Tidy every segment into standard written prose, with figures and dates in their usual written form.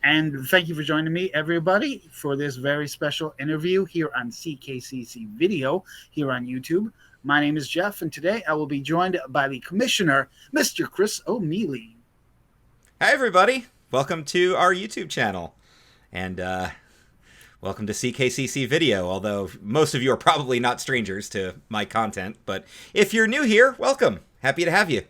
And thank you for joining me, everybody, for this very special interview here on CKCC Video here on YouTube. My name is Jeff, and today I will be joined by the Commissioner, Mr. Chris O'Mealy. Hi, everybody. Welcome to our YouTube channel. And welcome to CKCC Video, although most of you are probably not strangers to my content. But if you're new here, welcome. Happy to have you.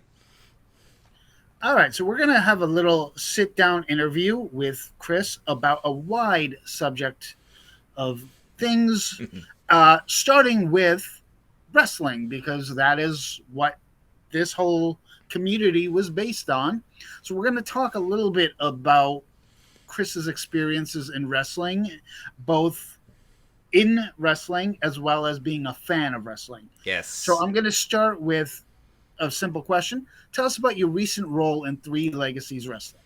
All right, so we're going to have a little sit down interview with Chris about a wide subject of things, starting with wrestling, because that is what this whole community was based on. So we're going to talk a little bit about Chris's experiences in wrestling, both in wrestling as well as being a fan of wrestling. Yes. So I'm going to start with a simple question. Tell us about your recent role in Three Legacies Wrestling.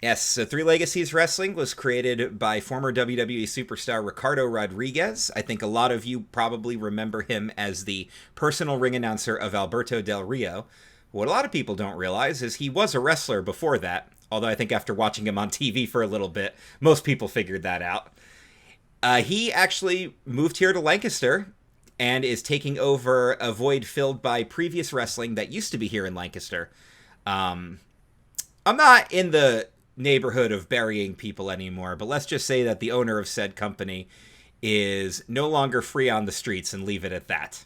Yes, so Three Legacies Wrestling was created by former WWE superstar Ricardo Rodriguez. I think a lot of you probably remember him as the personal ring announcer of Alberto Del Rio. What a lot of people don't realize is he was a wrestler before that, although I think after watching him on TV for a little bit, most people figured that out. He actually moved here to Lancaster and is taking over a void filled by previous wrestling that used to be here in Lancaster. I'm not in the neighborhood of burying people anymore, but let's just say that the owner of said company is no longer free on the streets and leave it at that.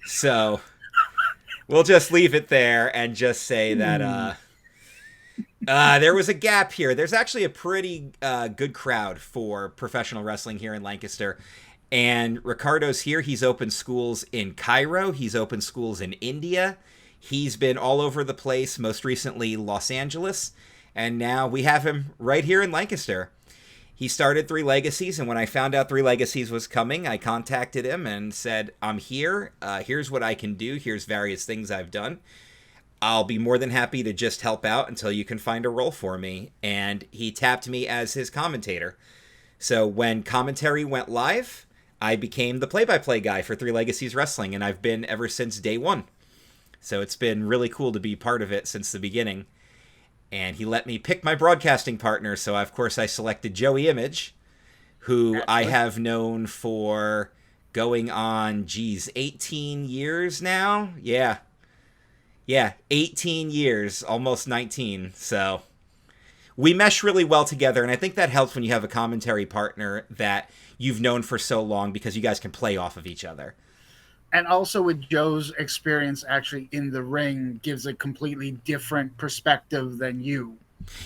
So we'll just leave it there and just say that there was a gap here. There's actually a pretty good crowd for professional wrestling here in Lancaster. And Ricardo's here. He's opened schools in Cairo. He's opened schools in India. He's been all over the place, most recently Los Angeles. And now we have him right here in Lancaster. He started Three Legacies, and when I found out Three Legacies was coming, I contacted him and said, I'm here. Here's what I can do. Here's various things I've done. I'll be more than happy to just help out until you can find a role for me. And he tapped me as his commentator. So when commentary went live, I became the play-by-play guy for Three Legacies Wrestling, and I've been ever since day one. So it's been really cool to be part of it since the beginning. And he let me pick my broadcasting partner, so of course I selected Joey Image, who I have known for going on, 18 years now? Yeah, 18 years, almost 19, so we mesh really well together, and I think that helps when you have a commentary partner that you've known for so long because you guys can play off of each other. And also with Joe's experience actually in the ring gives a completely different perspective than you.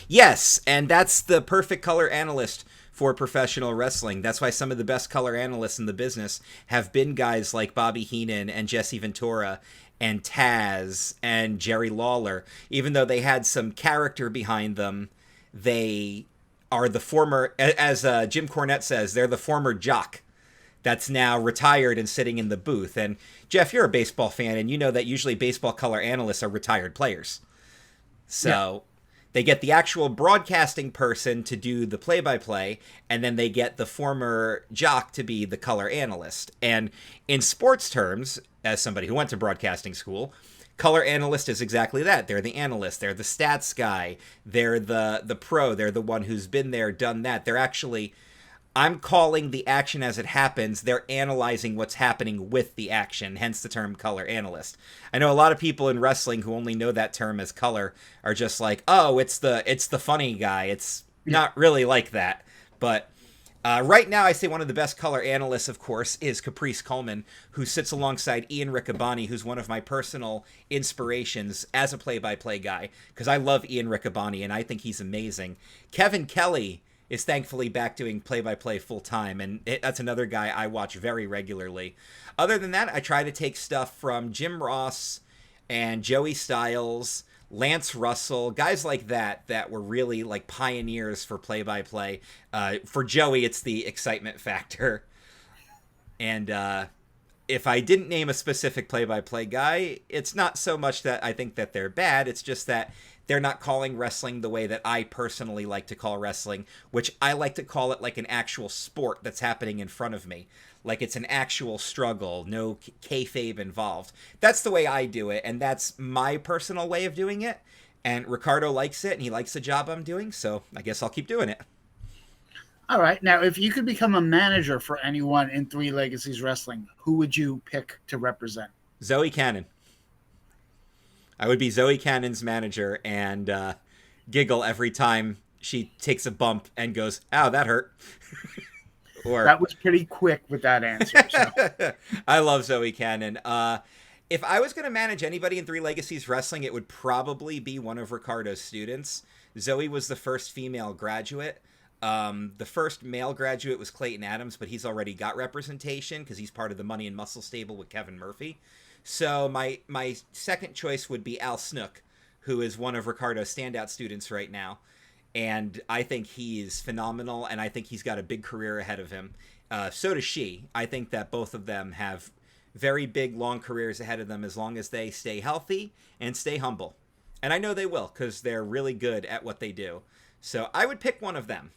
Yes, and that's the perfect color analyst for professional wrestling. That's why some of the best color analysts in the business have been guys like Bobby Heenan and Jesse Ventura and Taz and Jerry Lawler. Even though they had some character behind them, they are the former, as Jim Cornette says, they're the former jock that's now retired and sitting in the booth. And Jeff, you're a baseball fan, and you know that usually baseball color analysts are retired players. So they get the actual broadcasting person to do the play-by-play, and then they get the former jock to be the color analyst. And in sports terms, as somebody who went to broadcasting school, color analyst is exactly that. They're the analyst. They're the stats guy. They're the pro. They're the one who's been there, done that. They're actually, I'm calling the action as it happens. They're analyzing what's happening with the action, hence the term color analyst. I know a lot of people in wrestling who only know that term as color are just like, oh, it's the funny guy. It's not really like that. But right now, I say one of the best color analysts, of course, is Caprice Coleman, who sits alongside Ian Riccaboni, who's one of my personal inspirations as a play-by-play guy, because I love Ian Riccaboni, and I think he's amazing. Kevin Kelly is thankfully back doing play-by-play full-time, and that's another guy I watch very regularly. Other than that, I try to take stuff from Jim Ross and Joey Styles, Lance Russell, guys like that were really like pioneers for play-by-play. For Joey, it's the excitement factor. And if I didn't name a specific play-by-play guy, it's not so much that I think that they're bad. It's just that they're not calling wrestling the way that I personally like to call wrestling, which I like to call it like an actual sport that's happening in front of me. Like it's an actual struggle, no kayfabe involved. That's the way I do it, and that's my personal way of doing it. And Ricardo likes it, and he likes the job I'm doing, so I guess I'll keep doing it. All right. Now, if you could become a manager for anyone in Three Legacies Wrestling, who would you pick to represent? Zoe Cannon. I would be Zoe Cannon's manager and giggle every time she takes a bump and goes, "Ow, that hurt." Or that was pretty quick with that answer. So. I love Zoe Cannon. If I was going to manage anybody in Three Legacies Wrestling, it would probably be one of Ricardo's students. Zoe was the first female graduate. The first male graduate was Clayton Adams, but he's already got representation because he's part of the Money and Muscle stable with Kevin Murphy. So my second choice would be Al Snook, who is one of Ricardo's standout students right now. And I think he is phenomenal, and I think he's got a big career ahead of him. So does she. I think that both of them have very big, long careers ahead of them as long as they stay healthy and stay humble. And I know they will because they're really good at what they do. So I would pick one of them.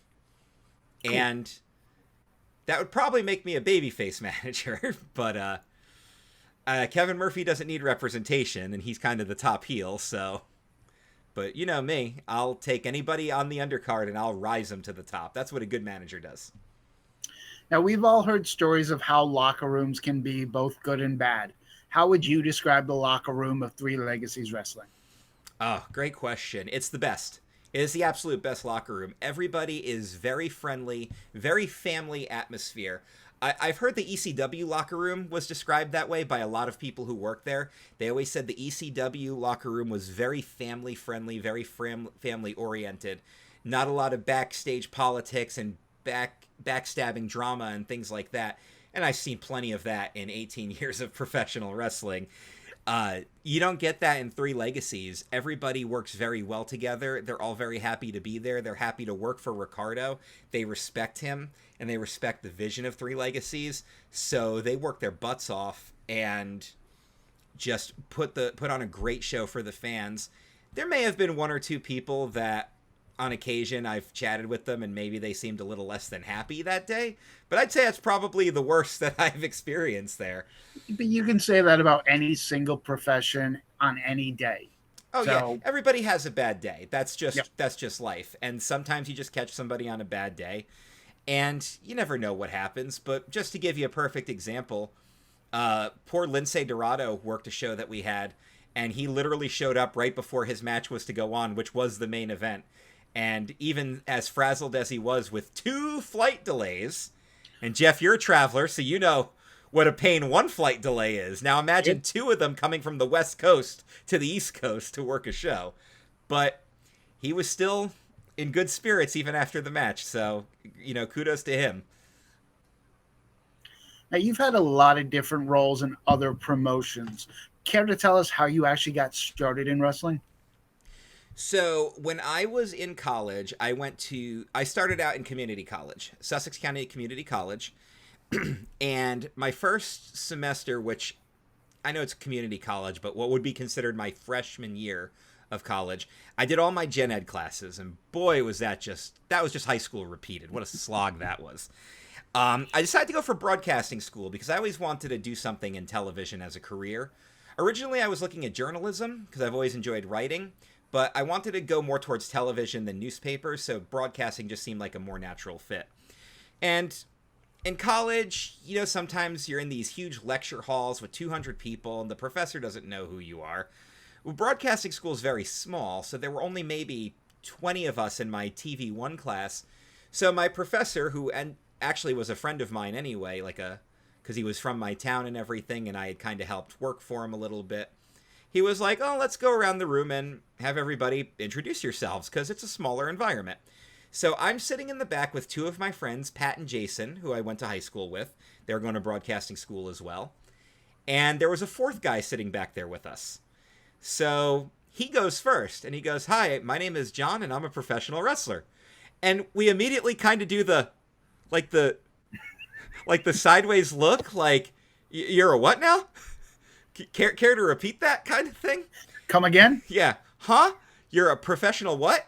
Cool. And that would probably make me a babyface manager. But Kevin Murphy doesn't need representation, and he's kind of the top heel. So, but you know me, I'll take anybody on the undercard and I'll rise them to the top. That's what a good manager does. Now, we've all heard stories of how locker rooms can be both good and bad. How would you describe the locker room of Three Legacies Wrestling? Oh, great question. It's the best. It is the absolute best locker room. Everybody is very friendly, very family atmosphere. I've heard the ECW locker room was described that way by a lot of people who work there. They always said the ECW locker room was very family friendly, very family oriented. Not a lot of backstage politics and backstabbing drama and things like that. And I've seen plenty of that in 18 years of professional wrestling. You don't get that in Three Legacies. Everybody works very well together. They're all very happy to be there. They're happy to work for Ricardo. They respect him, and they respect the vision of Three Legacies. So they work their butts off and just put on a great show for the fans. There may have been one or two people that on occasion I've chatted with them and maybe they seemed a little less than happy that day, but I'd say that's probably the worst that I've experienced there. But you can say that about any single profession on any day. Oh, so, yeah. Everybody has a bad day. That's just life. And sometimes you just catch somebody on a bad day and you never know what happens. But just to give you a perfect example, poor Lince Dorado worked a show that we had, and he literally showed up right before his match was to go on, which was the main event. And even as frazzled as he was with 2 flight delays, and Jeff, you're a traveler, so you know what a pain 1 flight delay is. Now imagine 2 of them coming from the West Coast to the East Coast to work a show. But he was still in good spirits even after the match. So, you know, kudos to him. Now, you've had a lot of different roles in other promotions. Care to tell us how you actually got started in wrestling? So when I was in college, I started out in community college, Sussex County Community College. And my first semester, which I know it's community college, but what would be considered my freshman year of college, I did all my gen ed classes. And boy, was that was just high school repeated. What a slog that was. I decided to go for broadcasting school because I always wanted to do something in television as a career. Originally, I was looking at journalism because I've always enjoyed writing. But I wanted to go more towards television than newspapers, so broadcasting just seemed like a more natural fit. And in college, you know, sometimes you're in these huge lecture halls with 200 people, and the professor doesn't know who you are. Well, broadcasting school is very small, so there were only maybe 20 of us in my TV 1 class. So my professor, who actually was a friend of mine anyway, because he was from my town and everything, and I had kind of helped work for him a little bit, he was like, oh, let's go around the room and have everybody introduce yourselves because it's a smaller environment. So I'm sitting in the back with 2 of my friends, Pat and Jason, who I went to high school with. They were going to broadcasting school as well. And there was a 4th guy sitting back there with us. So he goes first and he goes, hi, my name is John and I'm a professional wrestler. And we immediately kind of do the sideways look, like, you're a what now? Care to repeat that kind of thing? Come again? Yeah. Huh? You're a professional what?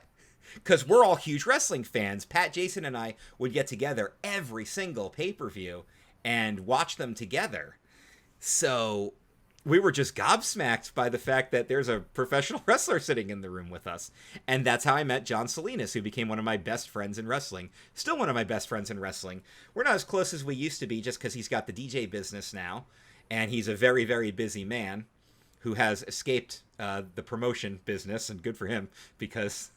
Because we're all huge wrestling fans. Pat, Jason, and I would get together every single pay-per-view and watch them together. So we were just gobsmacked by the fact that there's a professional wrestler sitting in the room with us. And that's how I met John Salinas, who became one of my best friends in wrestling. Still one of my best friends in wrestling. We're not as close as we used to be just because he's got the DJ business now. And he's a very, very busy man who has escaped the promotion business. And good for him, because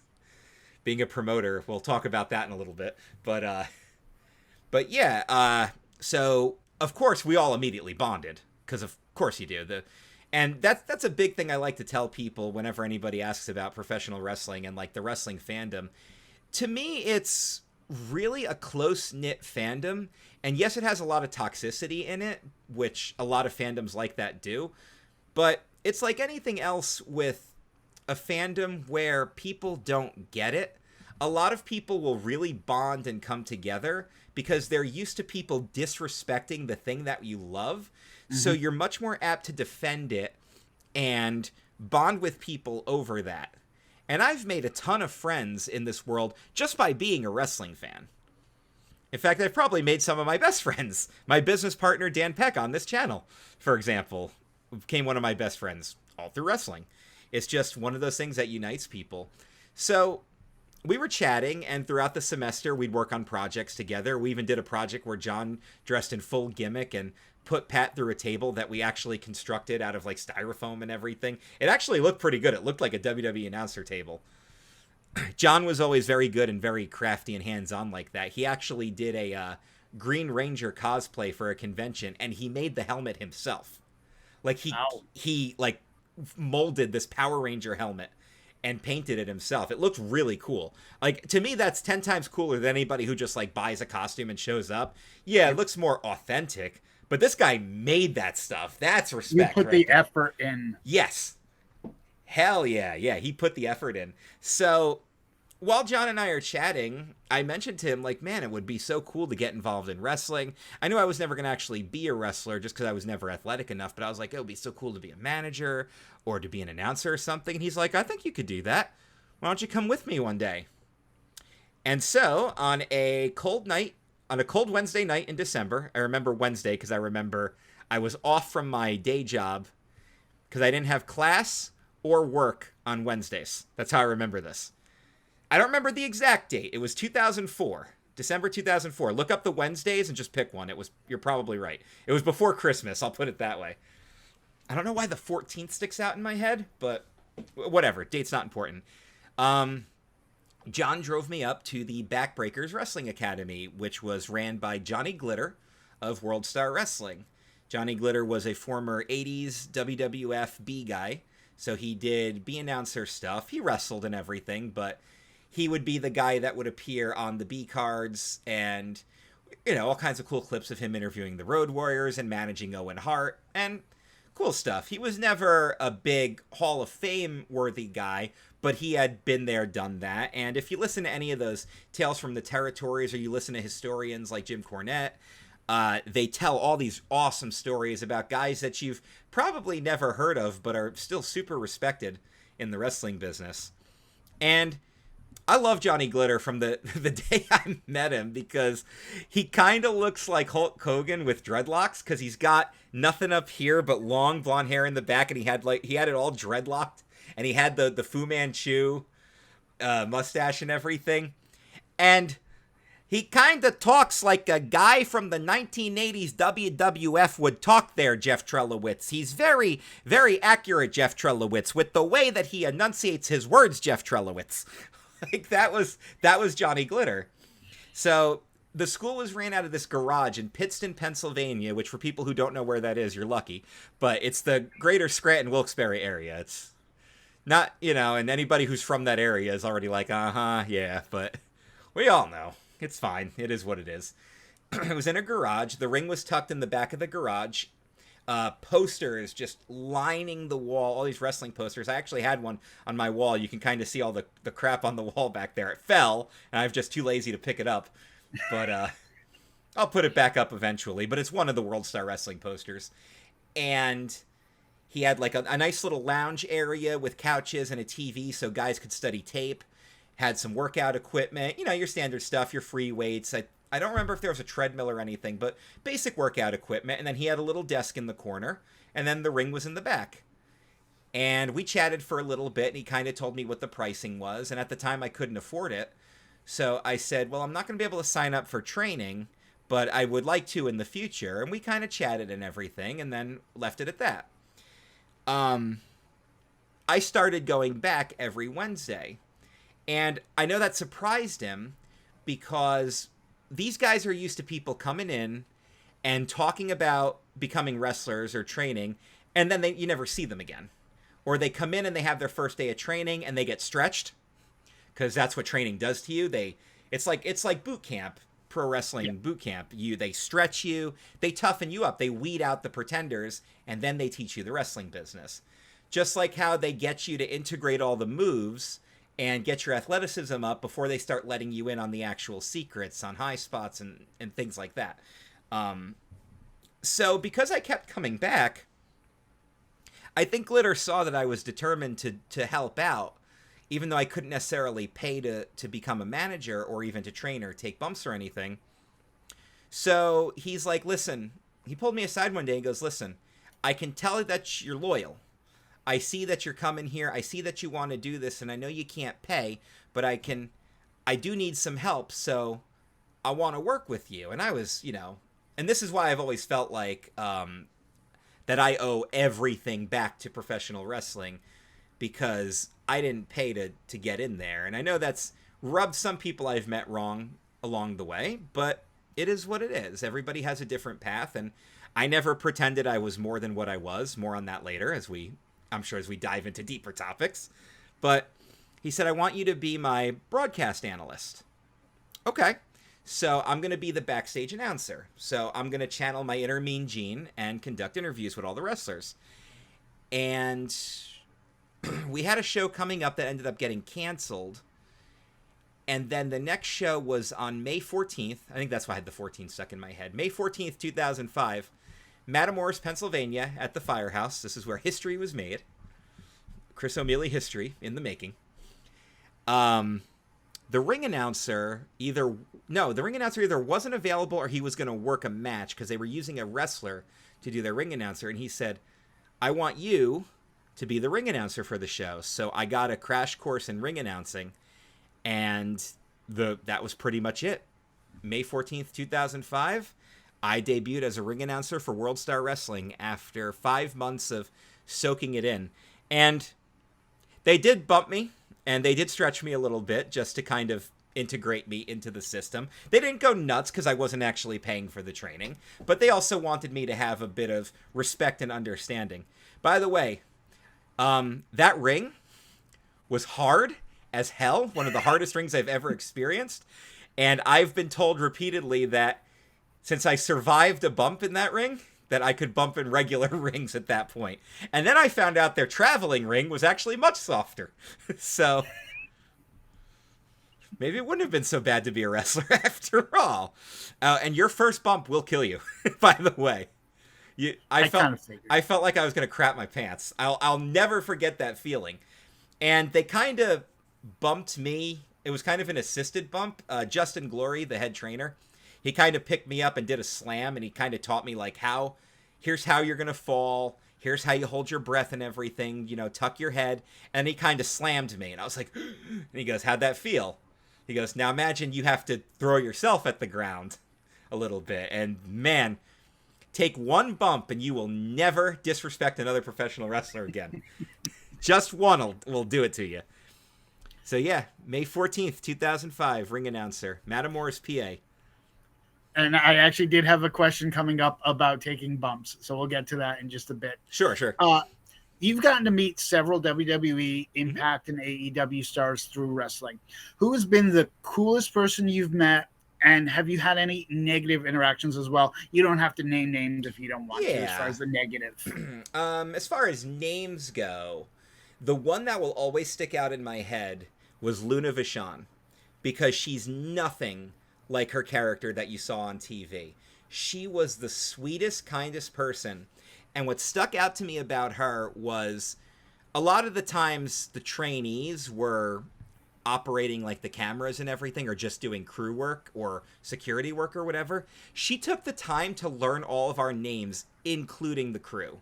being a promoter, we'll talk about that in a little bit. But yeah, so of course we all immediately bonded, because of course you do. And that's a big thing I like to tell people whenever anybody asks about professional wrestling and like the wrestling fandom. To me, it's really a close-knit fandom. And yes, it has a lot of toxicity in it, which a lot of fandoms like that do. But it's like anything else with a fandom where people don't get it. A lot of people will really bond and come together because they're used to people disrespecting the thing that you love. Mm-hmm. So you're much more apt to defend it and bond with people over that. And I've made a ton of friends in this world just by being a wrestling fan. In fact, I've probably made some of my best friends. My business partner, Dan Peck, on this channel, for example, became one of my best friends all through wrestling. It's just one of those things that unites people. So we were chatting, and throughout the semester, we'd work on projects together. We even did a project where John dressed in full gimmick and put Pat through a table that we actually constructed out of like styrofoam and everything. It actually looked pretty good. It looked like a WWE announcer table. John was always very good and very crafty and hands-on like that. He actually did a Green Ranger cosplay for a convention, and he made the helmet himself. Like he like molded this Power Ranger helmet and painted it himself. It looked really cool. Like, to me, that's 10 times cooler than anybody who just like buys a costume and shows up. Yeah, it looks more authentic, but this guy made that stuff. That's respect. You put the effort in. Yes. Hell yeah. Yeah, he put the effort in. So while John and I are chatting, I mentioned to him, like, man, it would be so cool to get involved in wrestling. I knew I was never going to actually be a wrestler just because I was never athletic enough, but I was like, it would be so cool to be a manager or to be an announcer or something. And he's like, I think you could do that. Why don't you come with me one day? And so on a cold Wednesday night in December, I remember Wednesday because I remember I was off from my day job because I didn't have class or work on Wednesdays. That's how I remember this. I don't remember the exact date. It was 2004, December 2004. Look up the Wednesdays and just pick one. You're probably right. It was before Christmas. I'll put it that way. I don't know why the 14th sticks out in my head, but whatever. Date's not important. John drove me up to the Backbreakers Wrestling Academy, which was ran by Johnny Glitter of World Star Wrestling. Johnny Glitter was a former 80s WWF B guy, so he did B announcer stuff. He wrestled and everything, but he would be the guy that would appear on the B cards and, you know, all kinds of cool clips of him interviewing the Road Warriors and managing Owen Hart and cool stuff. He was never a big Hall of Fame worthy guy, but he had been there, done that. And if you listen to any of those Tales from the Territories or you listen to historians like Jim Cornette, they tell all these awesome stories about guys that you've probably never heard of but are still super respected in the wrestling business. And I love Johnny Glitter from the day I met him because he kind of looks like Hulk Hogan with dreadlocks because he's got nothing up here but long blonde hair in the back, and he had it all dreadlocked, and he had the Fu Manchu mustache and everything. And he kind of talks like a guy from the 1980s WWF would talk there, Jeff Trelewicz. He's very, very accurate, Jeff Trelewicz, with the way that he enunciates his words, Jeff Trelewicz. Like, that was Johnny Glitter. So the school was ran out of this garage in Pittston, Pennsylvania, which for people who don't know where that is, you're lucky. But it's the greater Scranton-Wilkes-Barre area. It's not, you know, and anybody who's from that area is already like, yeah, but we all know. It's fine. It is what it is. It was in a garage. The ring was tucked in the back of the garage. Posters just lining the wall, all these wrestling posters. I actually had one on my wall. You can kind of see all the crap on the wall back there. It fell, and I'm just too lazy to pick it up. But I'll put it back up eventually. But it's one of the World Star Wrestling posters. And he had like a nice little lounge area with couches and a TV so guys could study tape. Had some workout equipment. You know, your standard stuff, your free weights. I don't remember if there was a treadmill or anything, but basic workout equipment. And then he had a little desk in the corner, and then the ring was in the back. And we chatted for a little bit, and he kind of told me what the pricing was. And at the time, I couldn't afford it. So I said, well, I'm not going to be able to sign up for training, but I would like to in the future. And we kind of chatted and everything, and then left it at that. I started going back every Wednesday. And I know that surprised him because these guys are used to people coming in and talking about becoming wrestlers or training, and then you never see them again. Or they come in and they have their first day of training and they get stretched, because that's what training does to you. It's like boot camp, pro wrestling boot camp. They stretch you, they toughen you up, they weed out the pretenders, and then they teach you the wrestling business. Just like how they get you to integrate all the moves and get your athleticism up before they start letting you in on the actual secrets on high spots and things like that. So because I kept coming back, I think Glitter saw that I was determined to help out, even though I couldn't necessarily pay to become a manager or even to train or take bumps or anything. So he's like, listen, he pulled me aside one day and goes, listen, I can tell that you're loyal. I see that you're coming here. I see that you want to do this, and I know you can't pay, but I do need some help, so I want to work with you. And I was, and this is why I've always felt like that I owe everything back to professional wrestling, because I didn't pay to get in there. And I know that's rubbed some people I've met wrong along the way, but it is what it is. Everybody has a different path, and I never pretended I was more than what I was. More on that later, I'm sure as we dive into deeper topics. But he said, I want you to be my broadcast analyst. Okay. So I'm going to be the backstage announcer. So I'm going to channel my inner Mean Gene and conduct interviews with all the wrestlers. And we had a show coming up that ended up getting canceled. And then the next show was on May 14th. I think that's why I had the 14th stuck in my head. May 14th, 2005. Matamoros, Pennsylvania, at the Firehouse. This is where history was made. Chris O'Mealy history in the making. The ring announcer either wasn't available or he was going to work a match because they were using a wrestler to do their ring announcer. And he said, I want you to be the ring announcer for the show. So I got a crash course in ring announcing, and that was pretty much it. May 14th, 2005. I debuted as a ring announcer for World Star Wrestling after 5 months of soaking it in. And they did bump me, and they did stretch me a little bit just to kind of integrate me into the system. They didn't go nuts because I wasn't actually paying for the training, but they also wanted me to have a bit of respect and understanding. By the way, that ring was hard as hell, one of the hardest rings I've ever experienced. And I've been told repeatedly that since I survived a bump in that ring, that I could bump in regular rings at that point. And then I found out their traveling ring was actually much softer. So maybe it wouldn't have been so bad to be a wrestler after all. And your first bump will kill you, by the way. I felt like I was going to crap my pants. I'll never forget that feeling. And they kind of bumped me. It was kind of an assisted bump. Justin Glory, the head trainer, he kind of picked me up and did a slam, and he kind of taught me, like, here's how you're going to fall. Here's how you hold your breath and everything, tuck your head. And he kind of slammed me, and I was like, and he goes, how'd that feel? He goes, now imagine you have to throw yourself at the ground a little bit. And man, take one bump and you will never disrespect another professional wrestler again. Just one will do it to you. So yeah, May 14th, 2005, ring announcer, Matamoros, PA. And I actually did have a question coming up about taking bumps, so we'll get to that in just a bit. Sure. You've gotten to meet several WWE, Impact, and AEW stars through wrestling. Who has been the coolest person you've met, and have you had any negative interactions as well? You don't have to name names if you don't want to, as far as the negative. As far as names go, the one that will always stick out in my head was Luna Vachon, because she's nothing like her character that you saw on TV. She was the sweetest, kindest person. And what stuck out to me about her was a lot of the times the trainees were operating like the cameras and everything, or just doing crew work or security work or whatever, she took the time to learn all of our names, including the crew.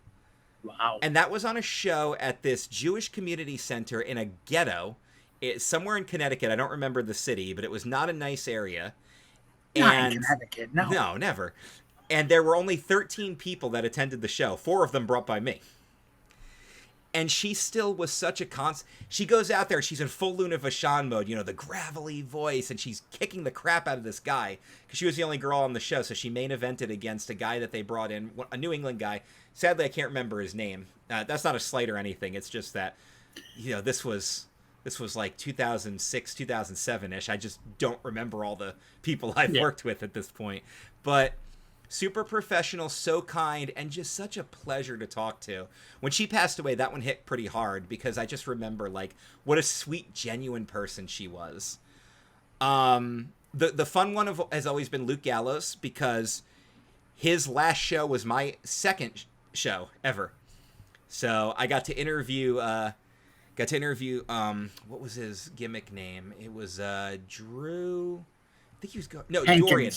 Wow. And that was on a show at this Jewish community center in a ghetto. It's somewhere in Connecticut. I don't remember the city, but it was not a nice area. Not in Connecticut, no. No, never. And there were only 13 people that attended the show, 4 of them brought by me. And she still was such a she goes out there, she's in full Luna Vachon mode, you know, the gravelly voice, and she's kicking the crap out of this guy, because she was the only girl on the show, so she main evented against a guy that they brought in, a New England guy. Sadly, I can't remember his name. That's not a slight or anything, it's just that, you know, this was like 2006, 2007-ish. I just don't remember all the people I've worked with at this point. But super professional, so kind, and just such a pleasure to talk to. When she passed away, that one hit pretty hard, because I just remember, like, what a sweet, genuine person she was. The fun one has always been Luke Gallows, because his last show was my second show ever. So I got to interview what was his gimmick name? It was Drew. I think he was Hankins. Dorian.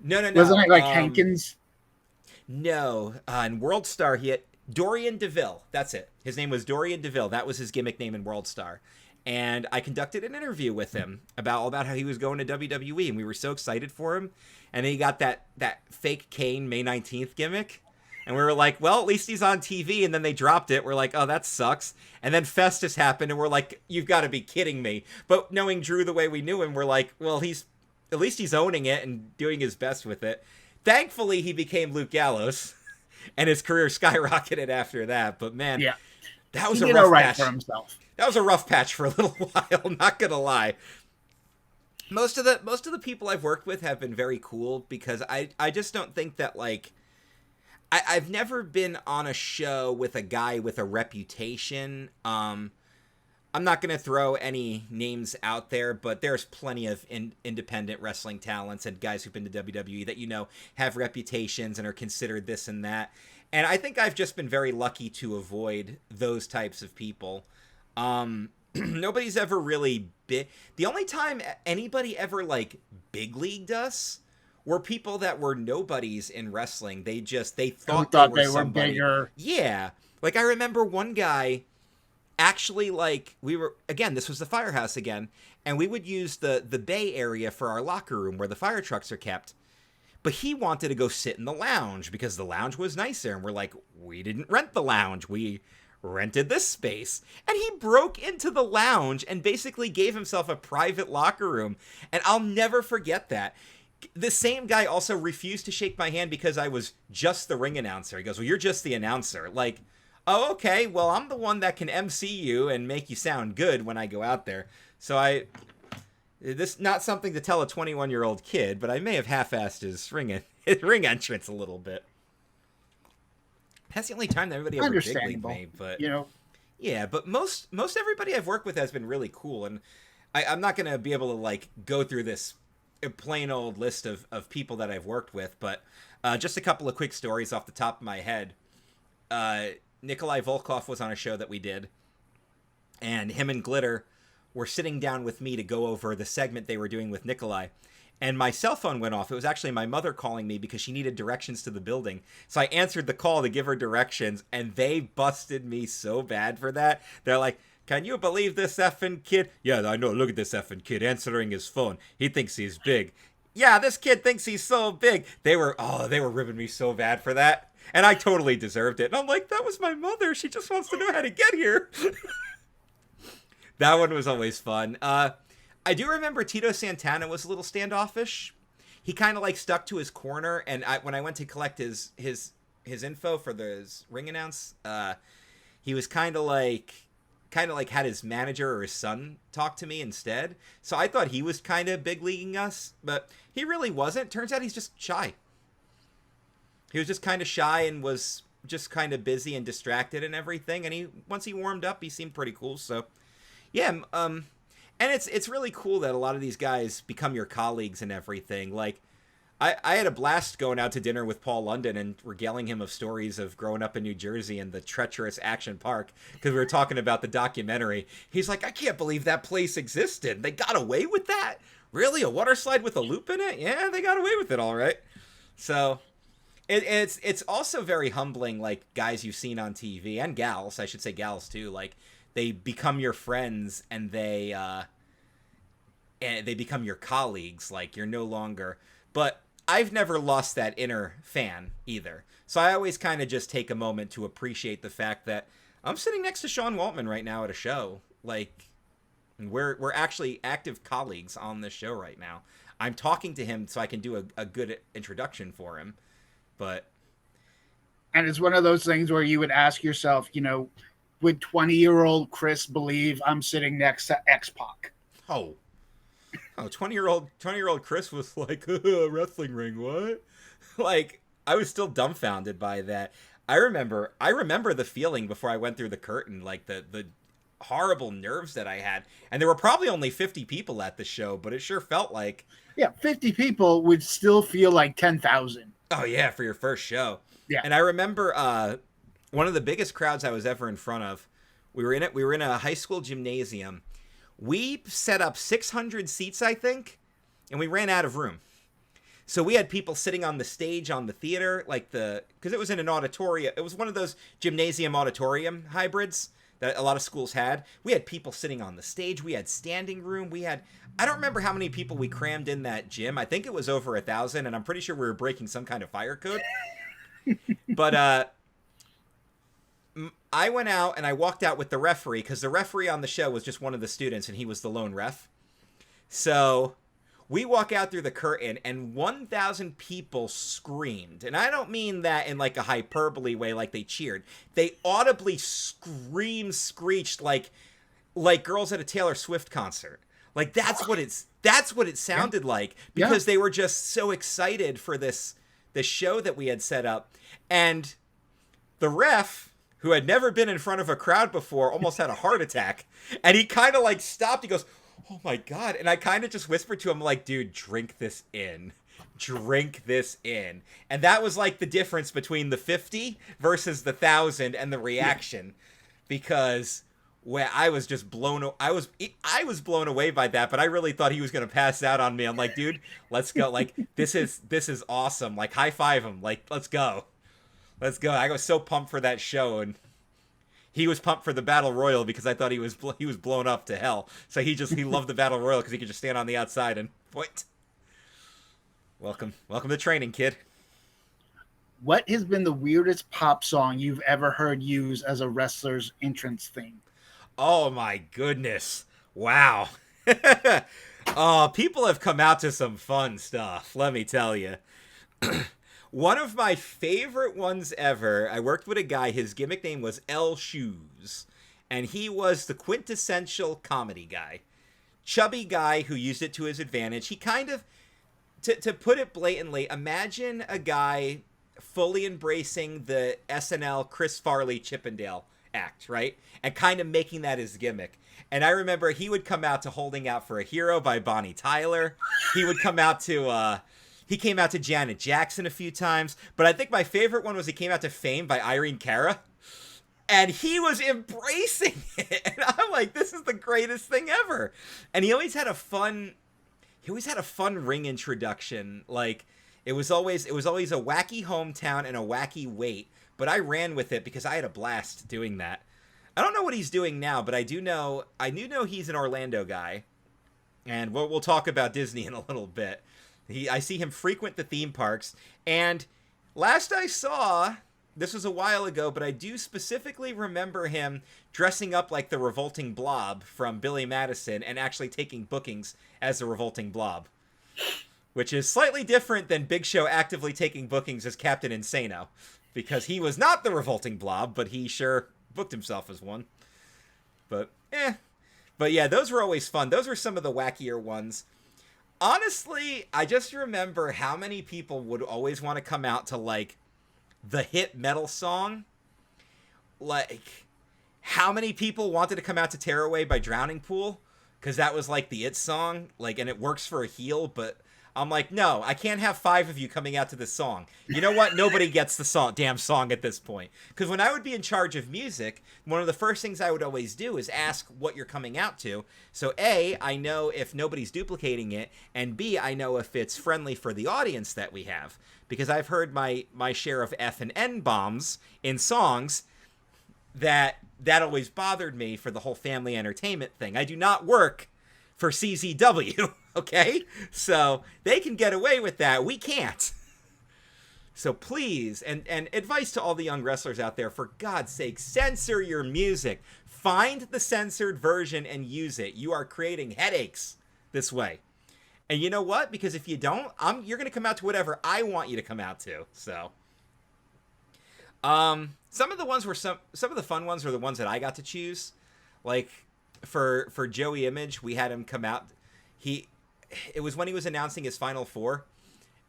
No. Wasn't it like Hankins? No. In World Star, he had Dorian DeVille. That's it. His name was Dorian DeVille. That was his gimmick name in World Star. And I conducted an interview with him about how he was going to WWE, and we were so excited for him. And then he got that fake Kane May 19th gimmick. And we were like, well, at least he's on TV. And then they dropped it. We're like, oh, that sucks. And then Festus happened, and we're like, you've got to be kidding me. But knowing Drew the way we knew him, we're like, well, at least he's owning it and doing his best with it. Thankfully, he became Luke Gallows, and his career skyrocketed after that. But man, that was a rough patch for himself. That was a rough patch for a little while. Not gonna lie. Most of the people I've worked with have been very cool, because I just don't think that, like, I've never been on a show with a guy with a reputation. I'm not going to throw any names out there, but there's plenty of independent wrestling talents and guys who've been to WWE that, you know, have reputations and are considered this and that. And I think I've just been very lucky to avoid those types of people. Nobody's ever really big. The only time anybody ever, like, big leagued us were people that were nobodies in wrestling. They thought they were bigger. Yeah. Like, I remember one guy, actually, like, this was the firehouse again, and we would use the bay area for our locker room where the fire trucks are kept. But he wanted to go sit in the lounge because the lounge was nicer. And we're like, we didn't rent the lounge. We rented this space. And he broke into the lounge and basically gave himself a private locker room. And I'll never forget that. The same guy also refused to shake my hand because I was just the ring announcer. He goes, well, you're just the announcer. Like, oh, okay, well, I'm the one that can MC you and make you sound good when I go out there. So this not something to tell a 21-year-old kid, but I may have half-assed his ring entrance a little bit. That's the only time that everybody ever big-leagued me. But, you know, yeah, but most everybody I've worked with has been really cool, and I'm not going to be able to, like, go through this plain old list of people that I've worked with, but just a couple of quick stories off the top of my head. Nikolai Volkov was on a show that we did, and him and Glitter were sitting down with me to go over the segment they were doing with Nikolai, and my cell phone went off. It was actually my mother calling me because she needed directions to the building, so I answered the call to give her directions, and they busted me so bad for that. They're like, can you believe this effing kid? Yeah, I know. Look at this effing kid answering his phone. He thinks he's big. Yeah, this kid thinks he's so big. They were ribbing me so bad for that. And I totally deserved it. And I'm like, that was my mother. She just wants to know how to get here. That one was always fun. I do remember Tito Santana was a little standoffish. He kind of, like, stuck to his corner. And when I went to collect his info for his ring announce, he was kind of like had his manager or his son talk to me instead. So I thought he was kind of big leaguing us, but he really wasn't. Turns out he's just shy. He was just kind of shy and was just kind of busy and distracted and everything. And once he warmed up, he seemed pretty cool. So yeah. And it's really cool that a lot of these guys become your colleagues and everything. Like, I had a blast going out to dinner with Paul London and regaling him of stories of growing up in New Jersey and the treacherous Action Park, because we were talking about the documentary. He's like, I can't believe that place existed. They got away with that? Really? A water slide with a loop in it? Yeah, they got away with it, all right. So it's also very humbling, like guys you've seen on TV, and gals, I should say gals too, like they become your friends and they become your colleagues. Like you're no longer, but I've never lost that inner fan either. So I always kind of just take a moment to appreciate the fact that I'm sitting next to Sean Waltman right now at a show. Like we're actually active colleagues on this show right now. I'm talking to him so I can do a good introduction for him. But and it's one of those things where you would ask yourself, would 20-year-old Chris believe I'm sitting next to X-Pac? Oh, 20-year-old Chris was like, a wrestling ring, what? Like, I was still dumbfounded by that. I remember the feeling before I went through the curtain, like the horrible nerves that I had. And there were probably only 50 people at the show, but it sure felt like... Yeah, 50 people would still feel like 10,000. Oh, yeah, for your first show. Yeah. And I remember one of the biggest crowds I was ever in front of, we were in a high school gymnasium. We set up 600 seats, I think, and we ran out of room. So we had people sitting on the stage on the theater, because it was in an auditorium. It was one of those gymnasium auditorium hybrids that a lot of schools had. We had people sitting on the stage. We had standing room. I don't remember how many people we crammed in that gym. I think it was over 1,000, and I'm pretty sure we were breaking some kind of fire code. But I went out and I walked out with the referee, because the referee on the show was just one of the students and he was the lone ref. So we walk out through the curtain and 1,000 people screamed. And I don't mean that in like a hyperbole way, like they cheered. They audibly screeched like girls at a Taylor Swift concert. Like that's what it sounded like, because they were just so excited for this show that we had set up. And the ref, who had never been in front of a crowd before, almost had a heart attack. And he kind of like stopped. He goes, oh my God. And I kind of just whispered to him like, dude, drink this in. Drink this in. And that was like the difference between the 50 versus the 1,000 and the reaction. Because where I was just I was blown away by that, but I really thought he was going to pass out on me. I'm like, dude, let's go. Like, this is awesome. Like, high five him. Like, let's go. Let's go. I was so pumped for that show, and he was pumped for the Battle Royal because I thought he was blown up to hell. So he loved the Battle Royal because he could just stand on the outside and point. Welcome to training, kid. What has been the weirdest pop song you've ever heard used as a wrestler's entrance theme? Oh my goodness. Wow. Oh, people have come out to some fun stuff, let me tell you. One of my favorite ones ever, I worked with a guy, his gimmick name was L Shoes, and he was the quintessential comedy guy. Chubby guy who used it to his advantage. He kind of, to put it blatantly, imagine a guy fully embracing the SNL Chris Farley Chippendale act, right? And kind of making that his gimmick. And I remember he would come out to Holding Out for a Hero by Bonnie Tyler. He would come out to, he came out to Janet Jackson a few times. But I think my favorite one was he came out to Fame by Irene Cara. And he was embracing it. And I'm like, this is the greatest thing ever. And he always had a fun ring introduction. Like, it was always a wacky hometown and a wacky wait. But I ran with it because I had a blast doing that. I don't know what he's doing now, but I do know he's an Orlando guy. And we'll talk about Disney in a little bit. I see him frequent the theme parks. And last I saw, this was a while ago, but I do specifically remember him dressing up like the Revolting Blob from Billy Madison and actually taking bookings as the Revolting Blob. Which is slightly different than Big Show actively taking bookings as Captain Insano. Because he was not the Revolting Blob, but he sure booked himself as one. But yeah, those were always fun. Those were some of the wackier ones. Honestly, I just remember how many people would always want to come out to, like, the hit metal song. Like, how many people wanted to come out to Tearaway by Drowning Pool? Because that was, like, the it song. Like, and it works for a heel, but I'm like, no, I can't have 5 of you coming out to this song. You know what? Nobody gets the damn song at this point. Because when I would be in charge of music, one of the first things I would always do is ask what you're coming out to. So A, I know if nobody's duplicating it, and B, I know if it's friendly for the audience that we have. Because I've heard my share of F and N bombs in songs that always bothered me for the whole family entertainment thing. I do not work for CZW, okay? So they can get away with that. We can't. So please, and advice to all the young wrestlers out there, for God's sake, censor your music. Find the censored version and use it. You are creating headaches this way. And you know what? Because if you don't, you're going to come out to whatever I want you to come out to. So some of the ones were some of the fun ones were the ones that I got to choose. Like for Joey Image, we had him come out. It was when he was announcing his Final Four,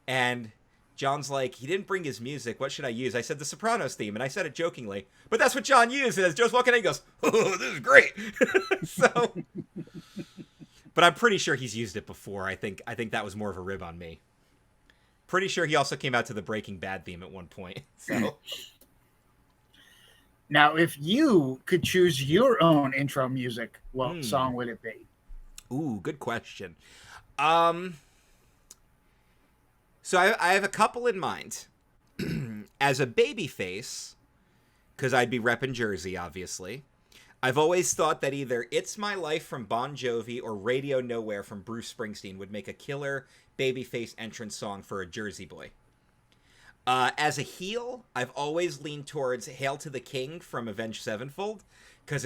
and John's like, he didn't bring his music. What should I use? I said the Sopranos theme, and I said it jokingly, but that's what John used. And as Joe's walking in, he goes, "Oh, this is great." So, but I'm pretty sure he's used it before. I think that was more of a rib on me. Pretty sure he also came out to the Breaking Bad theme at one point. So. Now, if you could choose your own intro music, what song would it be? Ooh, good question. So I have a couple in mind. As a babyface, because I'd be repping Jersey, obviously, I've always thought that either It's My Life from Bon Jovi or Radio Nowhere from Bruce Springsteen would make a killer babyface entrance song for a Jersey boy. As a heel, I've always leaned towards Hail to the King from Avenged Sevenfold, because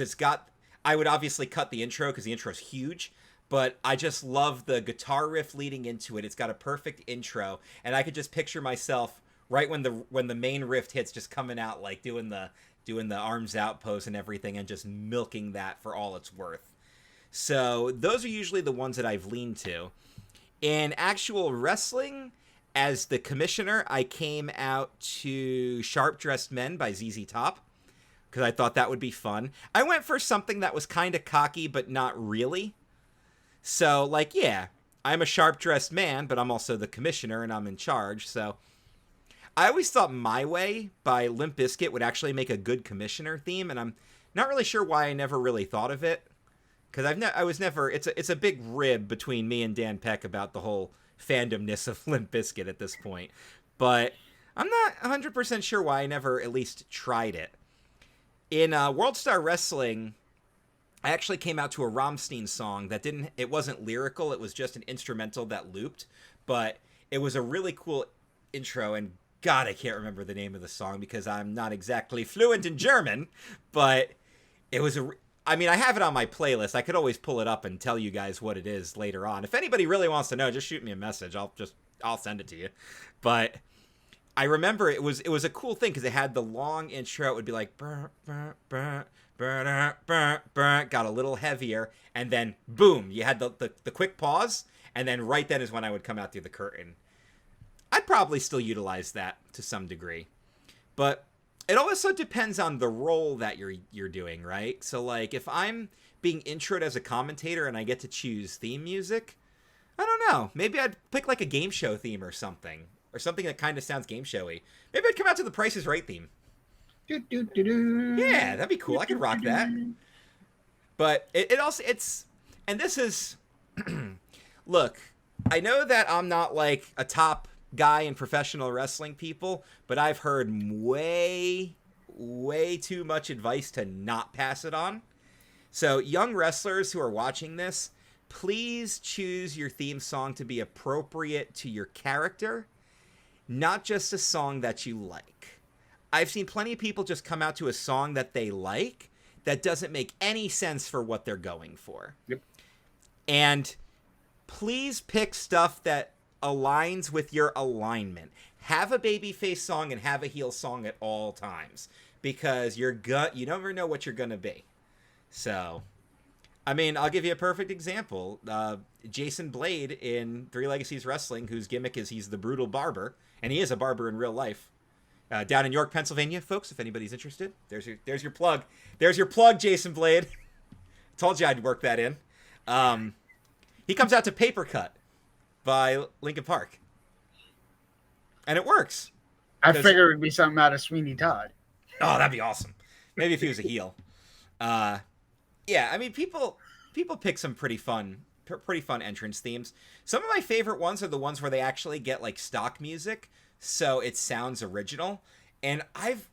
I would obviously cut the intro because the intro's huge, but I just love the guitar riff leading into it. It's got a perfect intro, and I could just picture myself right when the main riff hits, just coming out, like doing the arms out pose and everything, and just milking that for all it's worth. So those are usually the ones that I've leaned to. In actual wrestling, as the commissioner, I came out to Sharp Dressed Men by ZZ Top, because I thought that would be fun. I went for something that was kind of cocky, but not really. So, like, yeah, I'm a sharp-dressed man, but I'm also the commissioner, and I'm in charge. So I always thought My Way by Limp Bizkit would actually make a good commissioner theme, and I'm not really sure why I never really thought of it. Because it's a big rib between me and Dan Peck about the whole fandomness of Limp Bizkit at this point. But I'm not 100% sure why I never at least tried it. In World Star Wrestling, I actually came out to a Rammstein song it wasn't lyrical, it was just an instrumental that looped, but it was a really cool intro, and God, I can't remember the name of the song because I'm not exactly fluent in German, but it was I have it on my playlist. I could always pull it up and tell you guys what it is later on. If anybody really wants to know, just shoot me a message. I'll send it to you. But I remember it was a cool thing because it had the long intro. It would be like, burr, burr, burr, burr, burr, burr, got a little heavier, and then boom, you had the quick pause, and then right then is when I would come out through the curtain. I'd probably still utilize that to some degree. But it also depends on the role that you're doing, right? So, like, if I'm being introed as a commentator and I get to choose theme music, I don't know. Maybe I'd pick, like, a game show theme or something that kind of sounds game showy. Maybe I'd come out to the Price is Right theme. Yeah, that'd be cool. I could rock that. But and this is, look, I know that I'm not, like, a top guy in professional wrestling people, but I've heard way too much advice to not pass it on. So young wrestlers who are watching this, please choose your theme song to be appropriate to your character, not just a song that you like. I've seen plenty of people just come out to a song that they like that doesn't make any sense for what they're going for. Yep. And please pick stuff that aligns with your alignment. Have a babyface song and have a heel song at all times, because you never know what you're gonna be. So, I'll give you a perfect example. Jason Blade in Three Legacies Wrestling, whose gimmick is he's the brutal barber, and he is a barber in real life. Down in York, Pennsylvania, folks, if anybody's interested, there's your plug. There's your plug, Jason Blade. Told you I'd work that in. He comes out to Paper Cut. by Linkin Park. And it works. I 'Cause, figured it'd be something out of Sweeney Todd. oh, that'd be awesome. Maybe if he was a heel. Uh, yeah, I mean, people pick some pretty fun entrance themes. Some of my favorite ones are the ones where they actually get like stock music, so it sounds original. And I've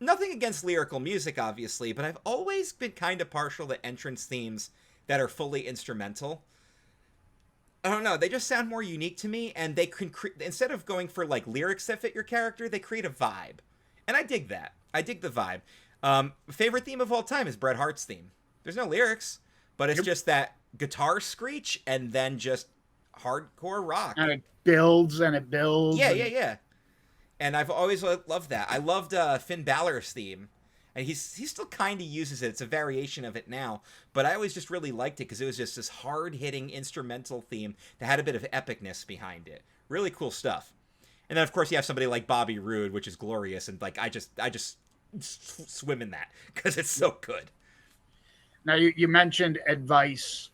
nothing against lyrical music, obviously, but I've always been kind of partial to entrance themes that are fully instrumental. I don't know, they just sound more unique to me, and they can instead of going for like lyrics that fit your character, they create a vibe, and I dig that. I dig the vibe. Favorite theme of all time is Bret Hart's theme. There's no lyrics, but it's just that guitar screech and then just hardcore rock. And it builds and it builds. Yeah. And I've always loved that. I loved Finn Balor's theme, and he still kind of uses it. It's a variation of it now, but I always just really liked it because it was just this hard-hitting instrumental theme that had a bit of epicness behind it. Really cool stuff. And then, of course, you have somebody like Bobby Roode, which is glorious, and like I just swim in that because it's so good. Now, you mentioned advice.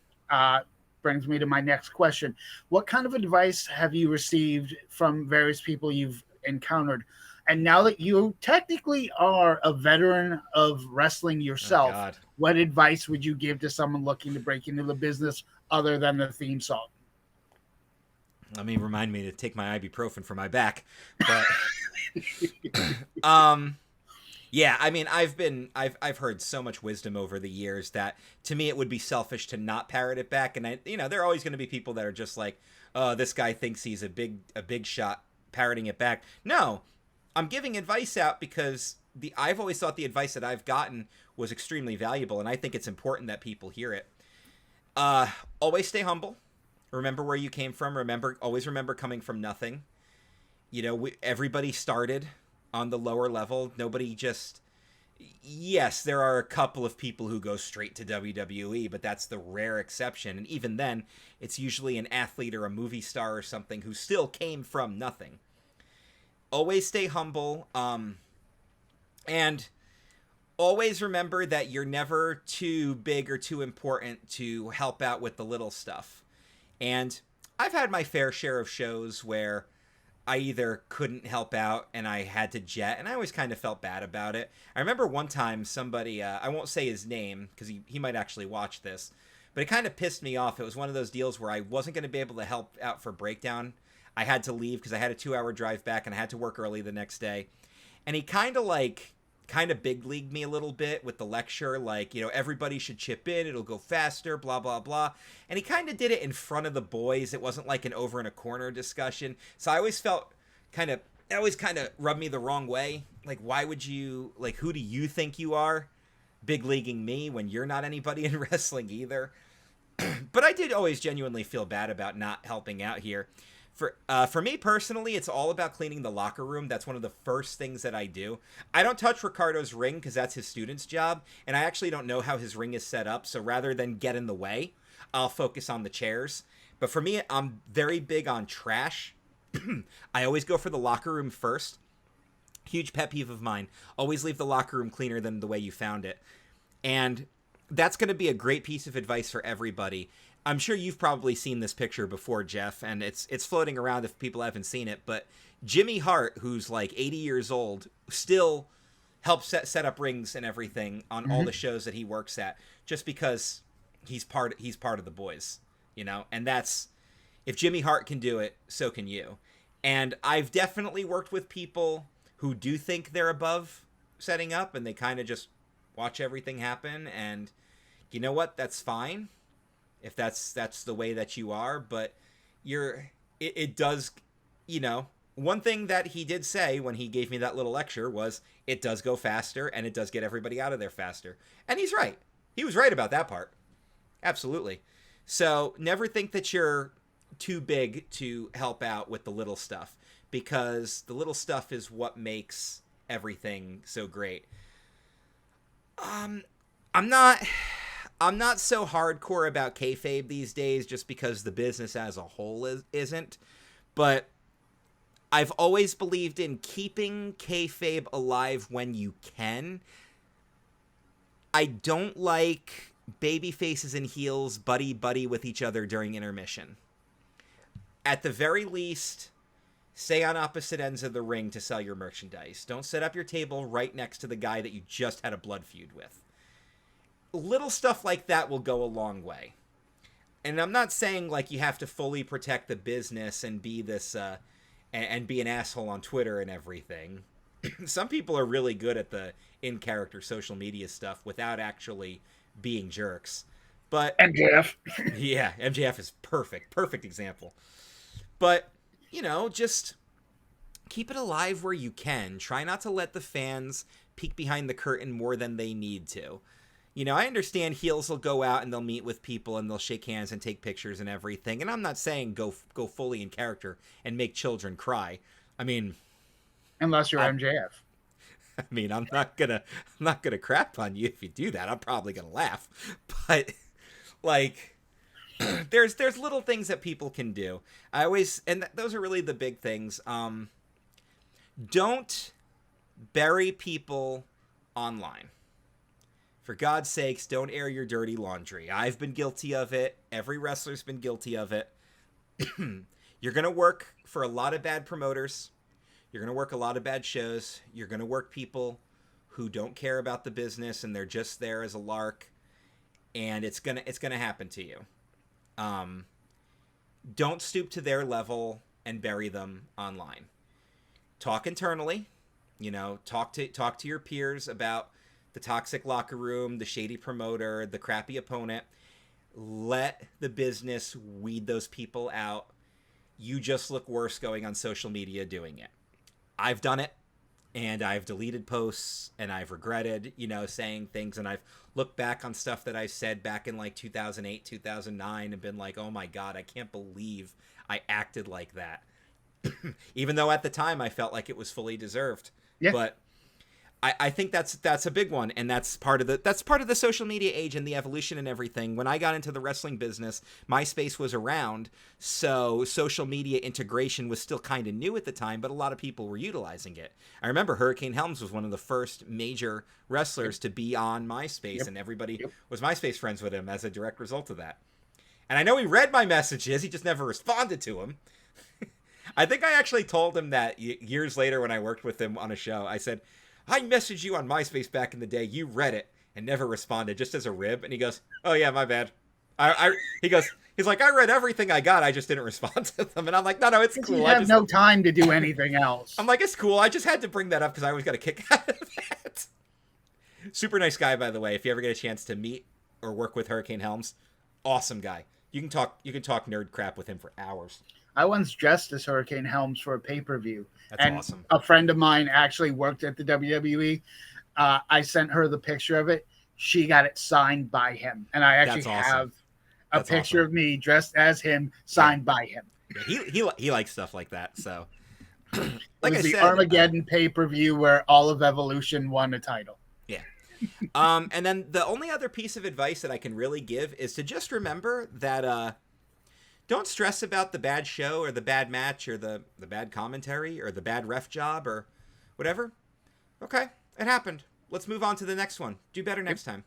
Brings me to my next question. What kind of advice have you received from various people you've encountered? And now that you technically are a veteran of wrestling yourself, what advice would you give to someone looking to break into the business other than the theme song? Let me remind me to take my ibuprofen for my back. But yeah, I mean, I've heard so much wisdom over the years that to me it would be selfish to not parrot it back. And there are always going to be people that are just like, oh, this guy thinks he's a big shot parroting it back. No, I'm giving advice out because I've always thought the advice that I've gotten was extremely valuable, and I think it's important that people hear it. Always stay humble. Remember where you came from. Always remember coming from nothing. Everybody started on the lower level. Nobody just... Yes, there are a couple of people who go straight to WWE, but that's the rare exception. And even then, it's usually an athlete or a movie star or something who still came from nothing. Always stay humble. And always remember that you're never too big or too important to help out with the little stuff. And I've had my fair share of shows where I either couldn't help out and I had to jet, and I always kind of felt bad about it. I remember one time somebody, I won't say his name because he might actually watch this, but it kind of pissed me off. It was one of those deals where I wasn't going to be able to help out for Breakdown. I had to leave because I had a 2-hour drive back and I had to work early the next day. And he kind of big leagued me a little bit with the lecture, like, everybody should chip in, it'll go faster, blah, blah, blah. And he kind of did it in front of the boys. It wasn't like an over in a corner discussion. So I always felt it always kind of rubbed me the wrong way. Like, why would you, like, who do you think you are big leaguing me when you're not anybody in wrestling either? But I did always genuinely feel bad about not helping out here. For me personally, it's all about cleaning the locker room. That's one of the first things that I do. I don't touch Ricardo's ring because that's his student's job, and I actually don't know how his ring is set up, so rather than get in the way, I'll focus on the chairs. But for me, I'm very big on trash. I always go for the locker room first. Huge pet peeve of mine. Always leave the locker room cleaner than the way you found it. And that's going to be a great piece of advice for everybody. I'm sure you've probably seen this picture before, Jeff, and it's floating around if people haven't seen it, but Jimmy Hart, who's like 80 years old, still helps set up rings and everything on all the shows that he works at, just because he's part of the boys, and that's, if Jimmy Hart can do it, so can you. And I've definitely worked with people who do think they're above setting up, and they kind of just watch everything happen, and you know what, that's fine. If that's the way that you are, but it does, one thing that he did say when he gave me that little lecture was it does go faster and it does get everybody out of there faster. And he's right. He was right about that part. Absolutely. So never think that you're too big to help out with the little stuff, because the little stuff is what makes everything so great. I'm not so hardcore about kayfabe these days, just because the business as a whole isn't. But I've always believed in keeping kayfabe alive when you can. I don't like baby faces and heels buddy-buddy with each other during intermission. at the very least, stay on opposite ends of the ring to sell your merchandise. Don't set up your table right next to the guy that you just had a blood feud with. Little stuff like that will go a long way. And I'm not saying like you have to fully protect the business and be this and be an asshole on Twitter and everything. Some people are really good at the in-character social media stuff without actually being jerks. But MJF. Yeah, MJF is perfect example. But, just keep it alive where you can. Try not to let the fans peek behind the curtain more than they need to. I understand heels will go out and they'll meet with people and they'll shake hands and take pictures and everything. And I'm not saying go fully in character and make children cry. I mean, unless you're MJF. I mean, I'm not gonna crap on you if you do that. I'm probably gonna laugh. But like, there's little things that people can do. Those are really the big things. Don't bury people online. For God's sakes, don't air your dirty laundry. I've been guilty of it. Every wrestler's been guilty of it. You're going to work for a lot of bad promoters. You're going to work a lot of bad shows. You're going to work people who don't care about the business and they're just there as a lark. And it's going to happen to you. Don't stoop to their level and bury them online. Talk internally. Talk to your peers about the toxic locker room, the shady promoter, the crappy opponent. Let the business weed those people out. You just look worse going on social media doing it. I've done it, and I've deleted posts, and I've regretted, saying things, and I've looked back on stuff that I said back in like 2008, 2009, and been like, oh my God, I can't believe I acted like that. Even though at the time I felt like it was fully deserved. Yeah. But I think that's a big one, and that's part of the social media age and the evolution and everything. When I got into the wrestling business, MySpace was around, so social media integration was still kind of new at the time, but a lot of people were utilizing it. I remember Hurricane Helms was one of the first major wrestlers to be on MySpace, and everybody was MySpace friends with him as a direct result of that. And I know he read my messages, he just never responded to them. I think I actually told him that years later when I worked with him on a show. I said, I messaged you on MySpace back in the day. You read it and never responded, just as a rib. And he goes, oh yeah, my bad. He's like, I read everything I got. I just didn't respond to them. And I'm like, no, it's cool. You have no time to do anything else. I'm like, it's cool. I just had to bring that up because I always got a kick out of that. Super nice guy, by the way. If you ever get a chance to meet or work with Hurricane Helms, awesome guy. You can talk nerd crap with him for hours. I once dressed as Hurricane Helms for a pay-per-view. That's awesome. A friend of mine actually worked at the WWE. I sent her the picture of it. She got it signed by him. And I actually have a picture of me dressed as him, signed by him. Yeah, he likes stuff like that. So, like I said, the Armageddon pay-per-view where all of Evolution won a title. Yeah. And then the only other piece of advice that I can really give is to just remember that don't stress about the bad show or the bad match or the bad commentary or the bad ref job or whatever. Okay, it happened. Let's move on to the next one. Do better next time.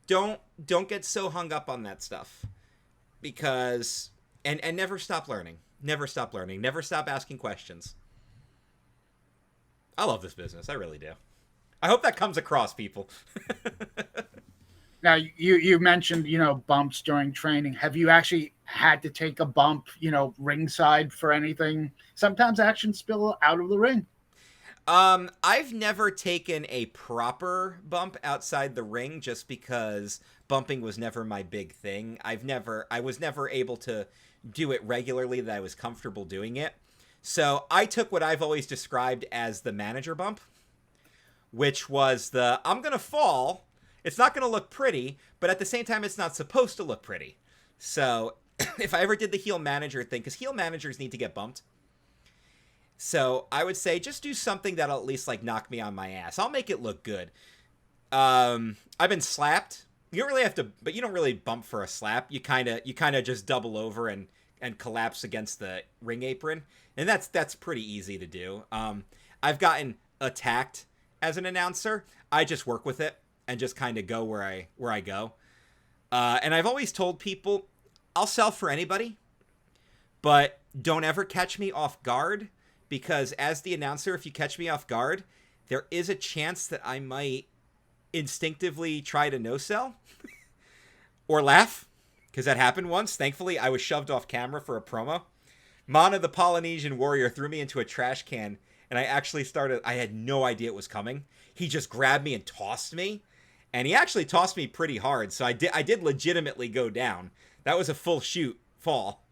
Don't get so hung up on that stuff. Because and never stop learning. Never stop learning. Never stop asking questions. I love this business. I really do. I hope that comes across, people. Now, you mentioned, bumps during training. Have you actually had to take a bump, ringside for anything? Sometimes actions spill out of the ring. I've never taken a proper bump outside the ring just because bumping was never my big thing. I was never able to do it regularly that I was comfortable doing it. So I took what I've always described as the manager bump, which was I'm going to fall. It's not going to look pretty, but at the same time, it's not supposed to look pretty. So if I ever did the heel manager thing, because heel managers need to get bumped. So I would say just do something that'll at least knock me on my ass. I'll make it look good. I've been slapped. You don't really have to, but you don't really bump for a slap. You kind of just double over and collapse against the ring apron. And that's pretty easy to do. I've gotten attacked as an announcer. I just work with it and just kind of go where I go. And I've always told people I'll sell for anybody, but don't ever catch me off guard, because as the announcer, if you catch me off guard, there is a chance that I might instinctively try to no-sell or laugh, because that happened once. Thankfully, I was shoved off camera for a promo. Mana the Polynesian warrior threw me into a trash can, and I had no idea it was coming. He just grabbed me and tossed me, and he actually tossed me pretty hard, so I did legitimately go down. That was a full shoot fall,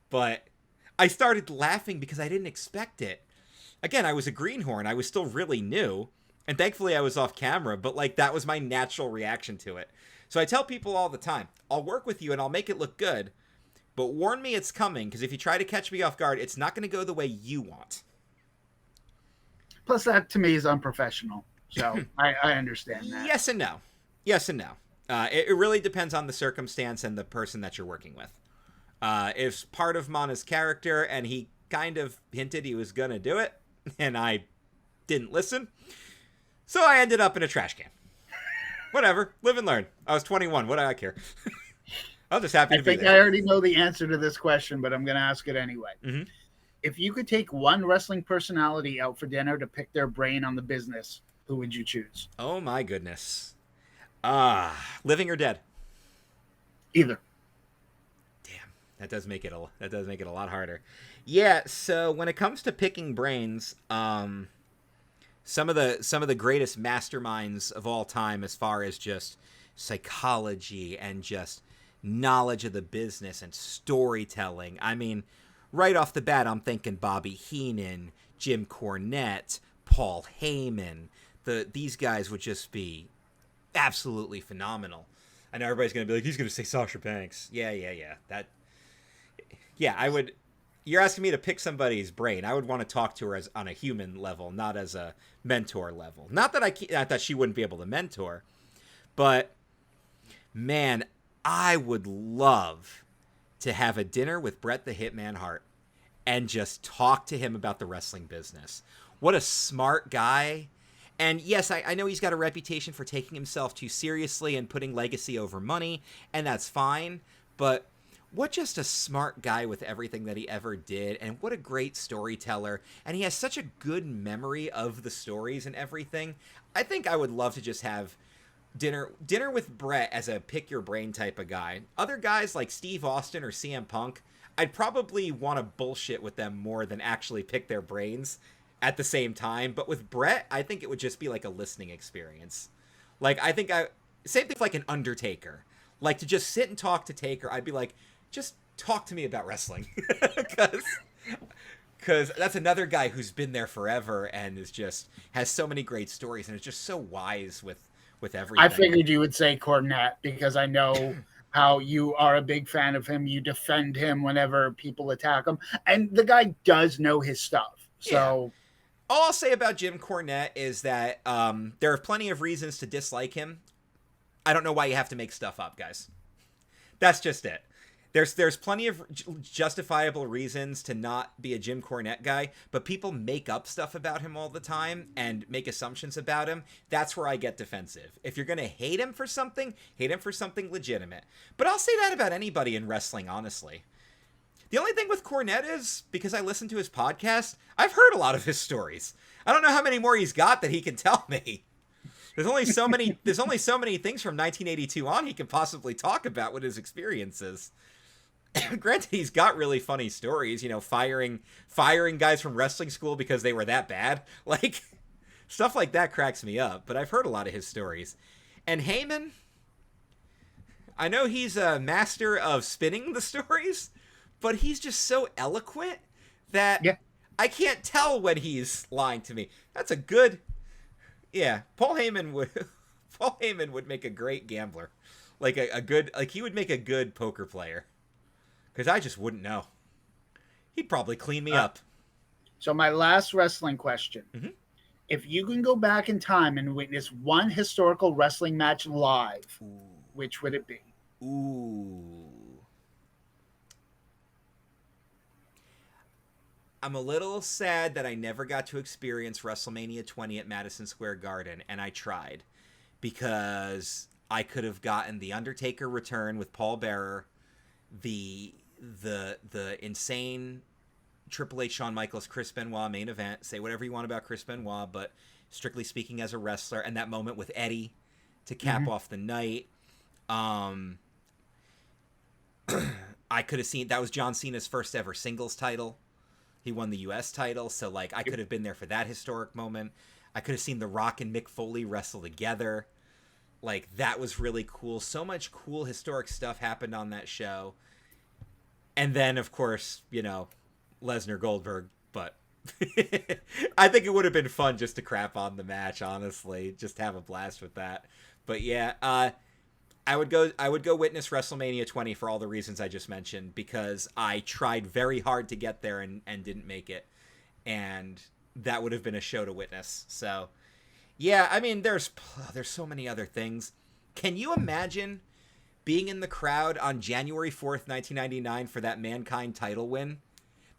but I started laughing because I didn't expect it. Again, I was a greenhorn. I was still really new, and thankfully I was off camera, but like that was my natural reaction to it. So I tell people all the time, I'll work with you and I'll make it look good, but warn me it's coming, because if you try to catch me off guard, it's not going to go the way you want. Plus, that to me is unprofessional. So I understand that. Yes and no. Yes and no. It really depends on the circumstance and the person that you're working with. It's part of Mana's character, and he kind of hinted he was going to do it, and I didn't listen. So I ended up in a trash can. Whatever. Live and learn. I was 21. What do I care? I was just happy to be there. I already know the answer to this question, but I'm going to ask it anyway. Mm-hmm. If you could take one wrestling personality out for dinner to pick their brain on the business, who would you choose? Oh, my goodness. Living or dead? Either. Damn, that does make it a lot harder. Yeah, so when it comes to picking brains, some of the greatest masterminds of all time, as far as just psychology and just knowledge of the business and storytelling. I mean, right off the bat, I'm thinking Bobby Heenan, Jim Cornette, Paul Heyman. These guys would just be absolutely phenomenal. I know everybody's going to be like, he's going to say Sasha Banks. Yeah. I would. You're asking me to pick somebody's brain. I would want to talk to her as on a human level, not as a mentor level. Not that she wouldn't be able to mentor, but man, I would love to have a dinner with Bret the Hitman Hart and just talk to him about the wrestling business. What a smart guy. And yes, I know he's got a reputation for taking himself too seriously and putting legacy over money, and that's fine, but what just a smart guy with everything that he ever did, and what a great storyteller. And he has such a good memory of the stories and everything. I think I would love to just have dinner with Bret as a pick your brain type of guy. Other guys like Steve Austin or CM Punk, I'd probably want to bullshit with them more than actually pick their brains at the same time. But with Bret, I think it would just be like a listening experience. Like, same thing with like an Undertaker. Like, to just sit and talk to Taker, I'd be like, just talk to me about wrestling. Because that's another guy who's been there forever and has so many great stories and is just so wise with everything. I figured you would say Cornette because I know how you are a big fan of him. You defend him whenever people attack him. And the guy does know his stuff. So yeah. All I'll say about Jim Cornette is that there are plenty of reasons to dislike him. I don't know why you have to make stuff up, guys. That's just it. There's plenty of justifiable reasons to not be a Jim Cornette guy, but people make up stuff about him all the time and make assumptions about him. That's where I get defensive. If you're going to hate him for something legitimate. But I'll say that about anybody in wrestling, honestly. The only thing with Cornette is, because I listen to his podcast, I've heard a lot of his stories. I don't know how many more he's got that he can tell me. There's only so many things from 1982 on he can possibly talk about with his experiences. Granted, he's got really funny stories, firing guys from wrestling school because they were that bad. Like, stuff like that cracks me up, but I've heard a lot of his stories. And Heyman, I know he's a master of spinning the stories, but he's just so eloquent that I can't tell when he's lying to me. That's a good... Yeah, Paul Heyman would make a great gambler. He would make a good poker player. Because I just wouldn't know. He'd probably clean me up. So my last wrestling question. Mm-hmm. If you can go back in time and witness one historical wrestling match live, which would it be? Ooh. I'm a little sad that I never got to experience WrestleMania 20 at Madison Square Garden, and I tried. Because I could have gotten The Undertaker return with Paul Bearer, the insane Triple H, Shawn Michaels, Chris Benoit main event. Say whatever you want about Chris Benoit, but strictly speaking as a wrestler, and that moment with Eddie to cap off the night. I could have seen, that was John Cena's first ever singles title. He won the U.S. title, so like I could have been there for that historic moment. I could have seen The Rock and Mick Foley wrestle together. Like, that was really cool. So much cool historic stuff happened on that show. And then, of course, you know, Lesnar Goldberg, but I think it would have been fun just to crap on the match, honestly. Just have a blast with that. But yeah, I would go witness WrestleMania 20 for all the reasons I just mentioned, because I tried very hard to get there and didn't make it. And that would have been a show to witness. So, yeah, I mean, there's so many other things. Can you imagine being in the crowd on January 4th, 1999 for that Mankind title win?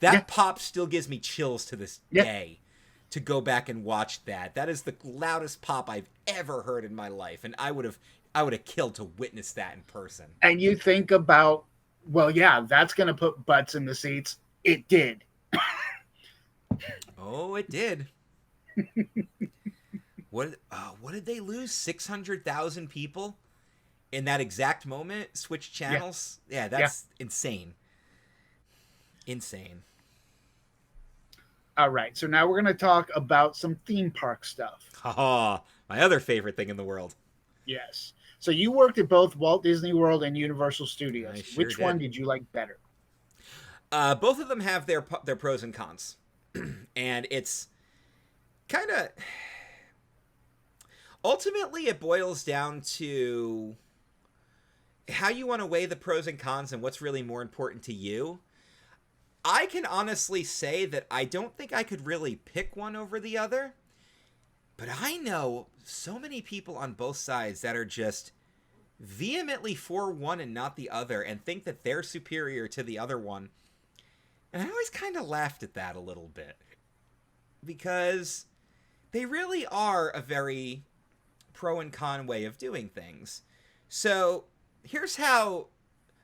That pop still gives me chills to this day to go back and watch that. That is the loudest pop I've ever heard in my life, and I would have killed to witness that in person. And you think about, well, yeah, that's going to put butts in the seats. It did. Oh, it did. What did they lose? 600,000 people in that exact moment? Switch channels? Yeah, that's insane. Insane. All right, so now we're going to talk about some theme park stuff. Oh, my other favorite thing in the world. Yes. So you worked at both Walt Disney World and Universal Studios. Sure Which one did you like better? Both of them have their pros and cons. And it's kind of... Ultimately, it boils down to how you want to weigh the pros and cons and what's really more important to you. I can honestly say that I don't think I could really pick one over the other. But I know so many people on both sides that are just vehemently for one and not the other and think that they're superior to the other one. And I always kind of laughed at that a little bit. Because they really are a very pro and con way of doing things. So here's how...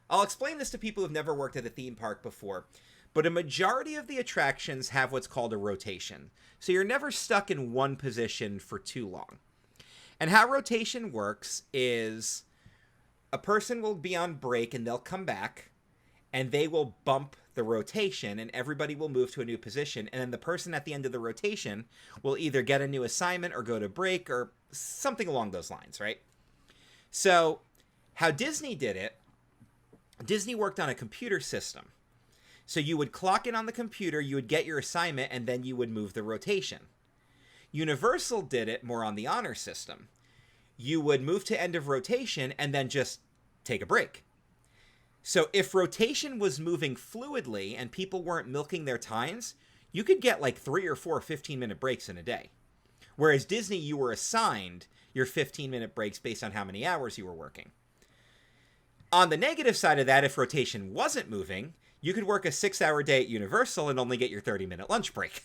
I'll explain this to people who've never worked at a theme park before. But a majority of the attractions have what's called a rotation. So you're never stuck in one position for too long. And how rotation works is a person will be on break and they'll come back and they will bump the rotation and everybody will move to a new position. And then the person at the end of the rotation will either get a new assignment or go to break or something along those lines, right? So how Disney did it, Disney worked on a computer system. So you would clock in on the computer, you would get your assignment, and then you would move the rotation. Universal did it more on the honor system. You would move to end of rotation and then just take a break. So if rotation was moving fluidly and people weren't milking their times, you could get like 3 or 4 15-minute breaks in a day. Whereas Disney, you were assigned your 15-minute breaks based on how many hours you were working. On the negative side of that, if rotation wasn't moving, you could work a 6-hour day at Universal and only get your 30-minute lunch break.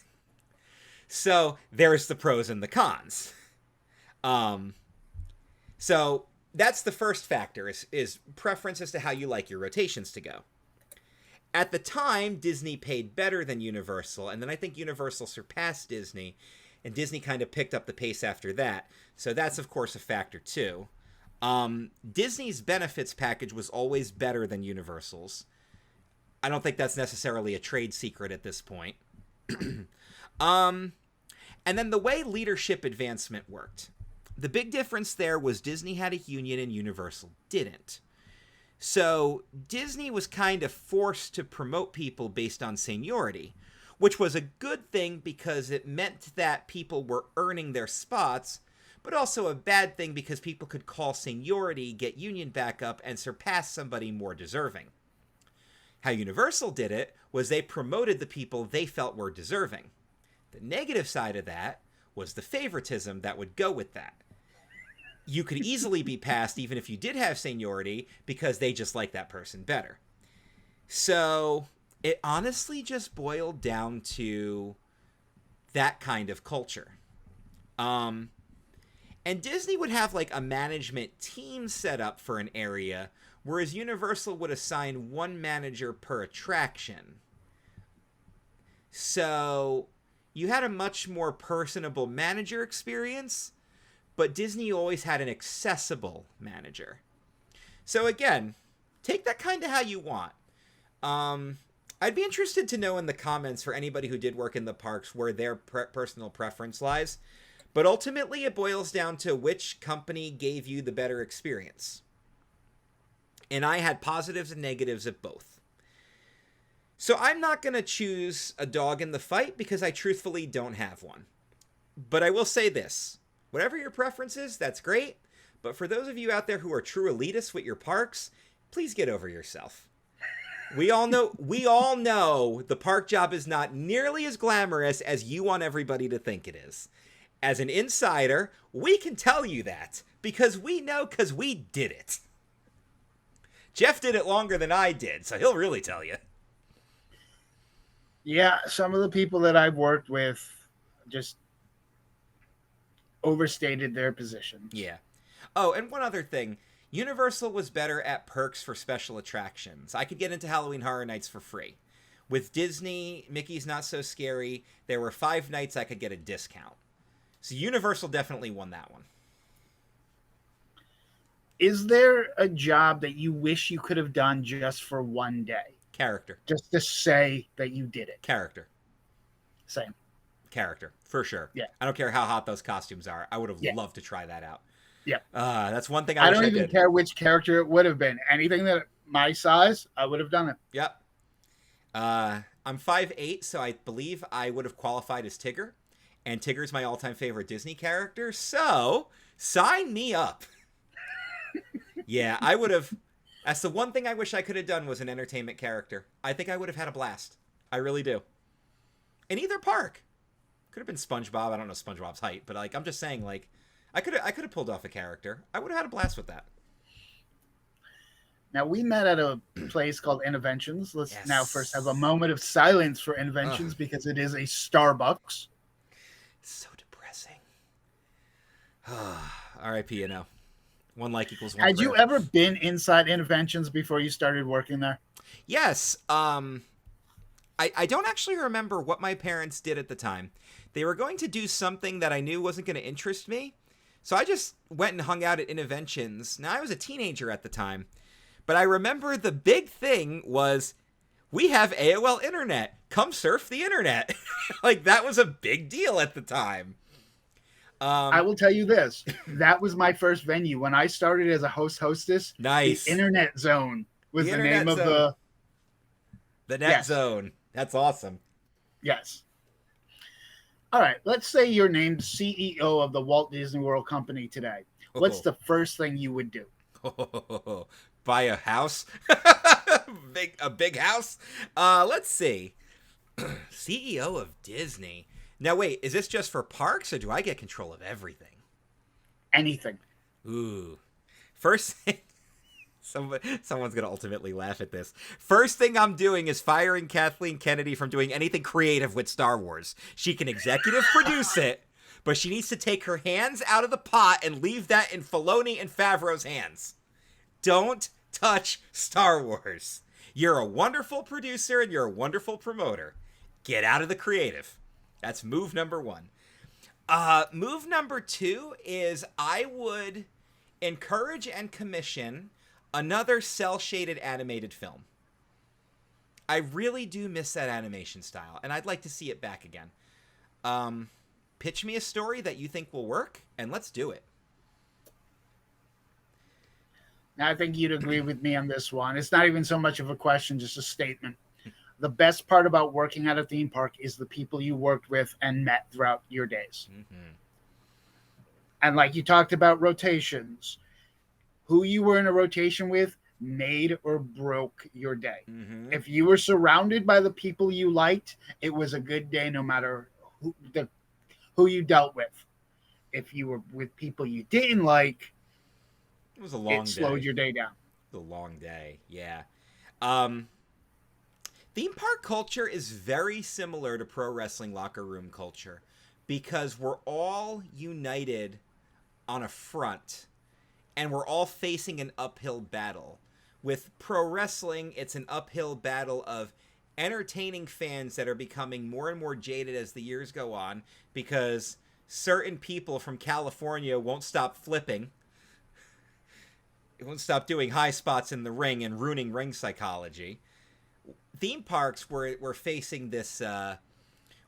So there's the pros and the cons. So that's the first factor, is preference as to how you like your rotations to go. At the time, Disney paid better than Universal, and then I think Universal surpassed Disney, and Disney kind of picked up the pace after that. So that's, of course, a factor, too. Disney's benefits package was always better than Universal's. I don't think that's necessarily a trade secret at this point. And then the way leadership advancement worked. The big difference there was Disney had a union and Universal didn't. So Disney was kind of forced to promote people based on seniority, which was a good thing because it meant that people were earning their spots, but also a bad thing because people could call seniority, get union backup, and surpass somebody more deserving. How Universal did it was they promoted the people they felt were deserving. The negative side of that was the favoritism that would go with that. You could easily be passed even if you did have seniority because they just like that person better. So it honestly just boiled down to that kind of culture. And Disney would have like a management team set up for an area, whereas Universal would assign one manager per attraction. So you had a much more personable manager experience, but Disney always had an accessible manager. So again, take that kind of how you want. I'd be interested to know in the comments for anybody who did work in the parks where their personal preference lies. But ultimately, it boils down to which company gave you the better experience. And I had positives and negatives of both. So I'm not going to choose a dog in the fight because I truthfully don't have one. But I will say this. Whatever your preference is, that's great. But for those of you out there who are true elitists with your parks, please get over yourself. We all know the park job is not nearly as glamorous as you want everybody to think it is. As an insider, we can tell you that because we know because we did it. Jeff did it longer than I did, so he'll really tell you. Yeah, some of the people that I've worked with just overstated their positions. Yeah. Oh, and one other thing. Universal was better at perks for special attractions. I could get into Halloween Horror Nights for free. With Disney, Mickey's Not So Scary, there were 5 nights I could get a discount. So Universal definitely won that one. Is there a job that you wish you could have done just for one day? Character. Just to say that you did it. Character. Same. Character, for sure. Yeah. I don't care how hot those costumes are. I would have loved to try that out. Yeah. That's one thing I don't even care which character it would have been. Anything that my size, I would have done it. Yep. I'm 5'8", so I believe I would have qualified as Tigger. And Tigger's my all-time favorite Disney character, so sign me up. Yeah, I would have. That's the one thing I wish I could have done was an entertainment character. I think I would have had a blast. I really do. In either park. Could have been SpongeBob. I don't know SpongeBob's height, but I'm just saying, I could have pulled off a character. I would have had a blast with that. Now, we met at a place called Interventions. Let's now first have a moment of silence for Interventions because it is a Starbucks. It's so depressing. R.I.P. One like equals one. Had you ever been inside Interventions before you started working there? Yes. I don't actually remember what my parents did at the time. They were going to do something that I knew wasn't going to interest me. So I just went and hung out at Interventions. Now, I was a teenager at the time. But I remember the big thing was, we have AOL Internet. Come surf the internet. That was a big deal at the time. I will tell you this. That was my first venue. When I started as a hostess, nice. The Internet Zone was the name of the Net Zone. That's awesome. Yes. All right. Let's say you're named CEO of the Walt Disney World Company today. What's the first thing you would do? Buy a house? A big house? Let's see. CEO of Disney. Now, wait, is this just for parks, or do I get control of everything? Anything. Ooh. First thing... Someone's going to ultimately laugh at this. First thing I'm doing is firing Kathleen Kennedy from doing anything creative with Star Wars. She can executive produce it, but she needs to take her hands out of the pot and leave that in Filoni and Favreau's hands. Don't touch Star Wars. You're a wonderful producer and you're a wonderful promoter. Get out of the creative. That's move number 1. Move number 2 is I would encourage and commission another cel-shaded animated film. I really do miss that animation style, and I'd like to see it back again. Pitch me a story that you think will work, and let's do it. Now, I think you'd agree with me on this one. It's not even so much of a question, just a statement. The best part about working at a theme park is the people you worked with and met throughout your days. Mm-hmm. And like you talked about rotations, who you were in a rotation with made or broke your day. Mm-hmm. If you were surrounded by the people you liked, it was a good day no matter who you dealt with. If you were with people you didn't like, it was a long day. It slowed your day down. The long day, yeah. Theme park culture is very similar to pro wrestling locker room culture because we're all united on a front and we're all facing an uphill battle. With pro wrestling, it's an uphill battle of entertaining fans that are becoming more and more jaded as the years go on because certain people from California won't stop flipping. It won't stop doing high spots in the ring and ruining ring psychology. Theme parks were facing this.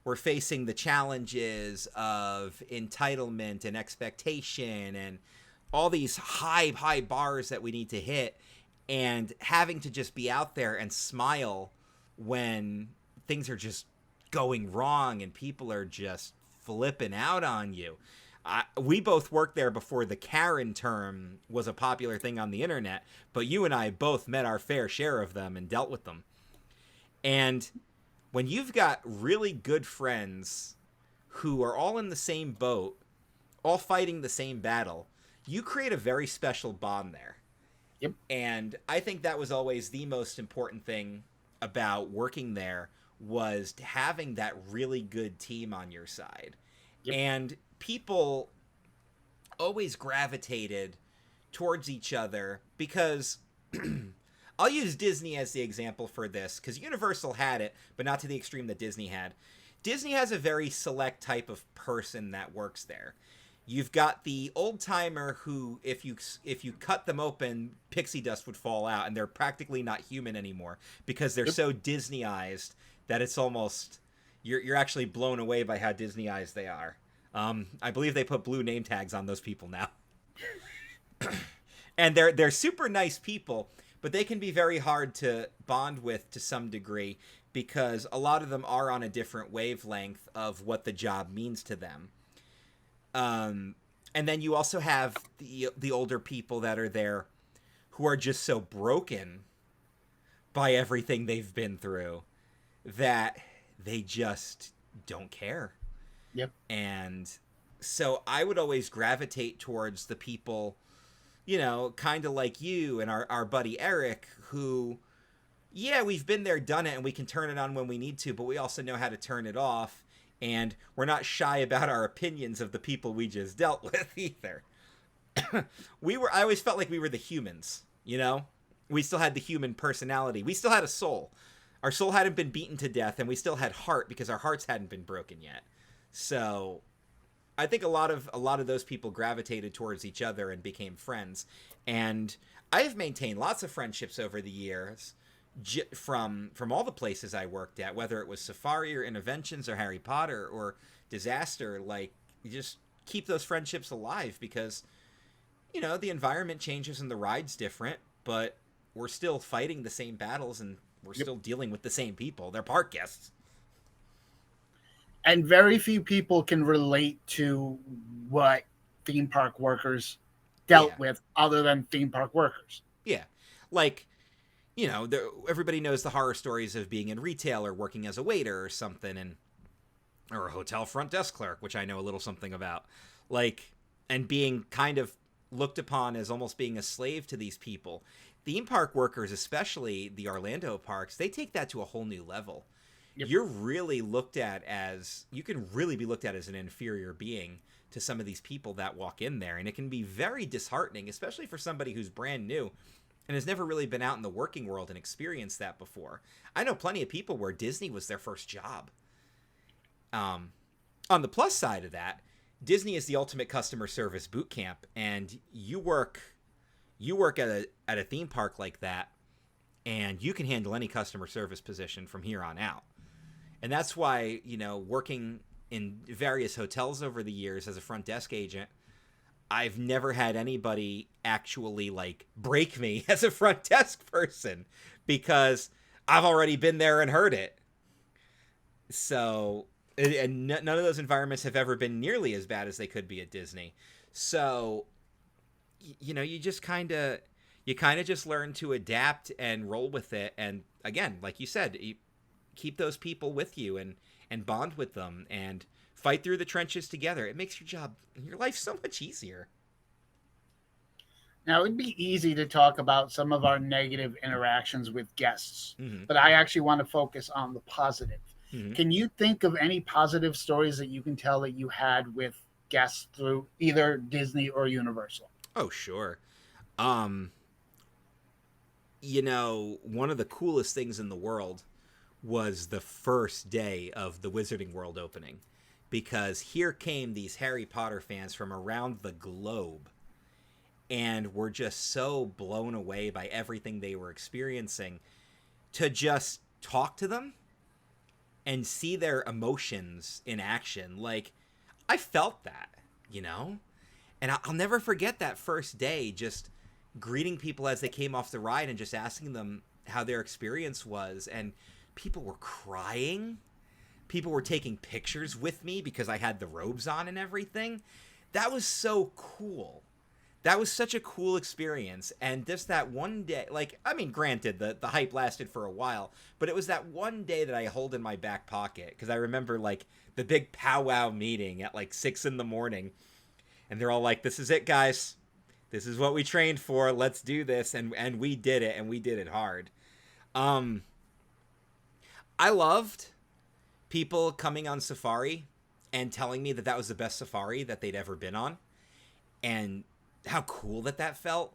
We're facing the challenges of entitlement and expectation and all these high bars that we need to hit, and having to just be out there and smile when things are just going wrong and people are just flipping out on you. We both worked there before the Karen term was a popular thing on the internet, but you and I both met our fair share of them and dealt with them. And when you've got really good friends who are all in the same boat, all fighting the same battle, you create a very special bond there. Yep. And I think that was always the most important thing about working there, was having that really good team on your side. Yep. And people always gravitated towards each other because I'll use Disney as the example for this, because Universal had it, but not to the extreme that Disney had. Disney has a very select type of person that works there. You've got the old-timer who, if you cut them open, pixie dust would fall out, and they're practically not human anymore because they're so Disneyized that it's almost... You're actually blown away by how Disneyized they are. I believe they put blue name tags on those people now. And they're super nice people, but they can be very hard to bond with to some degree because a lot of them are on a different wavelength of what the job means to them. And then you also have the older people that are there who are just so broken by everything they've been through that they just don't care. Yep. And so I would always gravitate towards the people, you know, kind of like you and our buddy Eric, who, yeah, we've been there, done it, and we can turn it on when we need to, but we also know how to turn it off. And we're not shy about our opinions of the people we just dealt with either. I always felt like we were the humans, you know? We still had the human personality. We still had a soul. Our soul hadn't been beaten to death, and we still had heart because our hearts hadn't been broken yet. So I think a lot of those people gravitated towards each other and became friends. And I've maintained lots of friendships over the years from all the places I worked at, whether it was Safari or Interventions or Harry Potter or Disaster. Like, you just keep those friendships alive because, you know, the environment changes and the ride's different, but we're still fighting the same battles and we're still dealing with the same people. They're park guests. And very few people can relate to what theme park workers dealt with other than theme park workers. Yeah. Like, you know, everybody knows the horror stories of being in retail or working as a waiter or something, or a hotel front desk clerk, which I know a little something about. Like, and being kind of looked upon as almost being a slave to these people. Theme park workers, especially the Orlando parks, they take that to a whole new level. Yep. You can really be looked at as an inferior being to some of these people that walk in there. And it can be very disheartening, especially for somebody who's brand new and has never really been out in the working world and experienced that before. I know plenty of people where Disney was their first job. On the plus side of that, Disney is the ultimate customer service boot camp, and you work at a theme park like that, and you can handle any customer service position from here on out. And that's why, you know, working in various hotels over the years as a front desk agent, I've never had anybody actually, like, break me as a front desk person because I've already been there and heard it. So, and none of those environments have ever been nearly as bad as they could be at Disney. So, you know, you kind of just learn to adapt and roll with it. And again, like you said, you keep those people with you and bond with them and fight through the trenches together. It makes your life so much easier. Now, it'd be easy to talk about some of our negative interactions with guests, but I actually want to focus on the positive. Mm-hmm. Can you think of any positive stories that you can tell that you had with guests through either Disney or Universal? Oh, sure. You know, one of the coolest things in the world was the first day of the Wizarding World opening, because here came these Harry Potter fans from around the globe and were just so blown away by everything they were experiencing, to just talk to them and see their emotions in action. Like, I felt that, you know? And I'll never forget that first day, just greeting people as they came off the ride and just asking them how their experience was. And people were crying. People were taking pictures with me because I had the robes on and everything. That was so cool. That was such a cool experience. And just that one day, like, I mean, granted, the hype lasted for a while, but it was that one day that I hold in my back pocket, because I remember, like, the big powwow meeting at, like, 6 in the morning, and they're all like, this is it, guys. This is what we trained for. Let's do this. And we did it, and we did it hard. I loved people coming on safari and telling me that that was the best safari that they'd ever been on. And how cool that felt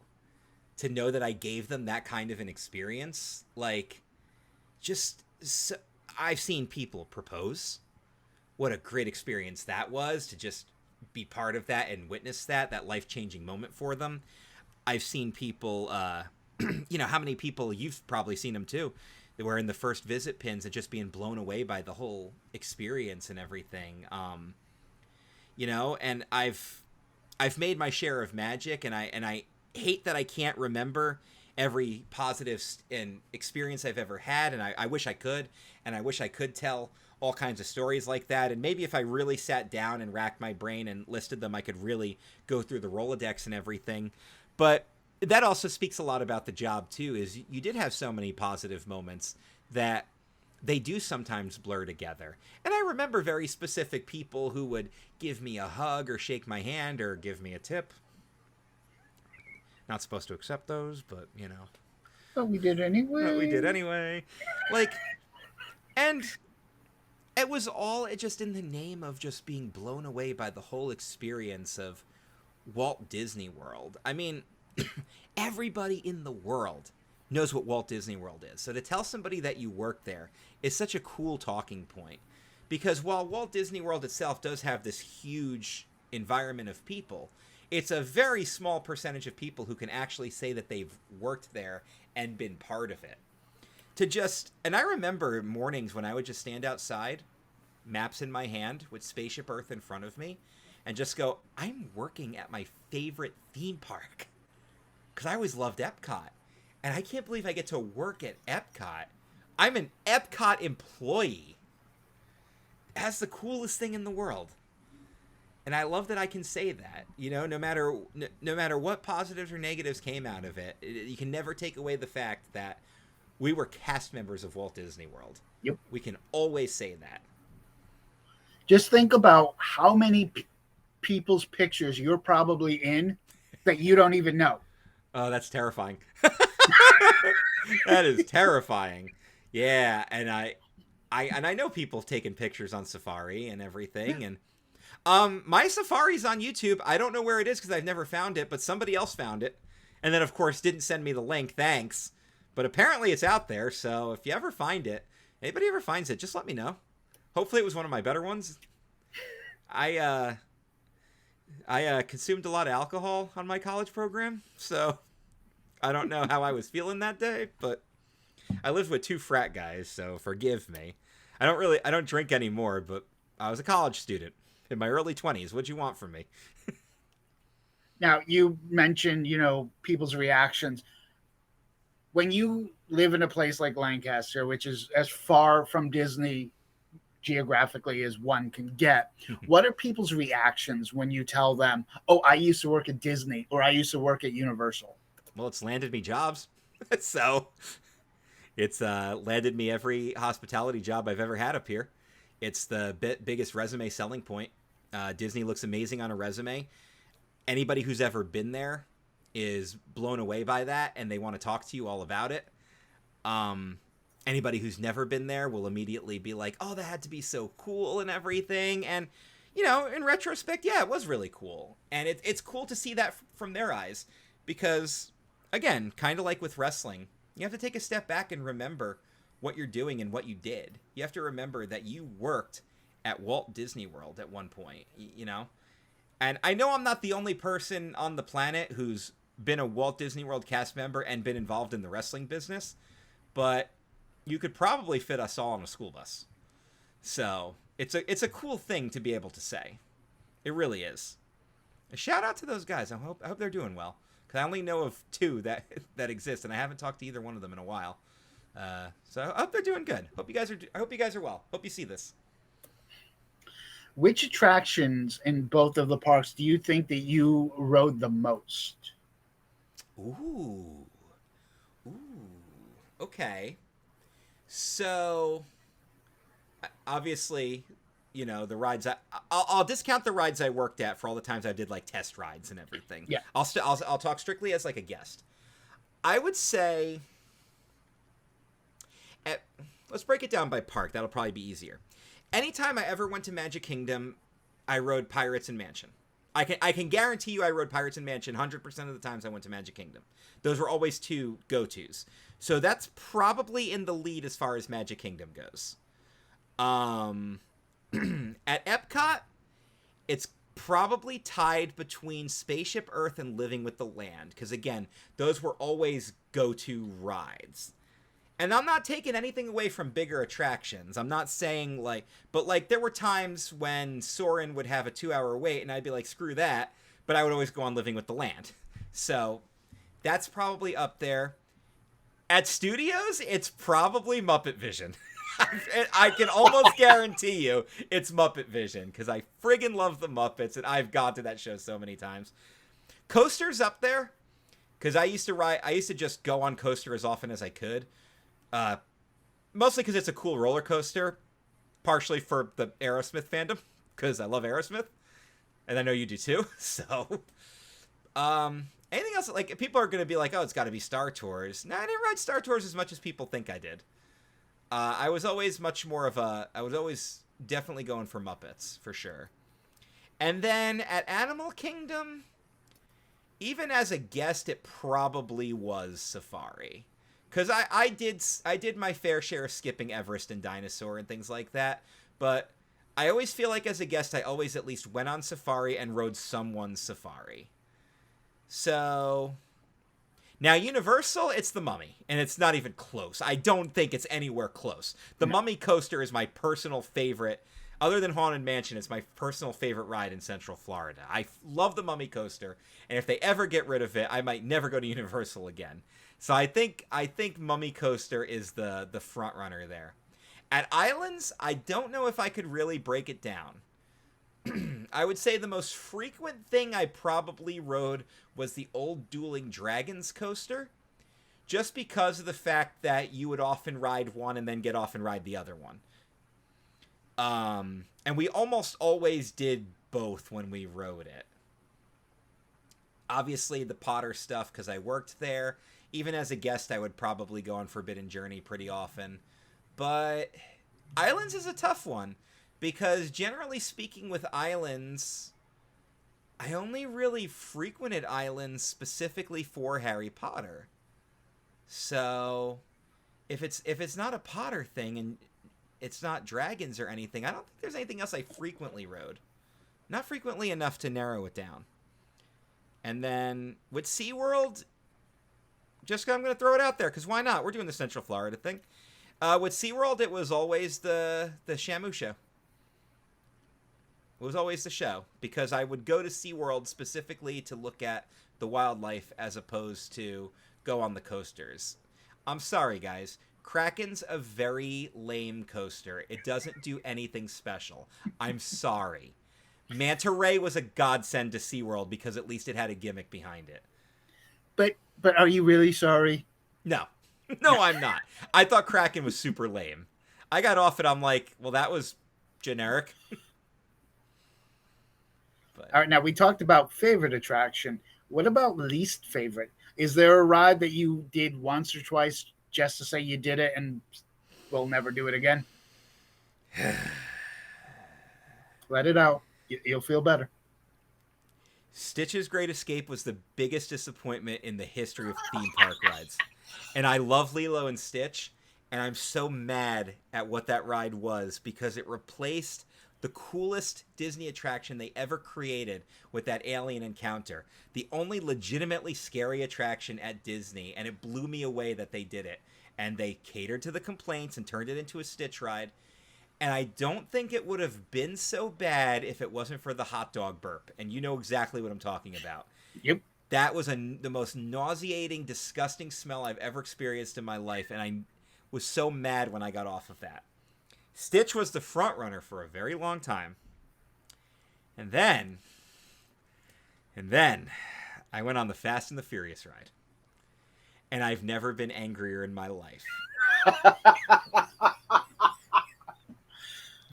to know that I gave them that kind of an experience. Like, just, so, I've seen people propose. What a great experience that was, to just be part of that and witness that life-changing moment for them. I've seen people, you know, how many people, you've probably seen them too, that were in the first visit pins and just being blown away by the whole experience and everything. You know, and I've made my share of magic, and I hate that I can't remember every positive and experience I've ever had, and I wish I could, and I wish I could tell all kinds of stories like that, and maybe if I really sat down and racked my brain and listed them, I could really go through the Rolodex and everything. But that also speaks a lot about the job too, is you did have so many positive moments that they do sometimes blur together. And I remember very specific people who would give me a hug or shake my hand or give me a tip. Not supposed to accept those, but, you know. But we did anyway. But we did anyway. Like, and it was all just in the name of just being blown away by the whole experience of Walt Disney World. I mean, everybody in the world knows what Walt Disney World is. So to tell somebody that you work there is such a cool talking point. Because while Walt Disney World itself does have this huge environment of people, it's a very small percentage of people who can actually say that they've worked there and been part of it. And I remember mornings when I would just stand outside, maps in my hand, with Spaceship Earth in front of me, and just go, I'm working at my favorite theme park. Because I always loved Epcot. And I can't believe I get to work at Epcot. I'm an Epcot employee. That's the coolest thing in the world. And I love that I can say that. You know, no matter what positives or negatives came out of it, you can never take away the fact that we were cast members of Walt Disney World. Yep. We can always say that. Just think about how many people's pictures you're probably in that you don't even know. Oh, that's terrifying. That is terrifying. Yeah, and I know people have taken pictures on Safari and everything, and my Safari's on YouTube. I don't know where it is because I've never found it, but somebody else found it, and then of course didn't send me the link. Thanks, but apparently it's out there. So if you ever find it, anybody ever finds it, just let me know. Hopefully it was one of my better ones. I consumed a lot of alcohol on my college program, so I don't know how I was feeling that day, but I lived with 2 frat guys, so forgive me. I don't drink anymore, but I was a college student in my early 20s. What'd you want from me? Now, you mentioned, people's reactions. When you live in a place like Lancaster, which is as far from Disney geographically as one can get, what are people's reactions when you tell them, oh, I used to work at Disney or I used to work at Universal? Well, it's landed me jobs. So it's landed me every hospitality job I've ever had up here. It's the biggest resume selling point. Disney looks amazing on a resume. Anybody who's ever been there is blown away by that, and they want to talk to you all about it. Anybody who's never been there will immediately be like, oh, that had to be so cool and everything. And, in retrospect, yeah, it was really cool. And it's cool to see that from their eyes because, again, kind of like with wrestling, you have to take a step back and remember what you're doing and what you did. You have to remember that you worked at Walt Disney World at one point, you know? And I know I'm not the only person on the planet who's been a Walt Disney World cast member and been involved in the wrestling business, but you could probably fit us all on a school bus. So it's a cool thing to be able to say. It really is. A shout out to those guys. I hope they're doing well, because I only know of 2 that exist, and I haven't talked to either one of them in a while. So I hope they're doing good. I hope you guys are well. Hope you see this. Which attractions in both of the parks do you think that you rode the most? Ooh. Okay. So, obviously, you know, the rides. I'll discount the rides I worked at for all the times I did like test rides and everything. Yeah. I'll talk strictly as like a guest. I would say. Let's break it down by park. That'll probably be easier. Anytime I ever went to Magic Kingdom, I rode Pirates and Mansion. I can guarantee you I rode Pirates and Mansion 100% of the times I went to Magic Kingdom. Those were always 2 go-tos. So that's probably in the lead as far as Magic Kingdom goes. At Epcot, it's probably tied between Spaceship Earth and Living with the Land. Because again, those were always go-to rides. And I'm not taking anything away from bigger attractions. I'm not saying but there were times when Soarin' would have a 2-hour wait and I'd be like, screw that. But I would always go on Living with the Land. So that's probably up there. At Studios, it's probably Muppet Vision. I can almost guarantee you it's Muppet Vision, because I friggin' love the Muppets and I've gone to that show so many times. Coaster's up there, because I used to just go on coaster as often as I could. Mostly because it's a cool roller coaster, partially for the Aerosmith fandom, because I love Aerosmith, and I know you do too. So, anything else? Like, people are going to be like, "Oh, it's got to be Star Tours." No, I didn't ride Star Tours as much as people think I did. I was always definitely going for Muppets for sure. And then at Animal Kingdom, even as a guest, it probably was Safari. Because I did my fair share of skipping Everest and Dinosaur and things like that. But I always feel like as a guest, I always at least went on Safari and rode someone's Safari. So, now Universal, it's the Mummy. And it's not even close. I don't think it's anywhere close. The Mummy Coaster is my personal favorite. Other than Haunted Mansion, it's my personal favorite ride in Central Florida. I love the Mummy Coaster. And if they ever get rid of it, I might never go to Universal again. So I think Mummy Coaster is the front runner there. At Islands, I don't know if I could really break it down. I would say the most frequent thing I probably rode was the old Dueling Dragons coaster, just because of the fact that you would often ride one and then get off and ride the other one. And we almost always did both when we rode it. Obviously, the Potter stuff, because I worked there. Even as a guest, I would probably go on Forbidden Journey pretty often. But Islands is a tough one, because generally speaking with Islands, I only really frequented Islands specifically for Harry Potter. So if it's not a Potter thing and it's not dragons or anything, I don't think there's anything else I frequently rode. Not frequently enough to narrow it down. And then with SeaWorld, I'm going to throw it out there, because why not? We're doing the Central Florida thing. With SeaWorld, it was always the Shamu show. It was always the show, because I would go to SeaWorld specifically to look at the wildlife as opposed to go on the coasters. I'm sorry, guys. Kraken's a very lame coaster. It doesn't do anything special. I'm sorry. Manta Ray was a godsend to SeaWorld because at least it had a gimmick behind it. But are you really sorry? No. No, I'm not. I thought Kraken was super lame. I got off it, I'm like, well, that was generic. All right, now we talked about favorite attraction. What about least favorite? Is there a ride that you did once or twice just to say you did it and will never do it again? Let it out. You'll feel better. Stitch's Great Escape was the biggest disappointment in the history of theme park rides. And I love Lilo and Stitch. And I'm so mad at what that ride was because it replaced the coolest Disney attraction they ever created with that alien encounter. The only legitimately scary attraction at Disney, and it blew me away that they did it. And they catered to the complaints and turned it into a Stitch ride. And I don't think it would have been so bad if it wasn't for the hot dog burp. And you know exactly what I'm talking about. Yep. That was the most nauseating, disgusting smell I've ever experienced in my life. And I was so mad when I got off of that. Stitch was the front runner for a very long time. And then I went on the Fast and the Furious ride. And I've never been angrier in my life.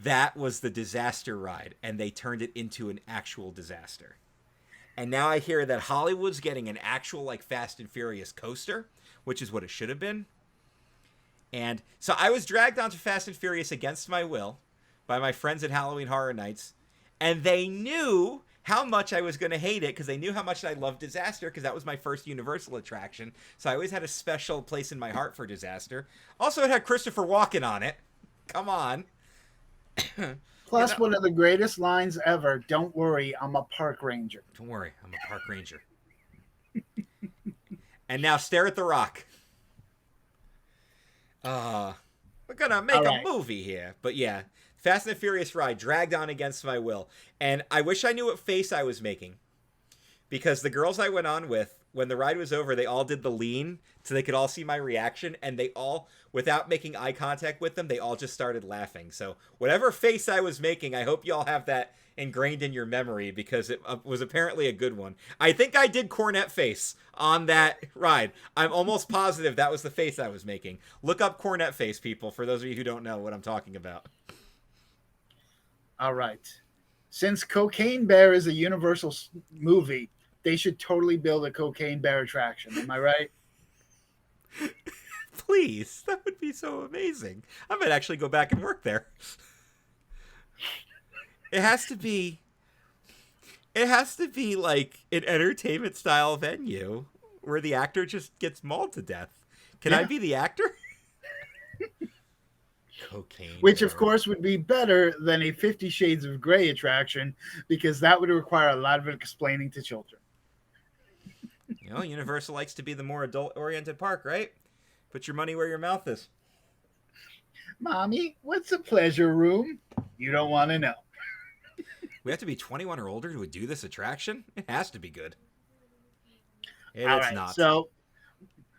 That was the disaster ride, and they turned it into an actual disaster. And now I hear that Hollywood's getting an actual, like, Fast and Furious coaster, which is what it should have been. And so I was dragged onto Fast and Furious against my will by my friends at Halloween Horror Nights, and they knew how much I was going to hate it because they knew how much I loved Disaster because that was my first Universal attraction. So I always had a special place in my heart for Disaster. Also, it had Christopher Walken on it. Come on. Plus, one of the greatest lines ever. Don't worry, I'm a park ranger. Don't worry, I'm a park ranger. And now stare at the rock. We're gonna make a movie here. But yeah, Fast and the Furious ride dragged on against my will. And I wish I knew what face I was making. Because the girls I went on with, when the ride was over, they all did the lean so they could all see my reaction. And they all, without making eye contact with them, they all just started laughing. So whatever face I was making, I hope you all have that ingrained in your memory because it was apparently a good one. I think I did cornet face on that ride. I'm almost positive that was the face I was making. Look up cornet face, people, for those of you who don't know what I'm talking about. All right. Since Cocaine Bear is a Universal movie, they should totally build a Cocaine Bear attraction. Am I right? Please. That would be so amazing. I might actually go back and work there. It has to be like an entertainment style venue where the actor just gets mauled to death. Can I be the actor? Cocaine Which, Bear. of course, would be better than a 50 Shades of Grey attraction because that would require a lot of explaining to children. You know, Universal likes to be the more adult-oriented park, right? Put your money where your mouth is. Mommy, what's a pleasure room? You don't want to know. We have to be 21 or older to do this attraction? It has to be good. It's not. So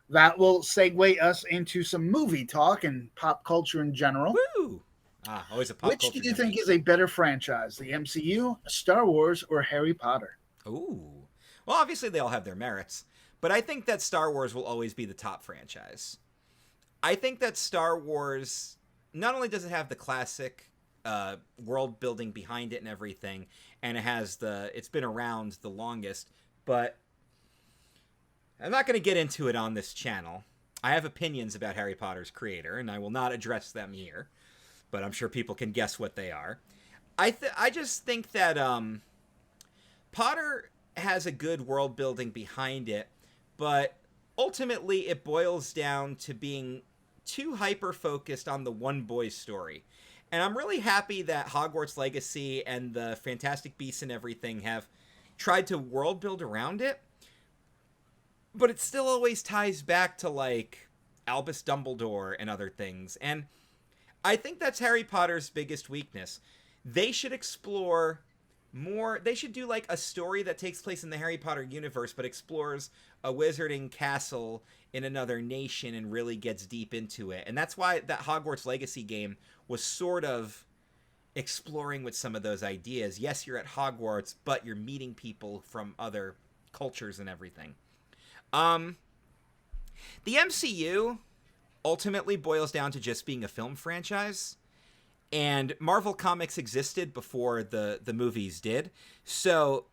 that will segue us into some movie talk and pop culture in general. Woo! Always a pop culture. Which do you think is a better franchise, the MCU, Star Wars, or Harry Potter? Ooh. Well, obviously they all have their merits, but I think that Star Wars will always be the top franchise. I think that Star Wars, not only does it have the classic world building behind it and everything, and it's been around the longest, but I'm not going to get into it on this channel. I have opinions about Harry Potter's creator, and I will not address them here, but I'm sure people can guess what they are. I just think that Potter has a good world building behind it, but ultimately it boils down to being too hyper focused on the one boy's story. And I'm really happy that Hogwarts Legacy and the Fantastic Beasts and everything have tried to world build around it, but it still always ties back to like Albus Dumbledore and other things. And I think that's Harry Potter's biggest weakness. They should explore more. They should do like a story that takes place in the Harry Potter universe but explores a wizarding castle in another nation and really gets deep into it. And that's why that Hogwarts Legacy game was sort of exploring with some of those ideas. Yes, you're at Hogwarts, but you're meeting people from other cultures and everything. The MCU ultimately boils down to just being a film franchise. And Marvel Comics existed before the movies did. So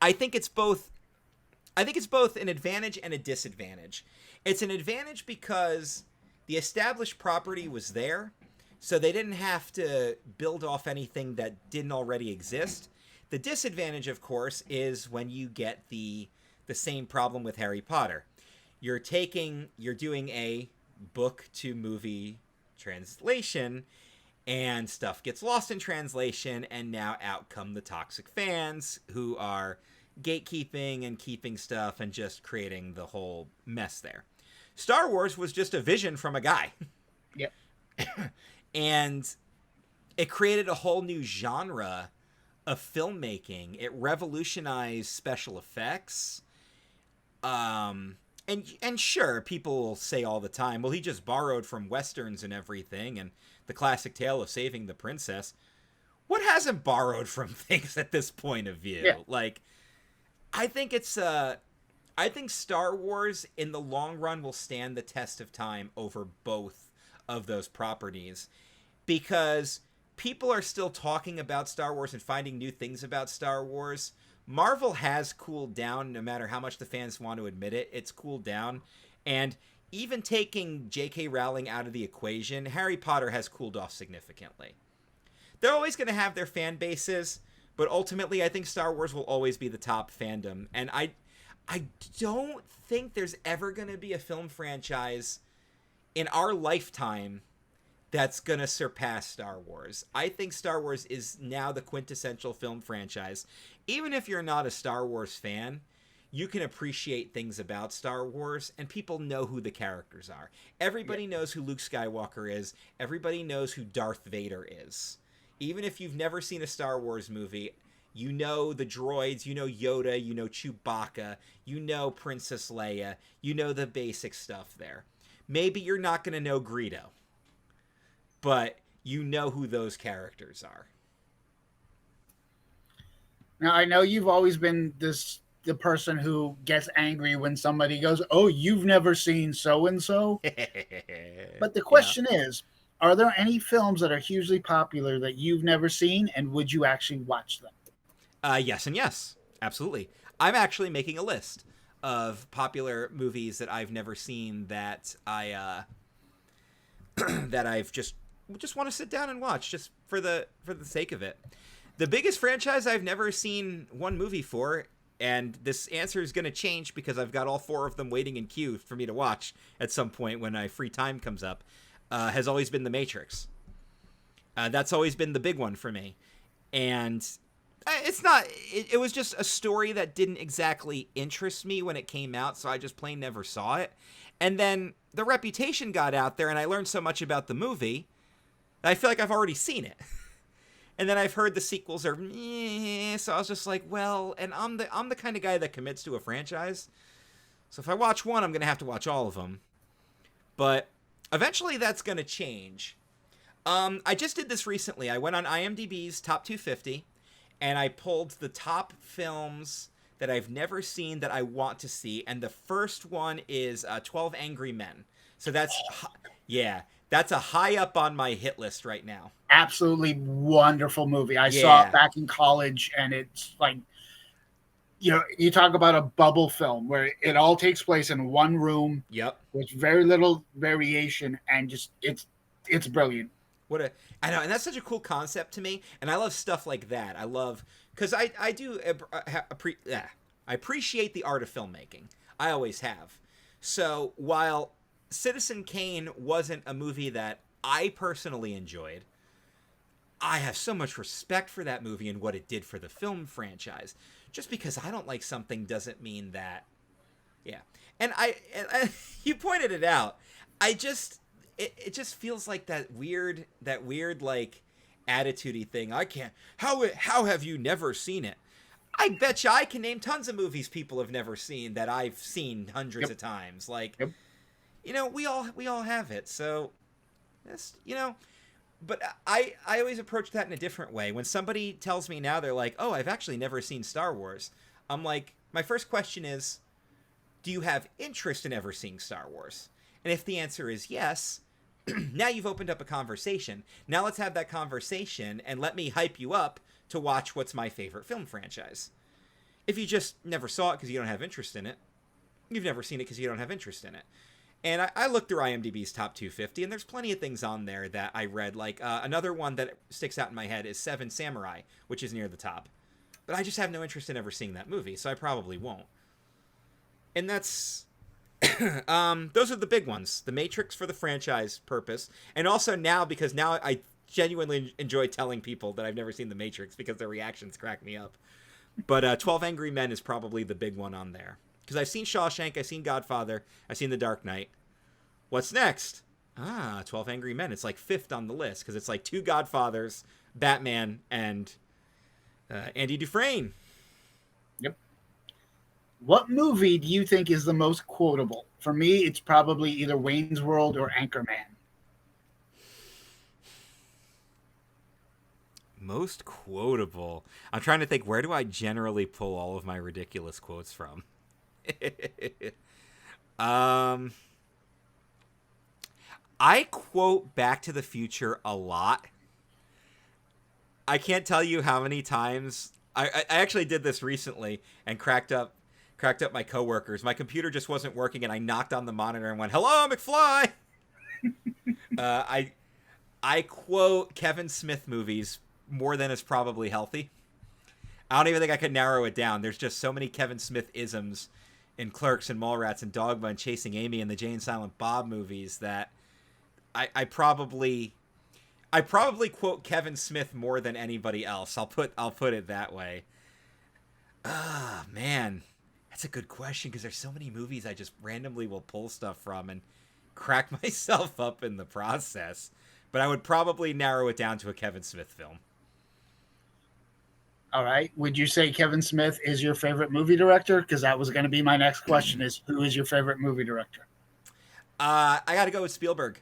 I think it's both an advantage and a disadvantage. It's an advantage because the established property was there, so they didn't have to build off anything that didn't already exist. The disadvantage, of course, is when you get the same problem with Harry Potter. You're doing a book to movie translation, and stuff gets lost in translation, and now out come the toxic fans who are gatekeeping and keeping stuff and just creating the whole mess there. Star Wars was just a vision from a guy. Yep. And it created a whole new genre of filmmaking. It revolutionized special effects. And sure, people will say all the time, well, he just borrowed from Westerns and everything, and the classic tale of saving the princess. What hasn't borrowed from things at this point of view? Yeah. Like, I think I think Star Wars in the long run will stand the test of time over both of those properties, because people are still talking about Star Wars and finding new things about Star Wars. Marvel has cooled down, no matter how much the fans want to admit it. It's cooled down. And even taking J.K. Rowling out of the equation, Harry Potter has cooled off significantly. They're always going to have their fan bases, but ultimately I think Star Wars will always be the top fandom. And I don't think there's ever going to be a film franchise in our lifetime that's going to surpass Star Wars. I think Star Wars is now the quintessential film franchise. Even if you're not a Star Wars fan, you can appreciate things about Star Wars, and people know who the characters are. Everybody knows who Luke Skywalker is. Everybody knows who Darth Vader is. Even if you've never seen a Star Wars movie, you know the droids, you know Yoda, you know Chewbacca, you know Princess Leia, you know the basic stuff there. Maybe you're not going to know Greedo, but you know who those characters are. Now, I know you've always been the person who gets angry when somebody goes, "Oh, you've never seen so-and-so." But the question is, are there any films that are hugely popular that you've never seen, and would you actually watch them? Yes and yes. Absolutely. I'm actually making a list of popular movies that I've never seen that that I've just want to sit down and watch just for the sake of it. The biggest franchise I've never seen one movie for, and this answer is going to change because I've got all 4 of them waiting in queue for me to watch at some point when my free time comes up, has always been The Matrix. That's always been the big one for me. And it was just a story that didn't exactly interest me when it came out, so I just plain never saw it. And then the reputation got out there, and I learned so much about the movie that I feel like I've already seen it. And then I've heard the sequels are so I was just like, well, and I'm the kind of guy that commits to a franchise. So if I watch one, I'm going to have to watch all of them. But eventually that's going to change. I just did this recently. I went on IMDb's Top 250, and I pulled the top films that I've never seen that I want to see. And the first one is 12 Angry Men. So that's a high up on my hit list right now. Absolutely wonderful movie. I saw it back in college, and it's like, you talk about a bubble film where it all takes place in one room. Yep. With very little variation, and just it's brilliant. I know, and that's such a cool concept to me, and I love stuff like that. I love, because I appreciate the art of filmmaking. I always have. So while Citizen Kane wasn't a movie that I personally enjoyed, I have so much respect for that movie and what it did for the film franchise. Just because I don't like something doesn't mean that, And you pointed it out. It just feels like that weird like attitude-y thing. I can't. How have you never seen it? I bet you I can name tons of movies people have never seen that I've seen hundreds of times. Like, we all have it. So that's, but I always approach that in a different way. When somebody tells me now, they're like, "Oh, I've actually never seen Star Wars." I'm like, my first question is, do you have interest in ever seeing Star Wars? And if the answer is yes, now you've opened up a conversation. Now let's have that conversation and let me hype you up to watch what's my favorite film franchise. If you just never saw it because you don't have interest in it, you've never seen it because you don't have interest in it. And I looked through IMDb's Top 250, and there's plenty of things on there that I read. Like, another one that sticks out in my head is Seven Samurai, which is near the top. But I just have no interest in ever seeing that movie, so I probably won't. And that's Those are the big ones. The Matrix for the franchise purpose, and also now because now I genuinely enjoy telling people that I've never seen The Matrix because their reactions crack me up. But 12 Angry Men is probably the big one on there. Because I've seen Shawshank, I've seen Godfather, I've seen The Dark Knight. What's next? 12 Angry Men. It's like fifth on the list because it's like 2 Godfathers, Batman, and Andy Dufresne. Yep. What movie do you think is the most quotable? For me, it's probably either Wayne's World or Anchorman. Most quotable. I'm trying to think, where do I generally pull all of my ridiculous quotes from? I quote Back to the Future a lot. I can't tell you how many times I actually did this recently and cracked up my coworkers. My computer just wasn't working and I knocked on the monitor and went, "Hello, McFly." I quote Kevin Smith movies more than is probably healthy. I don't even think I could narrow it down. There's just so many Kevin Smith isms in Clerks and Mallrats and Dogma and Chasing Amy and the Jay and Silent Bob movies that I probably quote Kevin Smith more than anybody else. I'll put it that way. Man, that's a good question because there's so many movies I just randomly will pull stuff from and crack myself up in the process. But I would probably narrow it down to a Kevin Smith film. All right. Would you say Kevin Smith is your favorite movie director? Because that was going to be my next question is who is your favorite movie director? I got to go with Spielberg.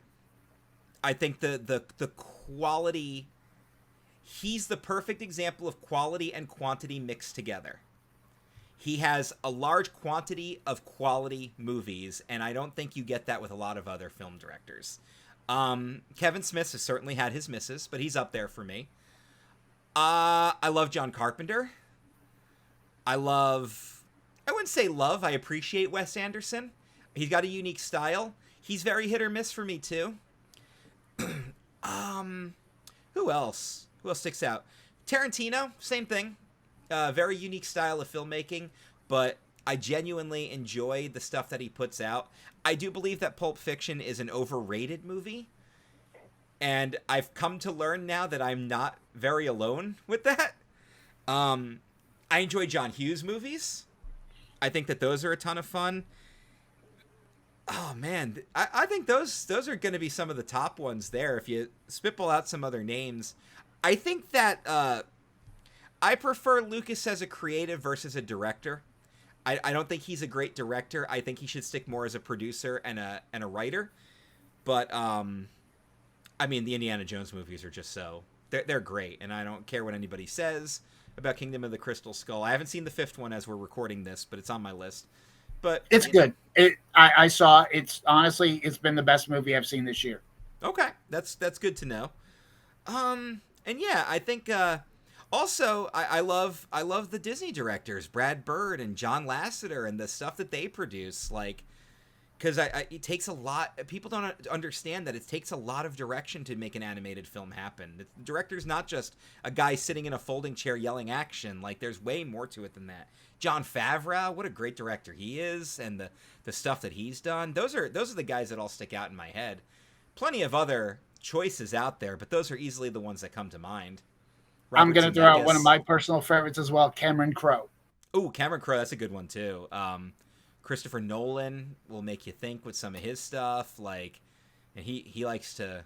I think the quality, he's the perfect example of quality and quantity mixed together. He has a large quantity of quality movies, and I don't think you get that with a lot of other film directors. Kevin Smith has certainly had his misses, but he's up there for me. I love John Carpenter. I wouldn't say love, I appreciate Wes Anderson. He's got a unique style. He's very hit or miss for me, too. Who else? Who else sticks out? Tarantino, same thing. Very unique style of filmmaking, but I genuinely enjoy the stuff that he puts out. I do believe that Pulp Fiction is an overrated movie. And I've come to learn now that I'm not very alone with that. I enjoy John Hughes movies. I think that those are a ton of fun. Oh, man. I think those are going to be some of the top ones there. If you spitball out some other names. I think that I prefer Lucas as a creative versus a director. I don't think he's a great director. I think he should stick more as a producer and a writer. But I mean, the Indiana Jones movies are just they're great, and I don't care what anybody says about Kingdom of the Crystal Skull. I haven't seen the 5th one as we're recording this, but it's on my list. But it's good. I saw it's honestly it's been the best movie I've seen this year. Okay, that's good to know. And yeah, I think also I love the Disney directors, Brad Bird and John Lasseter, and the stuff that they produce, like. Because it takes a lot. People don't understand that it takes a lot of direction to make an animated film happen. The director's not just a guy sitting in a folding chair yelling action. Like, there's way more to it than that. Jon Favreau, what a great director he is, and the stuff that he's done. Those are the guys that all stick out in my head. Plenty of other choices out there, but those are easily the ones that come to mind. I'm going to throw out one of my personal favorites as well, Cameron Crowe. Oh, Cameron Crowe, that's a good one too. Christopher Nolan will make you think with some of his stuff, like, and he likes to,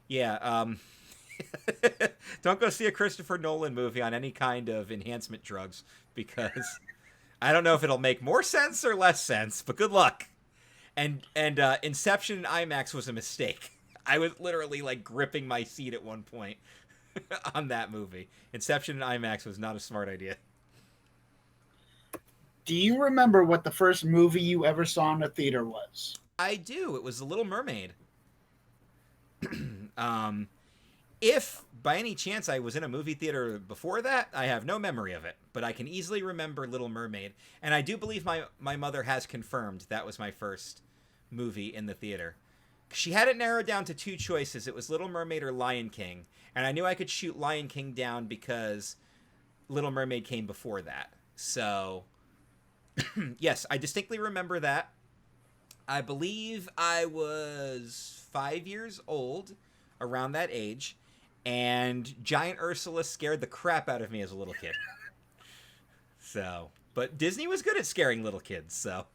don't go see a Christopher Nolan movie on any kind of enhancement drugs, because I don't know if it'll make more sense or less sense, but good luck. And Inception in IMAX was a mistake. I was literally like gripping my seat at one point on that movie. Inception in IMAX was not a smart idea. Do you remember what the first movie you ever saw in the theater was? I do. It was The Little Mermaid. If by any chance I was in a movie theater before that, I have no memory of it, but I can easily remember Little Mermaid. And I do believe my mother has confirmed that was my first movie in the theater. She had it narrowed down to 2 choices. It was Little Mermaid or Lion King. And I knew I could shoot Lion King down because Little Mermaid came before that. So... yes, I distinctly remember that. I believe I was 5 years old, around that age, and Giant Ursula scared the crap out of me as a little kid. So, but Disney was good at scaring little kids, so.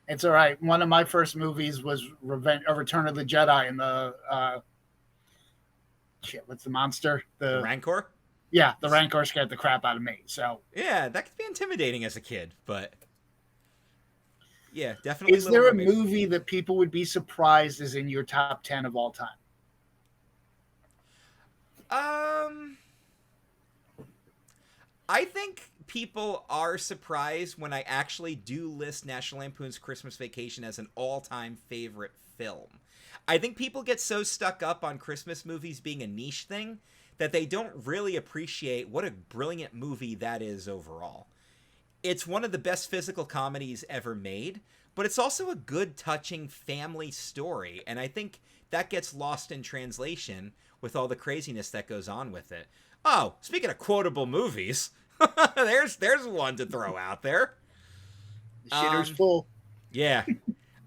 It's all right. One of my first movies was Return of the Jedi, and the what's the monster? The Rancor? Yeah, the Rancor scared the crap out of me. So yeah, that could be intimidating as a kid, but yeah, definitely. Is there a movie that people would be surprised is in your top 10 of all time? I think people are surprised when I actually do list National Lampoon's Christmas Vacation as an all-time favorite film. I think people get so stuck up on Christmas movies being a niche thing that they don't really appreciate what a brilliant movie that is overall. It's one of the best physical comedies ever made, but it's also a good, touching family story, and I think that gets lost in translation with all the craziness that goes on with it. Oh, speaking of quotable movies, there's one to throw out there. The shitter's full. Yeah.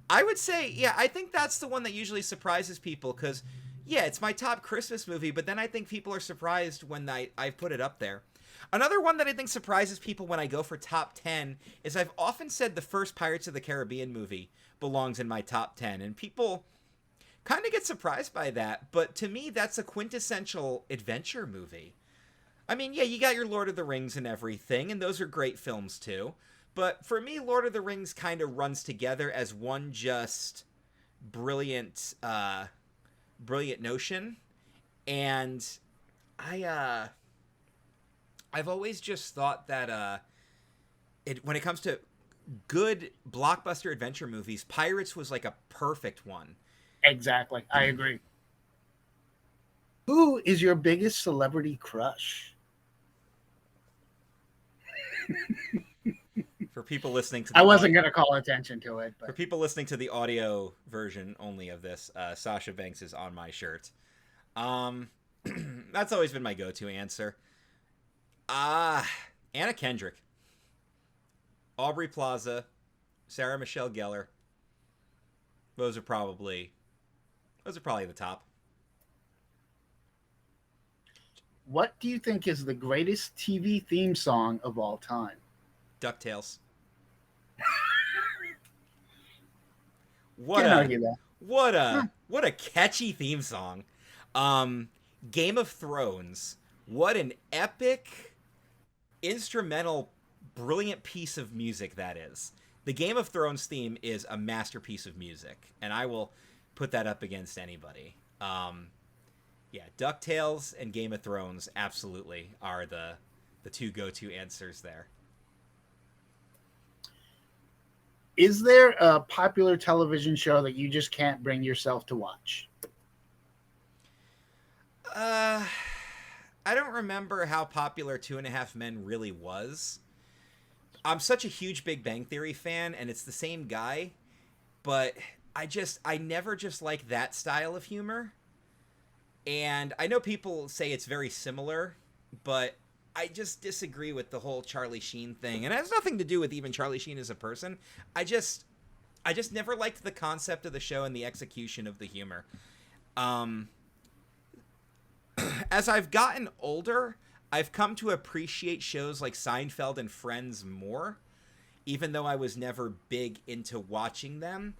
I would say, yeah, I think that's the one that usually surprises people, because, yeah, it's my top Christmas movie, but then I think people are surprised when I put it up there. Another one that I think surprises people when I go for top 10 is I've often said the first Pirates of the Caribbean movie belongs in my top 10, and people kind of get surprised by that, but to me, that's a quintessential adventure movie. I mean, yeah, you got your Lord of the Rings and everything, and those are great films too, but for me, Lord of the Rings kind of runs together as one just brilliant notion, and I've always just thought that when it comes to good blockbuster adventure movies, Pirates was like a perfect one. Exactly. I agree. Who is your biggest celebrity crush? For people listening to I wasn't going to call attention to it. But. For people listening to the audio version only of this, Sasha Banks is on my shirt. That's always been my go-to answer. Anna Kendrick, Aubrey Plaza, Sarah Michelle Gellar. Those are probably the top. What do you think is the greatest TV theme song of all time? DuckTales. Can't argue that. What a catchy theme song. Game of Thrones. What an epic, instrumental, brilliant piece of music that is. The Game of Thrones theme is a masterpiece of music, and I will put that up against anybody. Yeah, DuckTales and Game of Thrones absolutely are the two go-to answers there. Is there a popular television show that you just can't bring yourself to watch? I don't remember how popular 2.5 Men really was. I'm such a huge Big Bang Theory fan, and it's the same guy, but I never just like that style of humor. And I know people say it's very similar, but I just disagree with the whole Charlie Sheen thing. And it has nothing to do with even Charlie Sheen as a person. I just never liked the concept of the show and the execution of the humor. As I've gotten older, I've come to appreciate shows like Seinfeld and Friends more, even though I was never big into watching them.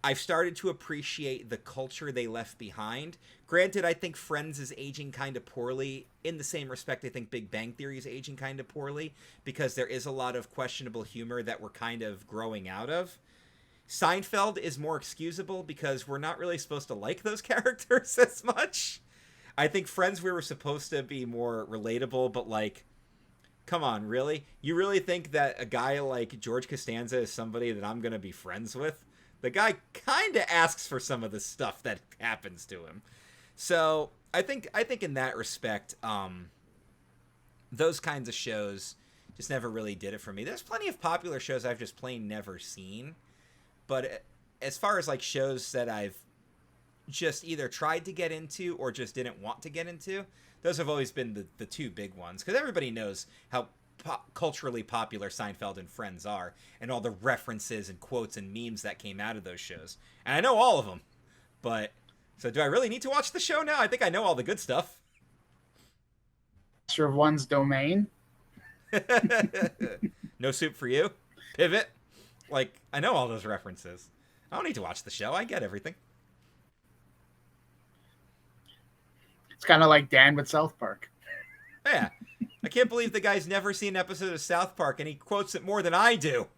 I've started to appreciate the culture they left behind. Granted, I think Friends is aging kind of poorly. In the same respect, I think Big Bang Theory is aging kind of poorly because there is a lot of questionable humor that we're kind of growing out of. Seinfeld is more excusable because we're not really supposed to like those characters as much. I think Friends, we were supposed to be more relatable, but like, come on, really? You really think that a guy like George Costanza is somebody that I'm going to be friends with? The guy kind of asks for some of the stuff that happens to him. So I think in that respect, those kinds of shows just never really did it for me. There's plenty of popular shows I've just plain never seen. But as far as like shows that I've just either tried to get into or just didn't want to get into, those have always been the two big ones. Because everybody knows how culturally popular Seinfeld and Friends are, and all the references and quotes and memes that came out of those shows. And I know all of them, but so do I really need to watch the show now? I think I know all the good stuff. Master of one's domain. No Soup for You, Pivot. Like, I know all those references. I don't need to watch the show. I get everything. It's kind of like Dan with South Park. Yeah. I can't believe the guy's never seen an episode of South Park, and he quotes it more than I do.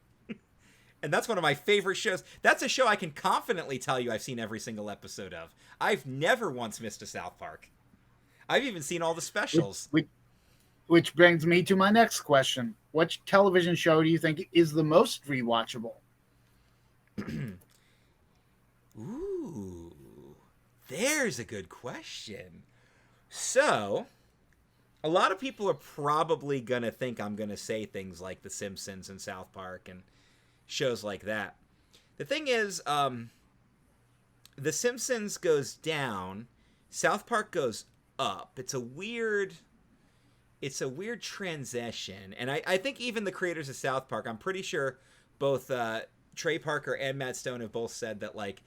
And that's one of my favorite shows. That's a show I can confidently tell you I've seen every single episode of. I've never once missed a South Park. I've even seen all the specials. Which brings me to my next question. What television show do you think is the most rewatchable? Ooh, there's a good question. So, a lot of people are probably going to think I'm going to say things like The Simpsons and South Park and shows like that. The thing is, The Simpsons goes down, South Park goes up. It's a weird transition. And I think even the creators of South Park, I'm pretty sure both Trey Parker and Matt Stone have both said that, like,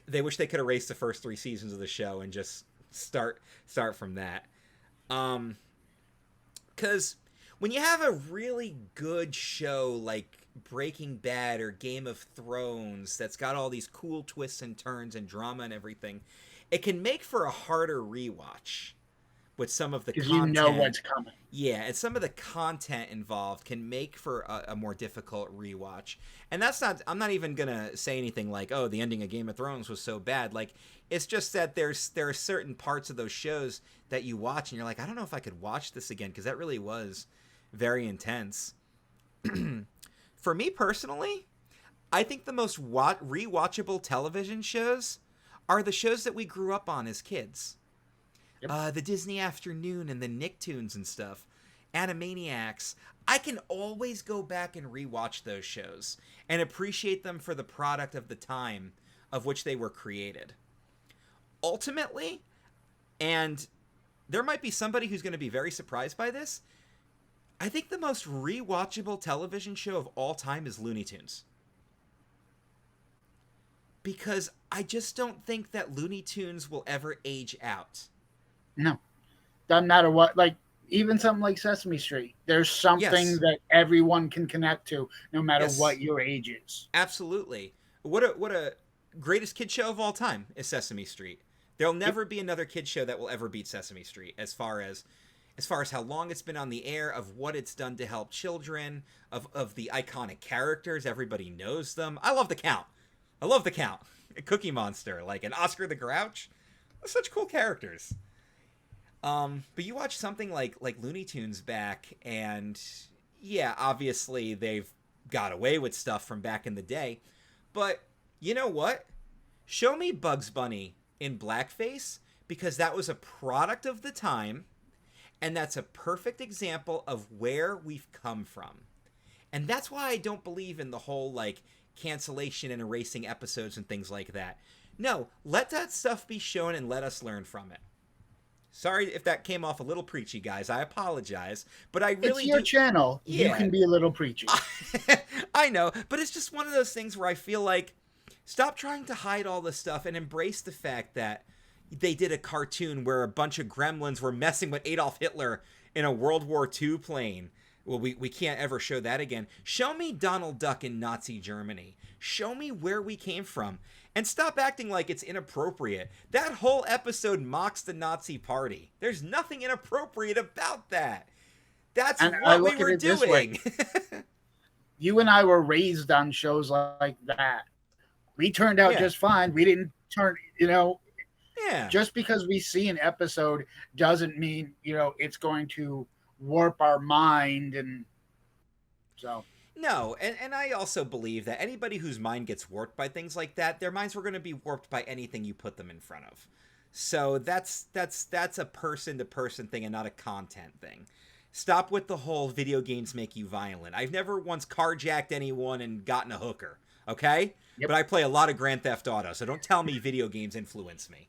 they wish they could erase the first 3 seasons of the show and just start from that. Because when you have a really good show like Breaking Bad or Game of Thrones that's got all these cool twists and turns and drama and everything, it can make for a harder rewatch with some of the content. Because you know what's coming. Yeah, and some of the content involved can make for a more difficult rewatch. And that's not, I'm not even going to say anything like, oh, the ending of Game of Thrones was so bad. Like, it's just that there are certain parts of those shows that you watch and you're like, I don't know if I could watch this again, because that really was very intense. For me personally, I think the most rewatchable television shows are the shows that we grew up on as kids. Yep. The Disney Afternoon and the Nicktoons and stuff. Animaniacs. I can always go back and rewatch those shows and appreciate them for the product of the time of which they were created. Ultimately, and there might be somebody who's going to be very surprised by this, I think the most rewatchable television show of all time is Looney Tunes. Because I just don't think that Looney Tunes will ever age out. No. Doesn't matter what, like, even something like Sesame Street. There's something that everyone can connect to, no matter what your age is. Absolutely. What a greatest kid show of all time is Sesame Street. There'll never be another kid show that will ever beat Sesame Street as far as how long it's been on the air, of what it's done to help children, of the iconic characters. Everybody knows them. I love the Count. Cookie Monster, like an Oscar the Grouch. They're such cool characters. But you watch something like Looney Tunes back, and yeah, obviously they've got away with stuff from back in the day, but you know what? Show me Bugs Bunny in blackface, because that was a product of the time, and that's a perfect example of where we've come from. And that's why I don't believe in the whole, like, cancellation and erasing episodes and things like that. No, let that stuff be shown and let us learn from it. Sorry if that came off a little preachy, guys. I apologize, but I really it's your channel. Yeah. You can be a little preachy. I know, but it's just one of those things where I feel like, stop trying to hide all this stuff and embrace the fact that they did a cartoon where a bunch of gremlins were messing with Adolf Hitler in a World War II plane. Well, we can't ever show that again. Show me Donald Duck in Nazi Germany. Show me where we came from. And stop acting like it's inappropriate. That whole episode mocks the Nazi Party. There's nothing inappropriate about that. That's what we were doing. You and I were raised on shows like that. We turned out just fine. We didn't turn, just because we see an episode doesn't mean, it's going to warp our mind. And so... No, and I also believe that anybody whose mind gets warped by things like that, their minds were going to be warped by anything you put them in front of. So that's a person-to-person thing and not a content thing. Stop with the whole video games make you violent. I've never once carjacked anyone and gotten a hooker, okay? Yep. But I play a lot of Grand Theft Auto, so don't tell me video games influence me.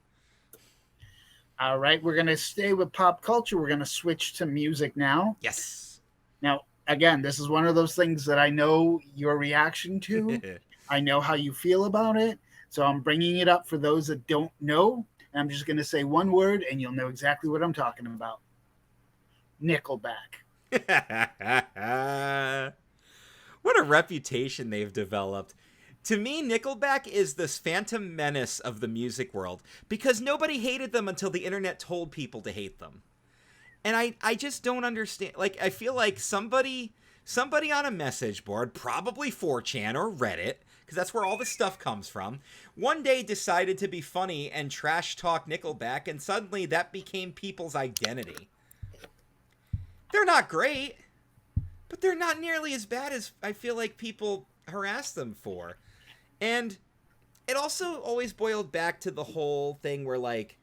All right, we're going to stay with pop culture. We're going to switch to music now. Yes. Now, again, this is one of those things that I know your reaction to. I know how you feel about it. So I'm bringing it up for those that don't know. And I'm just going to say one word and you'll know exactly what I'm talking about. Nickelback. What a reputation they've developed. To me, Nickelback is this phantom menace of the music world because nobody hated them until the internet told people to hate them. And I just don't understand. Like, I feel like somebody on a message board, probably 4chan or Reddit, because that's where all the stuff comes from, one day decided to be funny and trash talk Nickelback, and suddenly that became people's identity. They're not great, but they're not nearly as bad as I feel like people harass them for. And it also always boiled back to the whole thing where, like,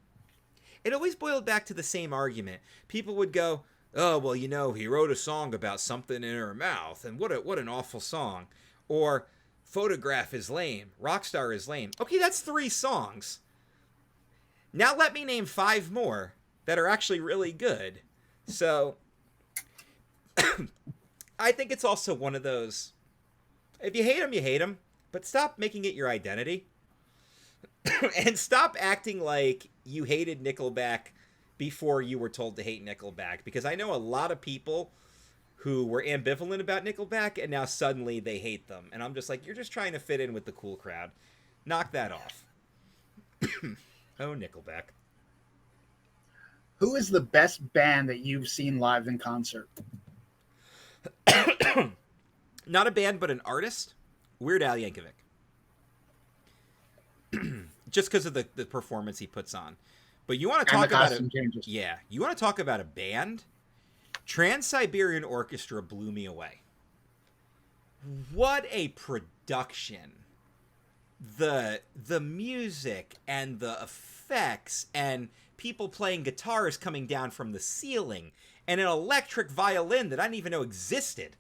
it always boiled back to the same argument. People would go, oh, well, you know, he wrote a song about something in her mouth, and what an awful song. Or, Photograph is lame, Rockstar is lame. Okay, that's 3 songs. Now let me name 5 more that are actually really good. So, I think it's also one of those, if you hate them, you hate them, but stop making it your identity. And stop acting like you hated Nickelback before you were told to hate Nickelback. Because I know a lot of people who were ambivalent about Nickelback and now suddenly they hate them. And I'm just like, you're just trying to fit in with the cool crowd. Knock that off. Oh, Nickelback. Who is the best band that you've seen live in concert? Not a band, but an artist. Weird Al Yankovic. Just because of the performance he puts on. But you want to talk about it? Yeah, you want to talk about a band? Trans-Siberian Orchestra blew me away. What a production! The music and the effects and people playing guitars coming down from the ceiling and an electric violin that I didn't even know existed.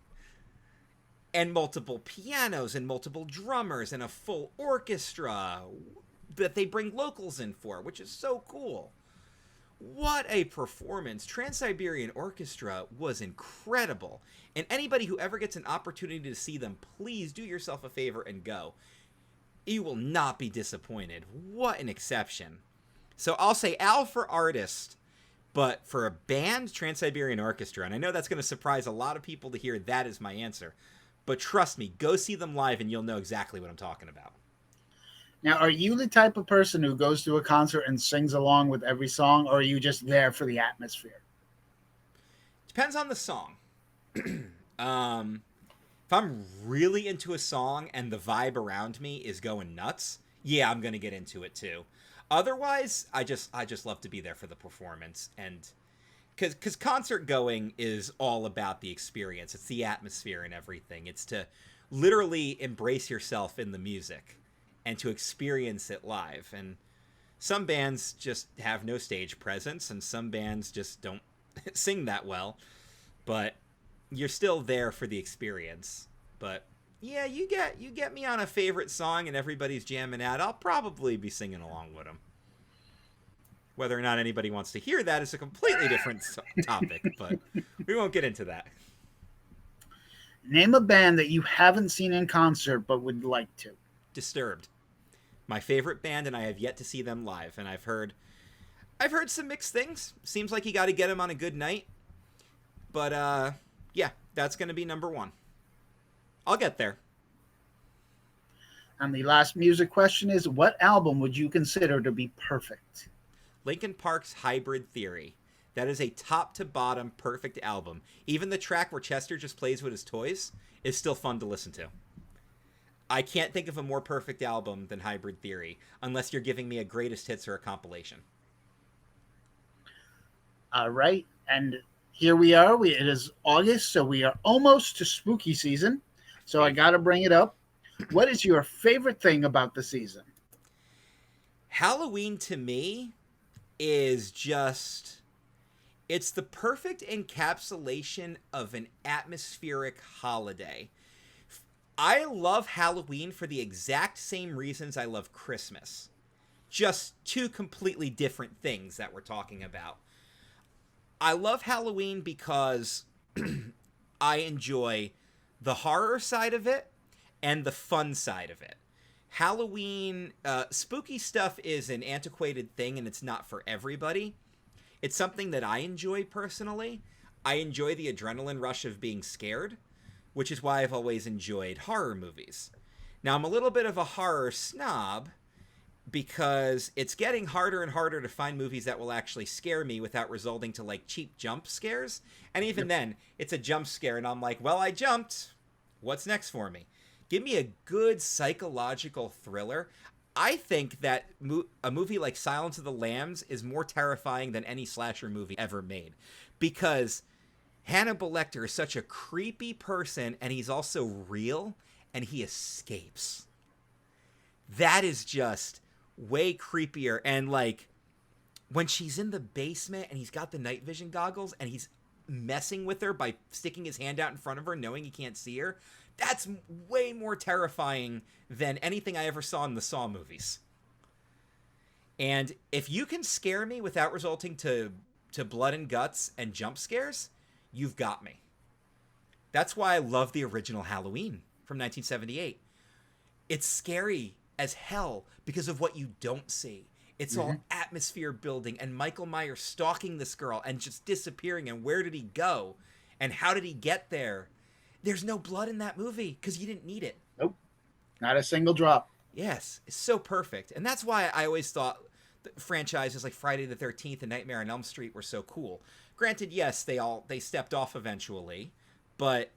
And multiple pianos and multiple drummers and a full orchestra that they bring locals in for, which is so cool. What a performance. Trans-Siberian Orchestra was incredible. And anybody who ever gets an opportunity to see them, please do yourself a favor and go. You will not be disappointed. What an exception. So I'll say Al for artist, but for a band, Trans-Siberian Orchestra. And I know that's going to surprise a lot of people to hear that is my answer. But trust me, go see them live and you'll know exactly what I'm talking about. Now, are you the type of person who goes to a concert and sings along with every song, or are you just there for the atmosphere? Depends on the song. If I'm really into a song and the vibe around me is going nuts, yeah, I'm going to get into it too. Otherwise, I just love to be there for the performance. And because concert going is all about the experience. It's the atmosphere and everything. It's to literally embrace yourself in the music and to experience it live. And some bands just have no stage presence, and some bands just don't sing that well. But you're still there for the experience. But yeah, you get me on a favorite song and everybody's jamming out, I'll probably be singing along with them. Whether or not anybody wants to hear that is a completely different topic, but we won't get into that. Name a band that you haven't seen in concert but would like to. Disturbed. My favorite band, and I have yet to see them live. And I've heard some mixed things. Seems like you got to get them on a good night. But yeah, that's going to be number 1. I'll get there. And the last music question is, what album would you consider to be perfect? Linkin Park's Hybrid Theory. That is a top to bottom perfect album. Even the track where Chester just plays with his toys is still fun to listen to. I can't think of a more perfect album than Hybrid Theory, unless you're giving me a greatest hits or a compilation. All right. And here we are. It is August, so we are almost to spooky season. So I got to bring it up. What is your favorite thing about the season? Halloween to me is just, it's the perfect encapsulation of an atmospheric holiday. I love Halloween for the exact same reasons I love Christmas. Just 2 completely different things that we're talking about. I love Halloween because I enjoy the horror side of it and the fun side of it. Halloween, spooky stuff is an antiquated thing, and it's not for everybody. It's something that I enjoy personally. I enjoy the adrenaline rush of being scared, which is why I've always enjoyed horror movies. Now, I'm a little bit of a horror snob because it's getting harder and harder to find movies that will actually scare me without resulting to, like, cheap jump scares. And even then, it's a jump scare, and I'm like, well, I jumped. What's next for me? Give me a good psychological thriller. I think that a movie like Silence of the Lambs is more terrifying than any slasher movie ever made, because Hannibal Lecter is such a creepy person, and he's also real, and he escapes. That is just way creepier. And, like, when she's in the basement and he's got the night vision goggles and he's messing with her by sticking his hand out in front of her knowing he can't see her, that's way more terrifying than anything I ever saw in the Saw movies. And if you can scare me without resulting to blood and guts and jump scares, you've got me. That's why I love the original Halloween from 1978. It's scary as hell because of what you don't see. It's all atmosphere building and Michael Myers stalking this girl and just disappearing, and where did he go and how did he get there? There's no blood in that movie because you didn't need it. Nope. Not a single drop. Yes, it's so perfect. And that's why I always thought franchises like Friday the 13th and Nightmare on Elm Street were so cool. Granted, yes, they stepped off eventually, but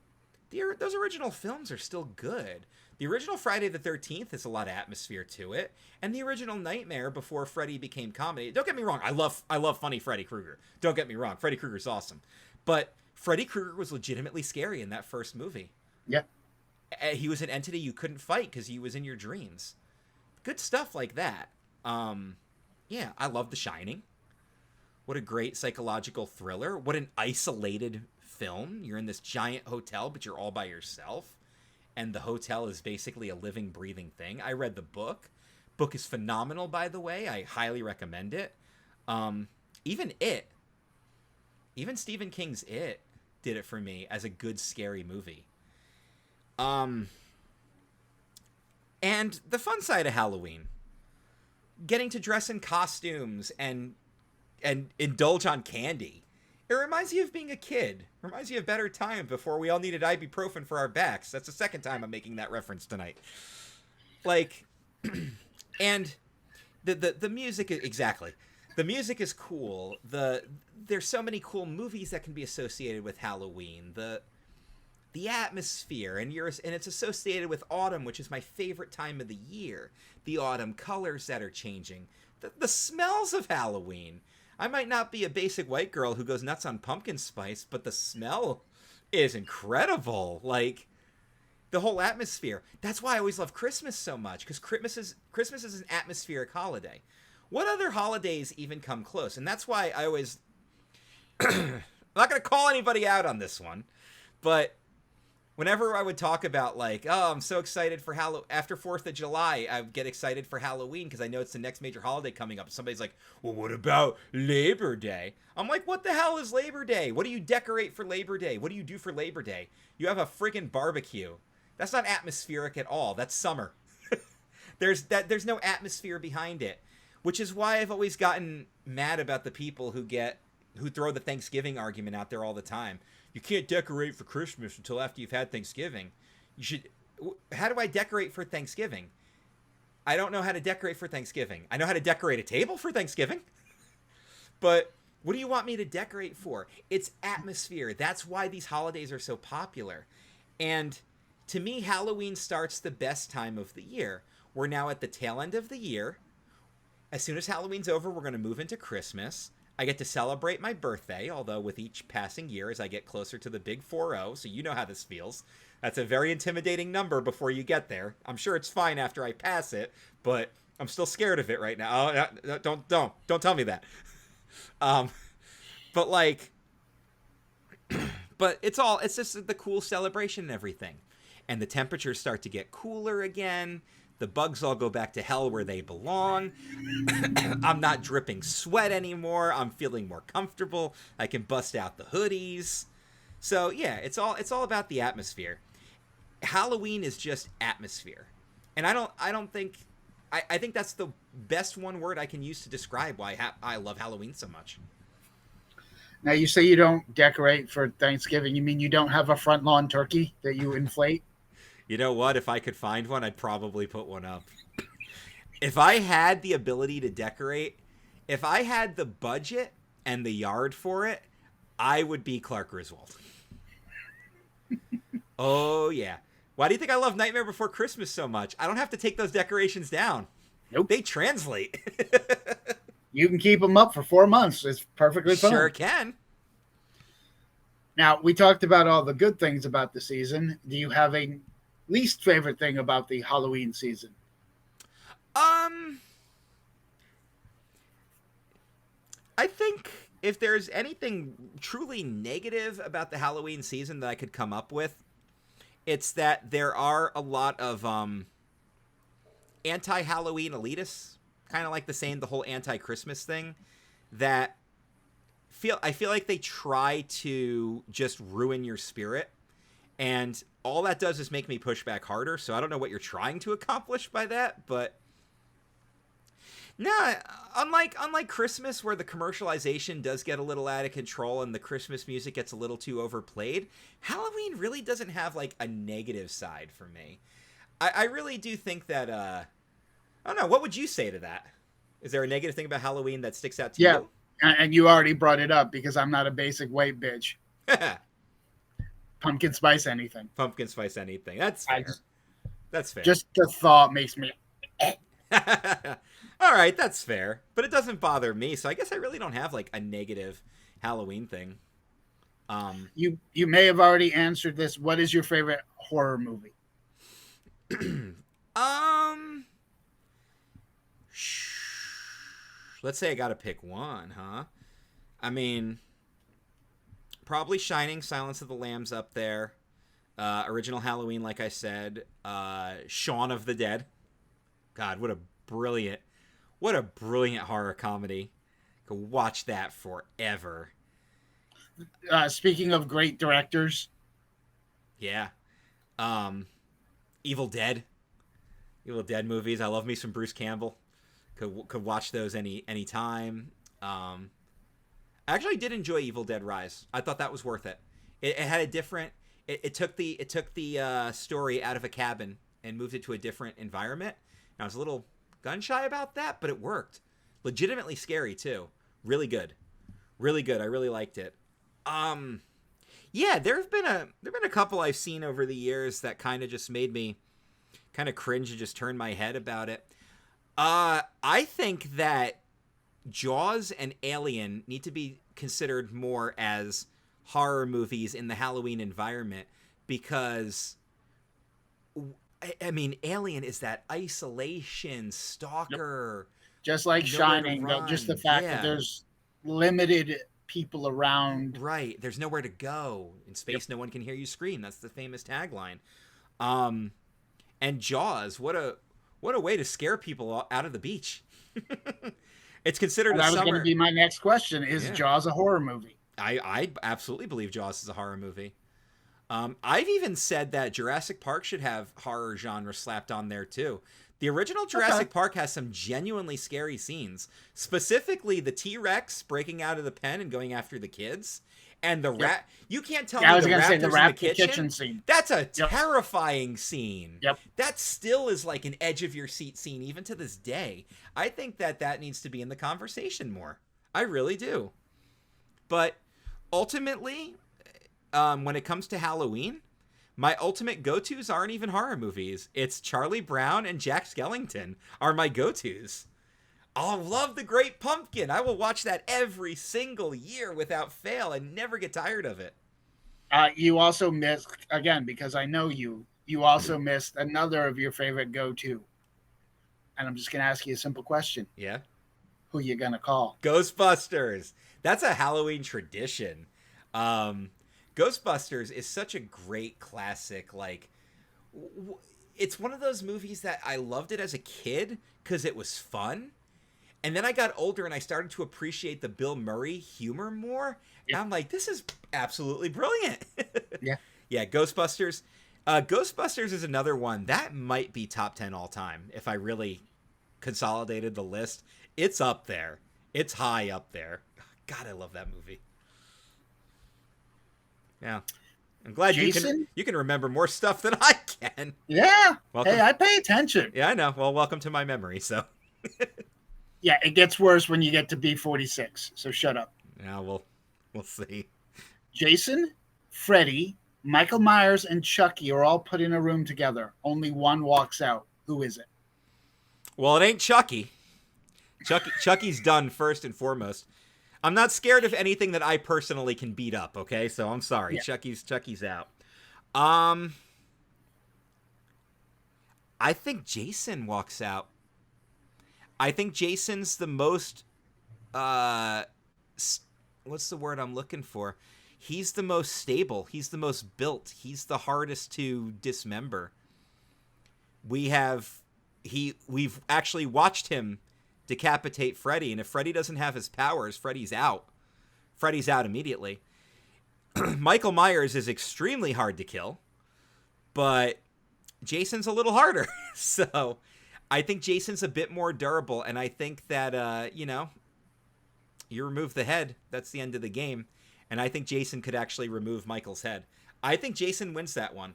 those original films are still good. The original Friday the 13th has a lot of atmosphere to it, and the original Nightmare before Freddy became comedy. Don't get me wrong, I love funny Freddy Krueger. Don't get me wrong, Freddy Krueger's awesome. But Freddy Krueger was legitimately scary in that first movie. Yeah. He was an entity you couldn't fight because he was in your dreams. Good stuff like that. Yeah, I love The Shining. What a great psychological thriller. What an isolated film. You're in this giant hotel, but you're all by yourself. And the hotel is basically a living, breathing thing. I read the book. Book is phenomenal, by the way. I highly recommend it. Even Stephen King's It did it for me as a good, scary movie. And the fun side of Halloween. Getting to dress in costumes and indulge on candy. It reminds you of being a kid. It reminds you of better times before we all needed ibuprofen for our backs. That's the second time I'm making that reference tonight. Like, and the music, exactly. The music is cool. There's so many cool movies that can be associated with Halloween. The atmosphere, and it's associated with autumn, which is my favorite time of the year. The autumn colors that are changing. The smells of Halloween. I might not be a basic white girl who goes nuts on pumpkin spice, but the smell is incredible. Like, the whole atmosphere. That's why I always love Christmas so much, because Christmas is an atmospheric holiday. What other holidays even come close? And that's why I always... I'm not going to call anybody out on this one, but whenever I would talk about, like, oh, I'm so excited for after 4th of July, I would get excited for Halloween because I know it's the next major holiday coming up. Somebody's like, well, what about Labor Day? I'm like, what the hell is Labor Day? What do you decorate for Labor Day? What do you do for Labor Day? You have a friggin' barbecue. That's not atmospheric at all. That's summer. There's no atmosphere behind it, which is why I've always gotten mad about the people who throw the Thanksgiving argument out there all the time. You can't decorate for Christmas until after you've had Thanksgiving. How do I decorate for Thanksgiving? I don't know how to decorate for Thanksgiving. I know how to decorate a table for Thanksgiving. But what do you want me to decorate for? It's atmosphere. That's why these holidays are so popular. And to me, Halloween starts the best time of the year. We're now at the tail end of the year. As soon as Halloween's over, we're going to move into Christmas. I get to celebrate my birthday, although with each passing year as I get closer to the big 40, so you know how this feels. That's a very intimidating number before you get there. I'm sure it's fine after I pass it, but I'm still scared of it right now. Oh, don't tell me that. But like, but it's just the cool celebration and everything. And the temperatures start to get cooler again. The bugs all go back to hell where they belong. I'm not dripping sweat anymore. I'm feeling more comfortable. I can bust out the hoodies. So yeah, it's all about the atmosphere. Halloween is just atmosphere, and I don't think I think that's the best one word I can use to describe why I love Halloween so much. Now, you say you don't decorate for Thanksgiving. You mean you don't have a front lawn turkey that you inflate? You know what? If I could find one, I'd probably put one up. If I had the ability to decorate, if I had the budget and the yard for it, I would be Clark Griswold. Oh, yeah. Why do you think I love Nightmare Before Christmas so much? I don't have to take those decorations down. Nope. They translate. You can keep them up for 4 months. It's perfectly fine. Sure can. Now, we talked about all the good things about the season. Do you have a least favorite thing about the Halloween season? I think if there's anything truly negative about the Halloween season that I could come up with, it's that there are a lot of anti-Halloween elitists, kind of like the whole anti-Christmas thing, that I feel like they try to just ruin your spirit, and all that does is make me push back harder. So I don't know what you're trying to accomplish by that, but no, unlike Christmas, where the commercialization does get a little out of control and the Christmas music gets a little too overplayed, Halloween really doesn't have like a negative side for me. I really do think that I don't know, what would you say to that? Is there a negative thing about Halloween that sticks out to you? Yeah, and you already brought it up because I'm not a basic white bitch. Pumpkin spice anything. Pumpkin spice anything. That's fair. That's fair. Just the thought makes me... All right, that's fair. But it doesn't bother me, so I guess I really don't have like a negative Halloween thing. You may have already answered this. What is your favorite horror movie? Let's say I gotta pick one, huh? I mean, probably Shining, Silence of the Lambs up there. Original Halloween, like I said. Shaun of the Dead. God, what a brilliant horror comedy. Could watch that forever. Speaking of great directors. Yeah. Evil Dead movies. I love me some Bruce Campbell. Could watch those any time. I actually did enjoy Evil Dead Rise. I thought that was worth it. It had a different. It took the story out of a cabin and moved it to a different environment. And I was a little gun shy about that, but it worked. Legitimately scary too. Really good. Really good. I really liked it. Yeah, there've been a couple I've seen over the years that kind of just made me kind of cringe and just turn my head about it. I think that Jaws and Alien need to be considered more as horror movies in the Halloween environment, because I mean, Alien is that isolation stalker. Yep. Just like Shining, though, just the fact that there's limited people around. Right. There's nowhere to go. In space, no one can hear you scream. That's the famous tagline. And Jaws, what a way to scare people out of the beach. It's considered that was going to be my next question. Is Jaws a horror movie? I absolutely believe Jaws is a horror movie. I've even said that Jurassic Park should have horror genre slapped on there too. The original Jurassic Park has some genuinely scary scenes, specifically the T-Rex breaking out of the pen and going after the kids, and the rat. You can't tell me the raptors in the kitchen scene. That's a terrifying scene. Yep. That still is like an edge of your seat scene even to this day. I think that needs to be in the conversation more. I really do. But ultimately, when it comes to Halloween, my ultimate go-tos aren't even horror movies. It's Charlie Brown and Jack Skellington are my go-tos. I love The Great Pumpkin. I will watch that every single year without fail and never get tired of it. You also missed, again, because I know you also missed another of your favorite go-to. And I'm just going to ask you a simple question. Yeah? Who you going to call? Ghostbusters. That's a Halloween tradition. Ghostbusters is such a great classic. Like, it's one of those movies that I loved it as a kid because it was fun. And then I got older and I started to appreciate the Bill Murray humor more. Yeah. And I'm like, this is absolutely brilliant. Yeah. Yeah, Ghostbusters. Ghostbusters is another one that might be top 10 all time if I really consolidated the list. It's up there. It's high up there. God, I love that movie. Yeah. I'm glad Jason? you can remember more stuff than I can. Yeah. Welcome. Hey, I pay attention. Yeah, I know. Well, welcome to my memory, so. Yeah, it gets worse when you get to B46, so shut up. Yeah, we'll see. Jason, Freddy, Michael Myers, and Chucky are all put in a room together. Only one walks out. Who is it? Well, it ain't Chucky. Chucky's done first and foremost. I'm not scared of anything that I personally can beat up, okay? So I'm sorry. Yeah. Chucky's out. I think Jason walks out. I think Jason's the most what's the word I'm looking for? He's the most stable. He's the most built. He's the hardest to dismember. We've actually watched him decapitate Freddy, and if Freddy doesn't have his powers, Freddy's out. Freddy's out immediately. Michael Myers is extremely hard to kill, but Jason's a little harder. So I think Jason's a bit more durable, and I think that, you remove the head, that's the end of the game, and I think Jason could actually remove Michael's head. I think Jason wins that one.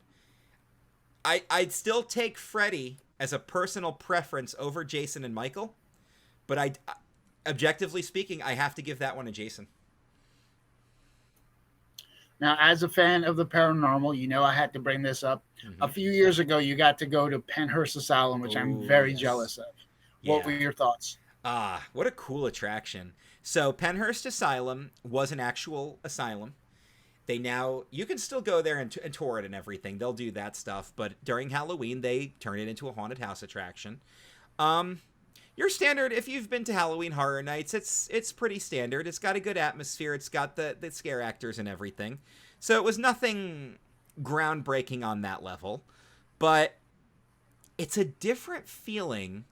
I'd still take Freddy as a personal preference over Jason and Michael, but objectively speaking, I have to give that one to Jason. Now, as a fan of the paranormal, I had to bring this up. Mm-hmm. A few years ago, you got to go to Penhurst Asylum, which I'm very jealous of. What were your thoughts? What a cool attraction. So Penhurst Asylum was an actual asylum. You can still go there and tour it and everything. They'll do that stuff. But during Halloween, they turn it into a haunted house attraction. Your standard, if you've been to Halloween Horror Nights, it's pretty standard. It's got a good atmosphere. It's got the scare actors and everything. So it was nothing groundbreaking on that level. But it's a different feeling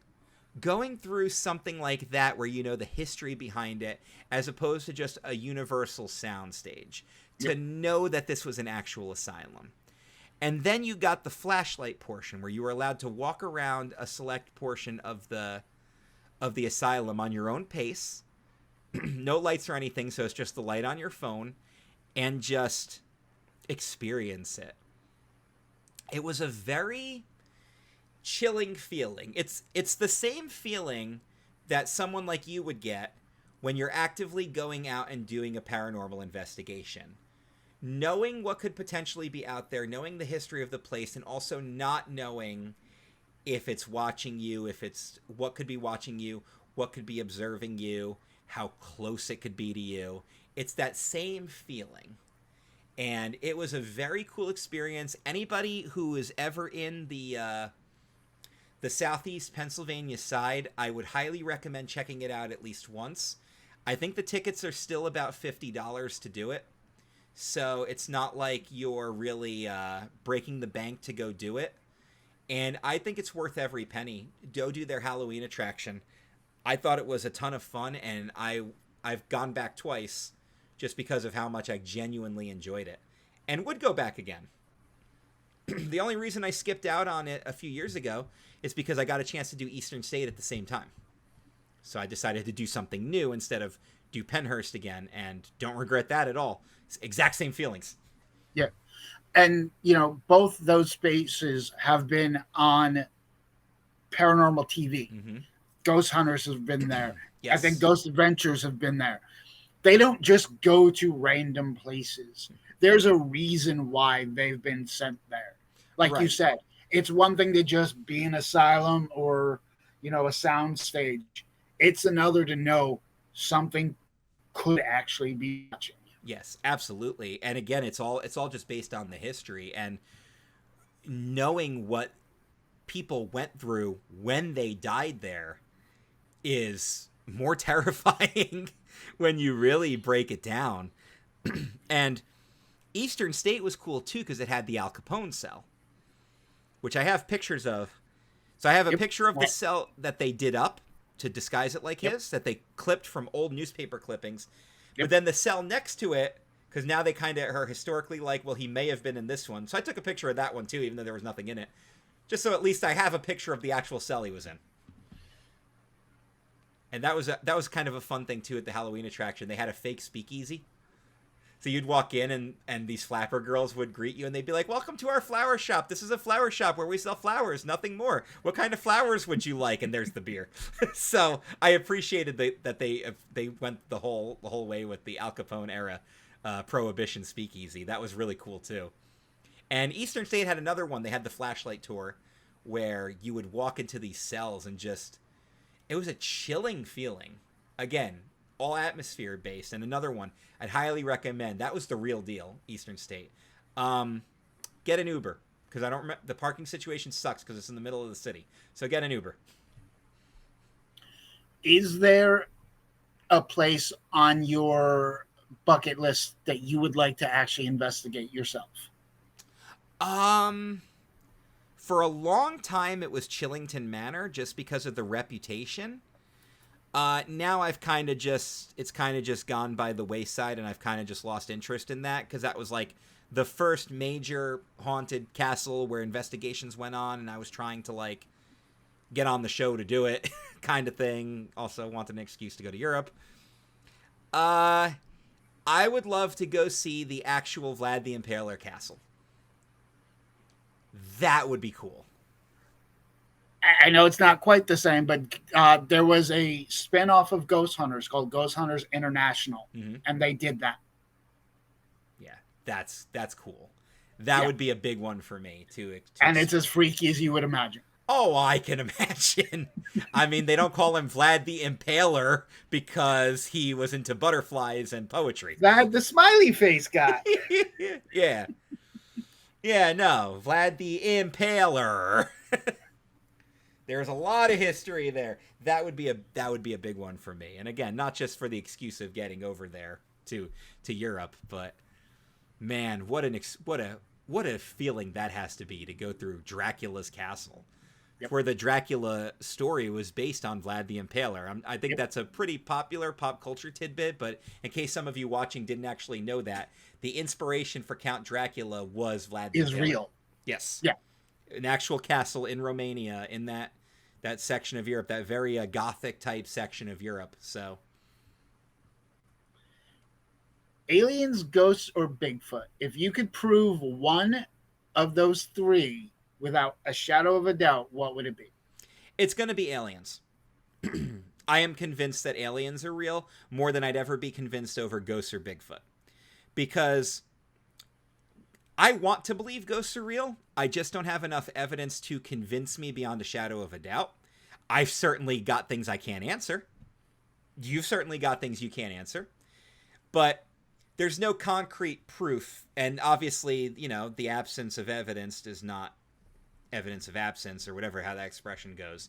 going through something like that where you know the history behind it as opposed to just a universal soundstage. To know that this was an actual asylum. And then you got the flashlight portion where you were allowed to walk around a select portion of the asylum on your own pace. No lights or anything, so it's just the light on your phone, and just experience it. It was a very chilling feeling. It's the same feeling that someone like you would get when you're actively going out and doing a paranormal investigation. Knowing what could potentially be out there, knowing the history of the place, and also not knowing if it's watching you, what could be watching you, what could be observing you, how close it could be to you. It's that same feeling. And it was a very cool experience. Anybody who is ever in the Southeast Pennsylvania side, I would highly recommend checking it out at least once. I think the tickets are still about $50 to do it. So it's not like you're really breaking the bank to go do it. And I think it's worth every penny. Go do their Halloween attraction. I thought it was a ton of fun, and I've gone back twice just because of how much I genuinely enjoyed it. And would go back again. The only reason I skipped out on it a few years ago is because I got a chance to do Eastern State at the same time. So I decided to do something new instead of do Penhurst again, and don't regret that at all. It's exact same feelings. Yeah. And, both those spaces have been on Paranormal TV. Mm-hmm. Ghost Hunters have been there. Yes. I think Ghost Adventures have been there. They don't just go to random places. There's a reason why they've been sent there. Like you said, it's one thing to just be an asylum or, a sound stage. It's another to know something could actually be watching. Yes, absolutely. And again, it's all just based on the history and knowing what people went through when they died there is more terrifying when you really break it down. And Eastern State was cool too because it had the Al Capone cell, which I have pictures of. So I have a picture of the cell that they did up, to disguise it like Yep. his that they clipped from old newspaper clippings. Yep. But then the cell next to it, because now they kind of are historically like, well, he may have been in this one. So I took a picture of that one too, even though there was nothing in it, just so at least I have a picture of the actual cell he was in. And that was kind of a fun thing too at the Halloween attraction. They had a fake speakeasy. So you'd walk in and these flapper girls would greet you and they'd be like, "Welcome to our flower shop. This is a flower shop where we sell flowers, nothing more. What kind of flowers would you like?" And there's the beer. So I appreciated that they went the whole way with the Al Capone era prohibition speakeasy. That was really cool too. And Eastern State had another one. They had the flashlight tour where you would walk into these cells and just, it was a chilling feeling. Again, all atmosphere based. And another one I'd highly recommend. That was the real deal, Eastern State. Get an Uber, because I don't remember, the parking situation sucks because it's in the middle of the city. So get an Uber. Is there a place on your bucket list that you would like to actually investigate yourself? For a long time it was Chillington Manor just because of the reputation. Now I've it's kind of just gone by the wayside, and I've kind of just lost interest in that, because that was like the first major haunted castle where investigations went on, and I was trying to like get on the show to do it kind of thing. Also wanted an excuse to go to Europe. I would love to go see the actual Vlad the Impaler castle. That would be cool. I know it's not quite the same, but there was a spin-off of Ghost Hunters called Ghost Hunters International, and they did that. Yeah, that's cool. That would be a big one for me, too. And it's as freaky as you would imagine. Oh, I can imagine. I mean, they don't call him Vlad the Impaler because he was into butterflies and poetry. Vlad the smiley face guy. Yeah. Yeah, no, Vlad the Impaler. There's a lot of history there. That would be a big one for me. And again, not just for the excuse of getting over there to Europe, but man, what a feeling that has to be to go through Dracula's castle. Yep. Where the Dracula story was based on Vlad the Impaler. I think that's a pretty popular pop culture tidbit, but in case some of you watching didn't actually know that, the inspiration for Count Dracula was Vlad the Impaler. Is real. Yes. Yeah. An actual castle in Romania, in that section of Europe, that very Gothic type section of Europe. So, aliens, ghosts, or Bigfoot? If you could prove one of those three without a shadow of a doubt, what would it be? It's going to be aliens. I am convinced that aliens are real more than I'd ever be convinced over ghosts or Bigfoot. Because I want to believe ghosts are real. I just don't have enough evidence to convince me beyond a shadow of a doubt. I've certainly got things I can't answer. You've certainly got things you can't answer. But there's no concrete proof. And obviously, the absence of evidence is not evidence of absence, or whatever, how that expression goes.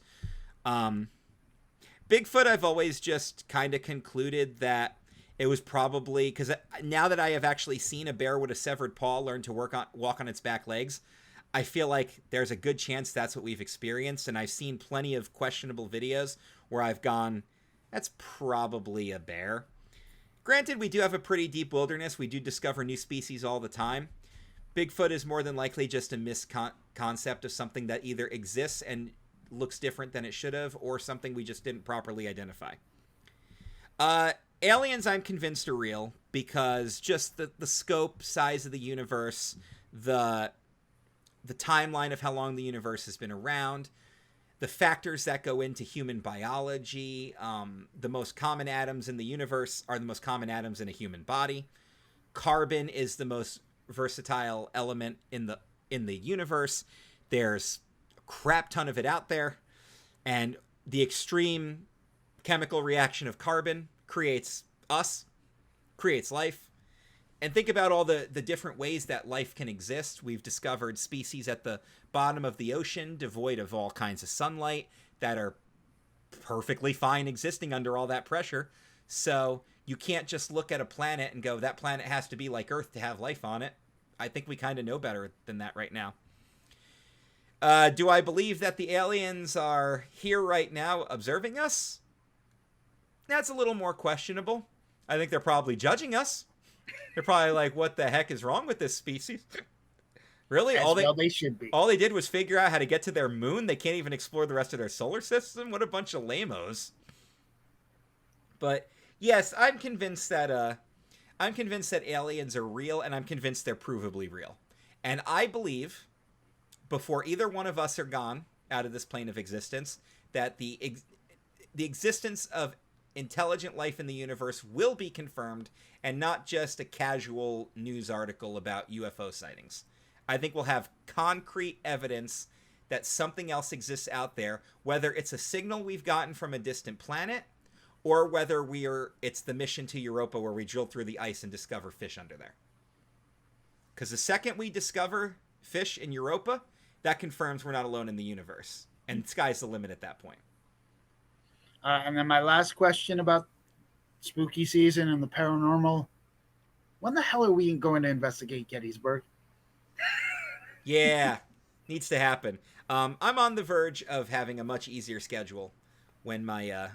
Bigfoot, I've always just kind of concluded that it was probably, because now that I have actually seen a bear with a severed paw learn to walk on its back legs, I feel like there's a good chance that's what we've experienced. And I've seen plenty of questionable videos where I've gone, that's probably a bear. Granted, we do have a pretty deep wilderness. We do discover new species all the time. Bigfoot is more than likely just a misconcept of something that either exists and looks different than it should have, or something we just didn't properly identify. Aliens, I'm convinced, are real, because just the scope, size of the universe, the timeline of how long the universe has been around, the factors that go into human biology, the most common atoms in the universe are the most common atoms in a human body. Carbon is the most versatile element in the universe. There's a crap ton of it out there, and the extreme chemical reaction of carbon creates us, creates life. And think about all the different ways that life can exist. We've discovered species at the bottom of the ocean devoid of all kinds of sunlight that are perfectly fine existing under all that pressure. So you can't just look at a planet and go, that planet has to be like Earth to have life on it. I think we kind of know better than that right now. Do I believe that the aliens are here right now observing us? That's a little more questionable. I think they're probably judging us. They're probably like, what the heck is wrong with this species? Really? As well they should be. All they did was figure out how to get to their moon? They can't even explore the rest of their solar system? What a bunch of lamos. But yes, I'm convinced that aliens are real, and I'm convinced they're provably real. And I believe, before either one of us are gone out of this plane of existence, that the existence of intelligent life in the universe will be confirmed, and not just a casual news article about UFO sightings. I think we'll have concrete evidence that something else exists out there, whether it's a signal we've gotten from a distant planet, or whether it's the mission to Europa where we drill through the ice and discover fish under there. Because the second we discover fish in Europa, that confirms we're not alone in the universe. And sky's the limit at that point. And then my last question about spooky season and the paranormal. When the hell are we going to investigate Gettysburg? Yeah, needs to happen. I'm on the verge of having a much easier schedule when my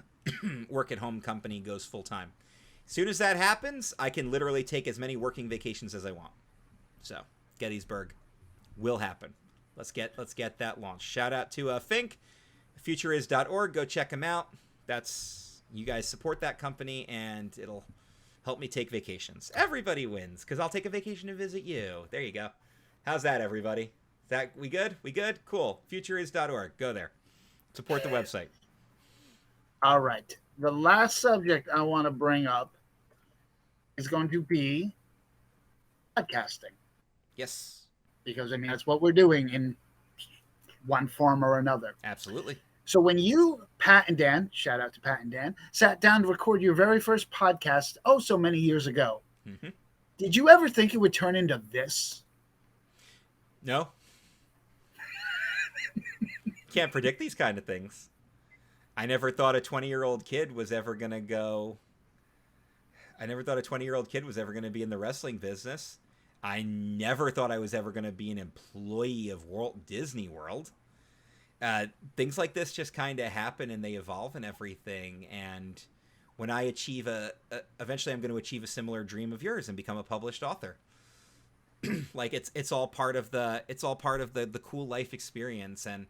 work at home company goes full time. As soon as that happens, I can literally take as many working vacations as I want. So Gettysburg will happen. Let's get that launched. Shout out to Fink, futureis.org. Go check them out. You guys support that company, and it'll help me take vacations. Everybody wins, because I'll take a vacation to visit you. There you go. How's that, everybody? We good? We good? Cool. Futureis.org. Go there. Support the website. All right. The last subject I want to bring up is going to be podcasting. Yes. Because, that's what we're doing in one form or another. Absolutely. So when you, Pat and Dan, shout out to Pat and Dan, sat down to record your very first podcast so many years ago, did you ever think it would turn into this? No. Can't predict these kind of things. I never thought a 20-year-old kid was ever going to go... I never thought a 20-year-old kid was ever going to be in the wrestling business. I never thought I was ever going to be an employee of Walt Disney World. Things like this just kind of happen, and they evolve and everything. And when I achieve eventually I'm going to achieve a similar dream of yours and become a published author. Like it's all part of the cool life experience. And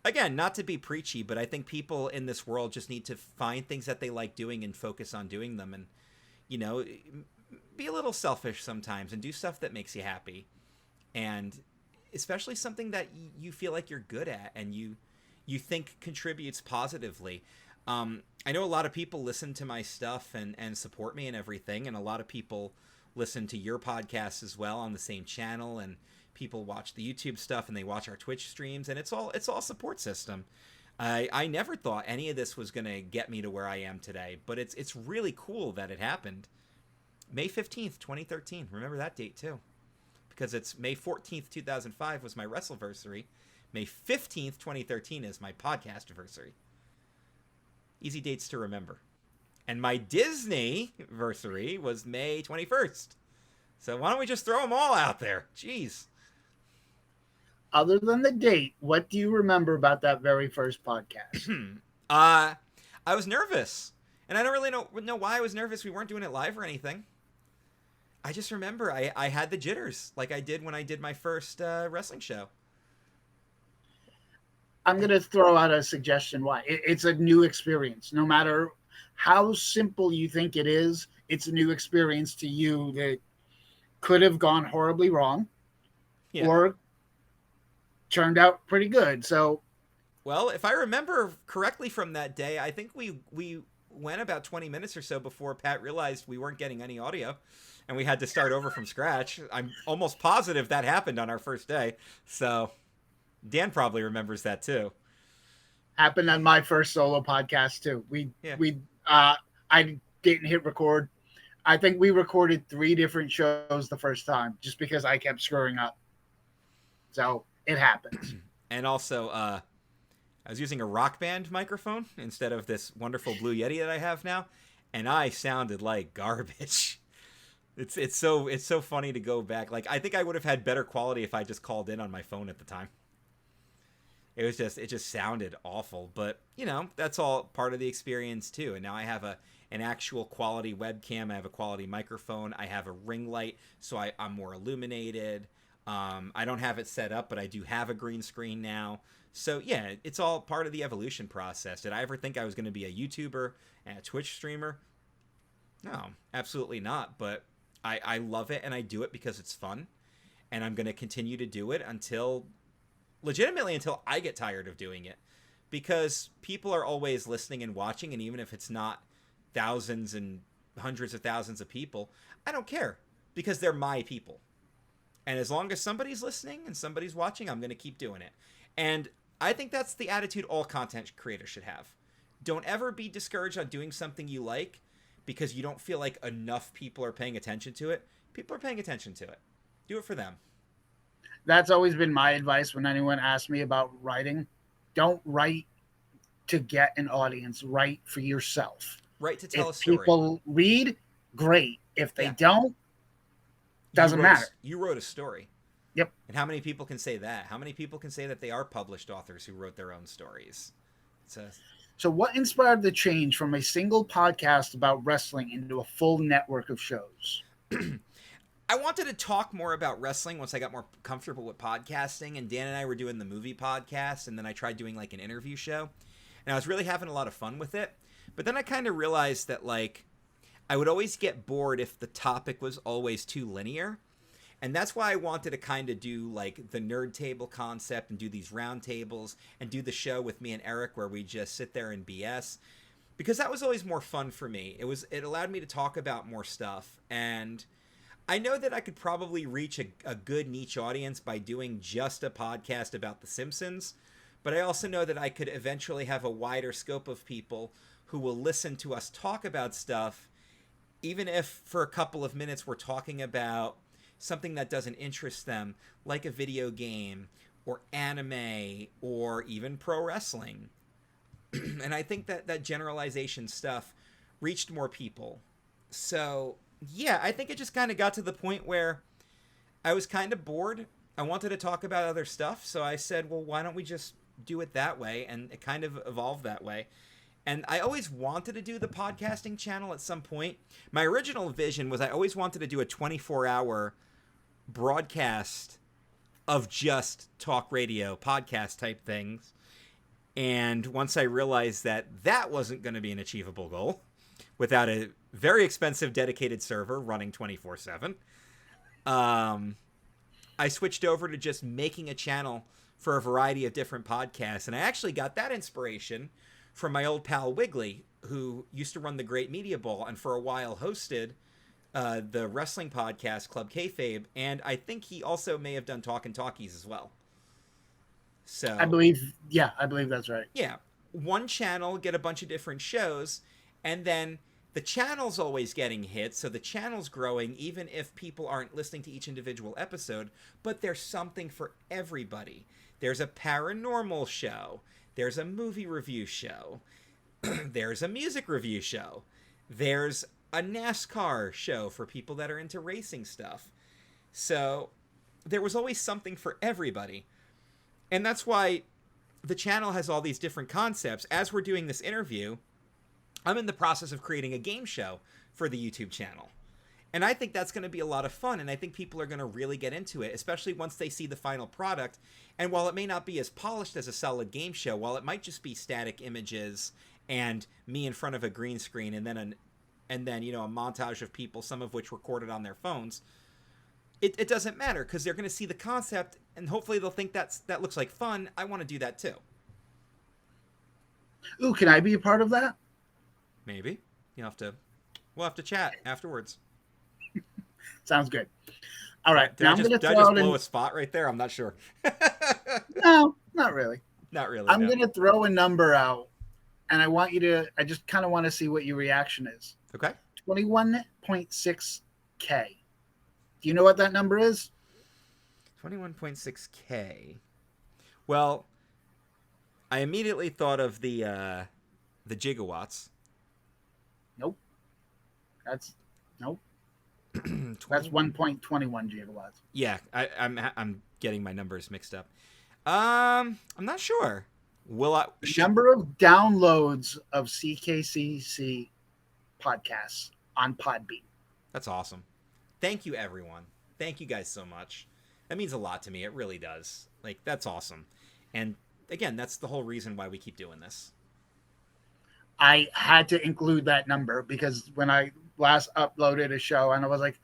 again, not to be preachy, but I think people in this world just need to find things that they like doing and focus on doing them. And, be a little selfish sometimes and do stuff that makes you happy. And especially something that you feel like you're good at and you think contributes positively. I know a lot of people listen to my stuff and support me and everything. And a lot of people listen to your podcast as well on the same channel, and people watch the YouTube stuff and they watch our Twitch streams, and it's all support system. I never thought any of this was going to get me to where I am today, but it's really cool that it happened. May 15th, 2013. Remember that date too, because it's May 14th, 2005 was my Wrestleversary. May 15th, 2013 is my podcast anniversary. Easy dates to remember. And my Disney anniversary was May 21st. So why don't we just throw them all out there? Jeez. Other than the date, what do you remember about that very first podcast? I was nervous. And I don't really know why I was nervous. We weren't doing it live or anything. I just remember I had the jitters like I did when I did my first wrestling show. I'm going to throw out a suggestion why. It's a new experience. No matter how simple you think it is, it's a new experience to you that could have gone horribly wrong or turned out pretty good. So, well, if I remember correctly from that day, I think we went about 20 minutes or so before Pat realized we weren't getting any audio and we had to start over from scratch. I'm almost positive that happened on our first day. So Dan probably remembers that too. Happened on my first solo podcast too. I didn't hit record. I think we recorded 3 different shows the first time just because I kept screwing up. So it happens. And also, I was using a Rock Band microphone instead of this wonderful Blue Yeti that I have now, and I sounded like garbage. It's so funny to go back. Like, I think I would have had better quality if I just called in on my phone at the time. It just sounded awful. But, you know, that's all part of the experience too. And now I have an actual quality webcam. I have a quality microphone. I have a ring light, so I'm more illuminated. I don't have it set up, but I do have a green screen now. So yeah, it's all part of the evolution process. Did I ever think I was going to be a YouTuber and a Twitch streamer? No, absolutely not. But I love it, and I do it because it's fun. And I'm going to continue to do it legitimately until I get tired of doing it. Because people are always listening and watching, and even if it's not thousands and hundreds of thousands of people, I don't care. Because they're my people. And as long as somebody's listening and somebody's watching, I'm going to keep doing it. And I think that's the attitude all content creators should have. Don't ever be discouraged on doing something you like because you don't feel like enough people are paying attention to it. People are paying attention to it. Do it for them. That's always been my advice when anyone asks me about writing. Don't write to get an audience. Write for yourself. Write to tell if a story. If people read, great. If they don't, doesn't matter. You wrote a story. Yep. And how many people can say that? How many people can say that they are published authors who wrote their own stories? So what inspired the change from a single podcast about wrestling into a full network of shows? I wanted to talk more about wrestling once I got more comfortable with podcasting, and Dan and I were doing the movie podcast, and then I tried doing like an interview show, and I was really having a lot of fun with it. But then I kind of realized that like I would always get bored if the topic was always too linear. And that's why I wanted to kind of do like the nerd table concept and do these round tables and do the show with me and Eric where we just sit there and BS, because that was always more fun for me. It allowed me to talk about more stuff. And I know that I could probably reach a good niche audience by doing just a podcast about The Simpsons. But I also know that I could eventually have a wider scope of people who will listen to us talk about stuff, even if for a couple of minutes we're talking about something that doesn't interest them, like a video game or anime or even pro wrestling. And I think that generalization stuff reached more people. So yeah, I think it just kind of got to the point where I was kind of bored. I wanted to talk about other stuff. So I said, well, why don't we just do it that way? And it kind of evolved that way. And I always wanted to do the podcasting channel at some point. My original vision was I always wanted to do a 24-hour broadcast of just talk radio, podcast type things. And once I realized that wasn't going to be an achievable goal without a very expensive dedicated server running 24/7, I switched over to just making a channel for a variety of different podcasts. And I actually got that inspiration from my old pal Wiggly, who used to run the Great Media Ball and for a while hosted the wrestling podcast Club Kayfabe, and I think he also may have done Talkin' Talkies as well. So I believe that's right. Yeah, one channel, get a bunch of different shows, and then the channel's always getting hits, so the channel's growing even if people aren't listening to each individual episode, but there's something for everybody. There's a paranormal show, there's a movie review show, there's a music review show, there's a NASCAR show for people that are into racing stuff. So there was always something for everybody. And that's why the channel has all these different concepts. As we're doing this interview, I'm in the process of creating a game show for the YouTube channel. And I think that's going to be a lot of fun, and I think people are going to really get into it, especially once they see the final product. And while it may not be as polished as a solid game show, while it might just be static images and me in front of a green screen and then, you know, a montage of people, some of which recorded on their phones, it doesn't matter because they're going to see the concept and hopefully they'll think that looks like fun. I want to do that too. Ooh, can I be a part of that? Maybe. We'll have to chat afterwards. Sounds good. All right. Did I just blow a spot right there? I'm not sure. No, not really. Not really. I'm going to throw a number out, and I just kind of want to see what your reaction is. Okay. 21.6K. Do you know what that number is? 21.6K. Well, I immediately thought of the gigawatts. Nope. That's 1.21 gigawatts. Yeah, I'm getting my numbers mixed up. I'm not sure. Will I? The number of downloads of CKCC podcasts on Podbean. That's awesome. Thank you, everyone. Thank you guys so much. That means a lot to me. It really does. Like, that's awesome. And again, that's the whole reason why we keep doing this. I had to include that number because when I last uploaded a show and I was like,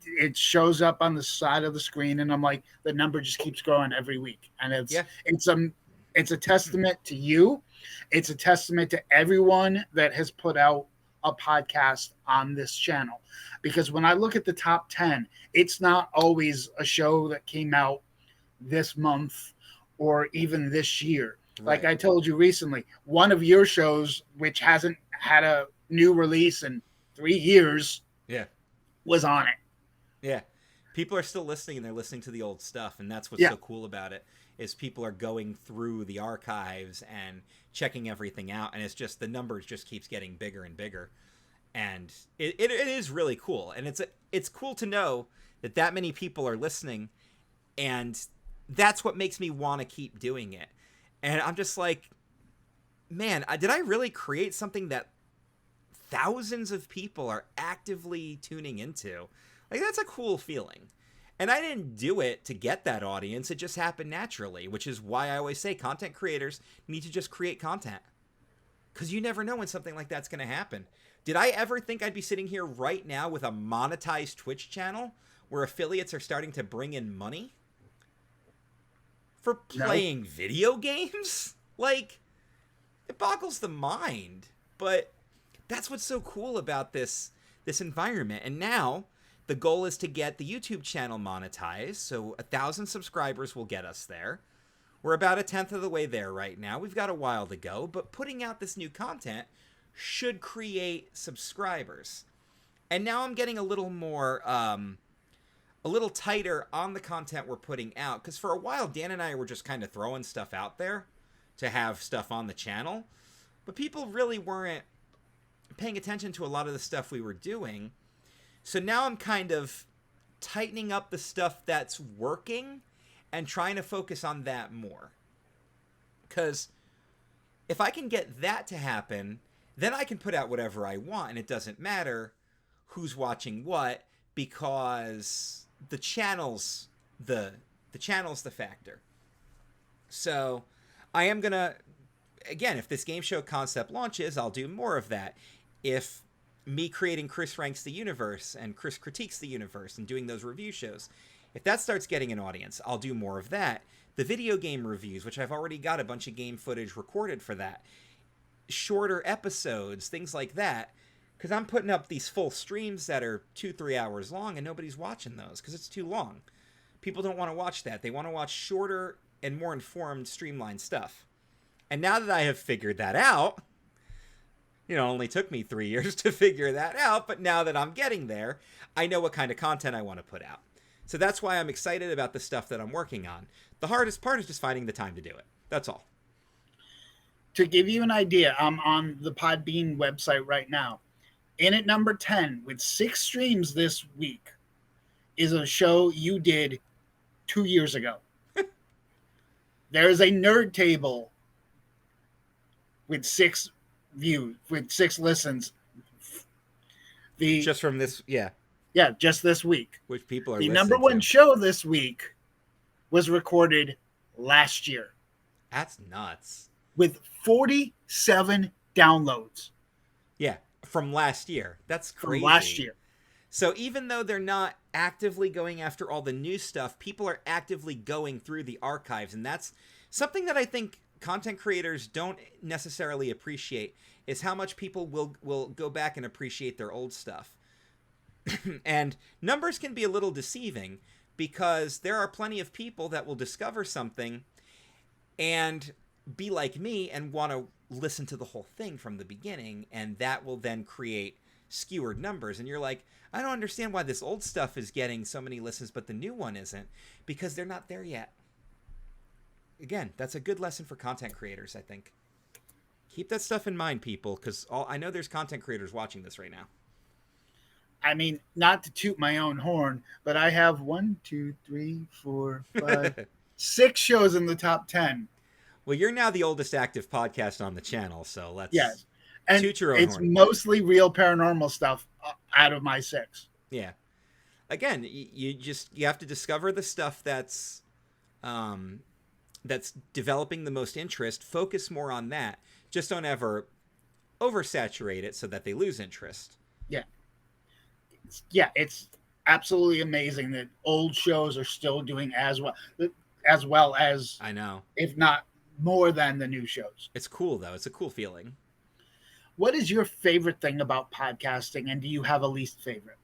it shows up on the side of the screen and I'm like, the number just keeps growing every week. And it's a testament to you. It's a testament to everyone that has put out a podcast on this channel. Because when I look at the top 10, it's not always a show that came out this month or even this year. Right. Like I told you recently, one of your shows, which hasn't had a new release in 3 years, was on it. Yeah. People are still listening and they're listening to the old stuff. And that's what's so cool about it is people are going through the archives and checking everything out. And it's just the numbers just keeps getting bigger and bigger. And it is really cool. And it's cool to know that many people are listening. And that's what makes me want to keep doing it. And I'm just like, man, did I really create something that thousands of people are actively tuning into? Like, that's a cool feeling. And I didn't do it to get that audience. It just happened naturally, which is why I always say content creators need to just create content. Because you never know when something like that's going to happen. Did I ever think I'd be sitting here right now with a monetized Twitch channel where affiliates are starting to bring in money for playing video games? Like, it boggles the mind. But that's what's so cool about this environment. And now the goal is to get the YouTube channel monetized. So 1,000 subscribers will get us there. We're about 1/10 of the way there right now. We've got a while to go. But putting out this new content should create subscribers. And now I'm getting a little more, a little tighter on the content we're putting out. Because for a while, Dan and I were just kind of throwing stuff out there to have stuff on the channel. But people really weren't paying attention to a lot of the stuff we were doing. So now I'm kind of tightening up the stuff that's working and trying to focus on that more. Because if I can get that to happen, then I can put out whatever I want and it doesn't matter who's watching what, because the channel's the factor. So I am going to, again, if this game show concept launches, I'll do more of that. If me creating Chris Ranks the Universe and Chris Critiques the Universe and doing those review shows, if that starts getting an audience, I'll do more of that. The video game reviews, which I've already got a bunch of game footage recorded for that. Shorter episodes, things like that. Because I'm putting up these full streams that are 2-3 hours long and nobody's watching those because it's too long. People don't want to watch that. They want to watch shorter and more informed, streamlined stuff. And now that I have figured that out, it only took me 3 years to figure that out, but now that I'm getting there, I know what kind of content I want to put out. So that's why I'm excited about the stuff that I'm working on. The hardest part is just finding the time to do it. That's all. To give you an idea, I'm on the Podbean website right now. In at number 10 with 6 streams this week is a show you did 2 years ago. There is a nerd table with 6 views, with 6 listens. Just from this, yeah, just this week. Which people are the number one show this week was recorded last year. That's nuts. With 47 downloads. Yeah, from last year. That's crazy. From last year. So even though they're not actively going after all the new stuff, people are actively going through the archives. And that's something that I think content creators don't necessarily appreciate, is how much people will go back and appreciate their old stuff. And numbers can be a little deceiving because there are plenty of people that will discover something and be like me and want to listen to the whole thing from the beginning, and that will then create skewered numbers. And you're like, I don't understand why this old stuff is getting so many listens but the new one isn't, because they're not there yet. Again, that's a good lesson for content creators, I think. Keep that stuff in mind, people, because I know there's content creators watching this right now. I mean, not to toot my own horn, but I have 1, 2, 3, 4, 5, 6 shows in the top 10. Well, you're now the oldest active podcast on the channel, so let's Yes. And toot your own it's horn. mostly real paranormal stuff out of my 6. Yeah. Again, you have to discover the stuff that's developing the most interest. Focus more on that. Just don't ever oversaturate it so that they lose interest. Yeah, it's absolutely amazing that old shows are still doing as well as, I know, if not more than, the new shows. It's cool though. It's a cool feeling. What is your favorite thing about podcasting, and do you have a least favorite?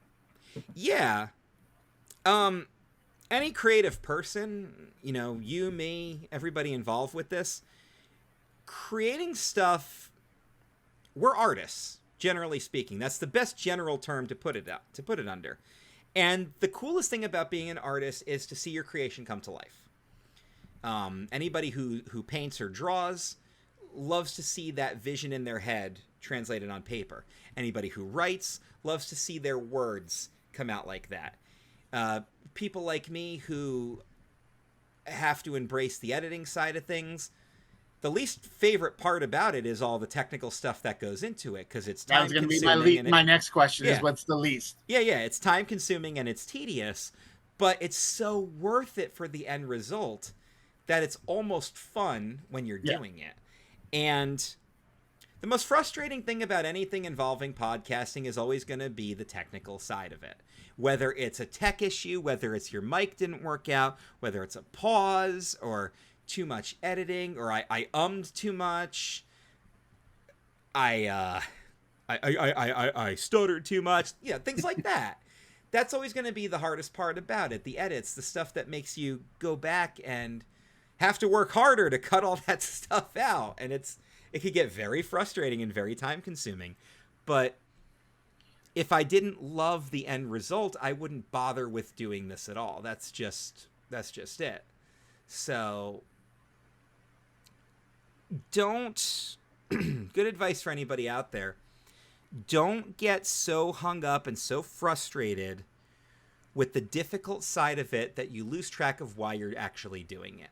Yeah. Any creative person, you, me, everybody involved with this, creating stuff, we're artists, generally speaking. That's the best general term to put it under. And the coolest thing about being an artist is to see your creation come to life. Anybody who paints or draws loves to see that vision in their head translated on paper. Anybody who writes loves to see their words come out like that. People like me who have to embrace the editing side of things, the least favorite part about it is all the technical stuff that goes into it, because it's time consuming. That was going to be my next question. Is what's the least? Yeah, it's time consuming and it's tedious, but it's so worth it for the end result that it's almost fun when you're doing it. And the most frustrating thing about anything involving podcasting is always going to be the technical side of it. Whether it's a tech issue, whether it's your mic didn't work out, whether it's a pause or too much editing, or I ummed too much, I stuttered too much, things like that. That's always going to be the hardest part about it. The edits, the stuff that makes you go back and have to work harder to cut all that stuff out. And it could get very frustrating and very time consuming. But if I didn't love the end result, I wouldn't bother with doing this at all. That's just it. So don't, good advice for anybody out there, don't get so hung up and so frustrated with the difficult side of it that you lose track of why you're actually doing it.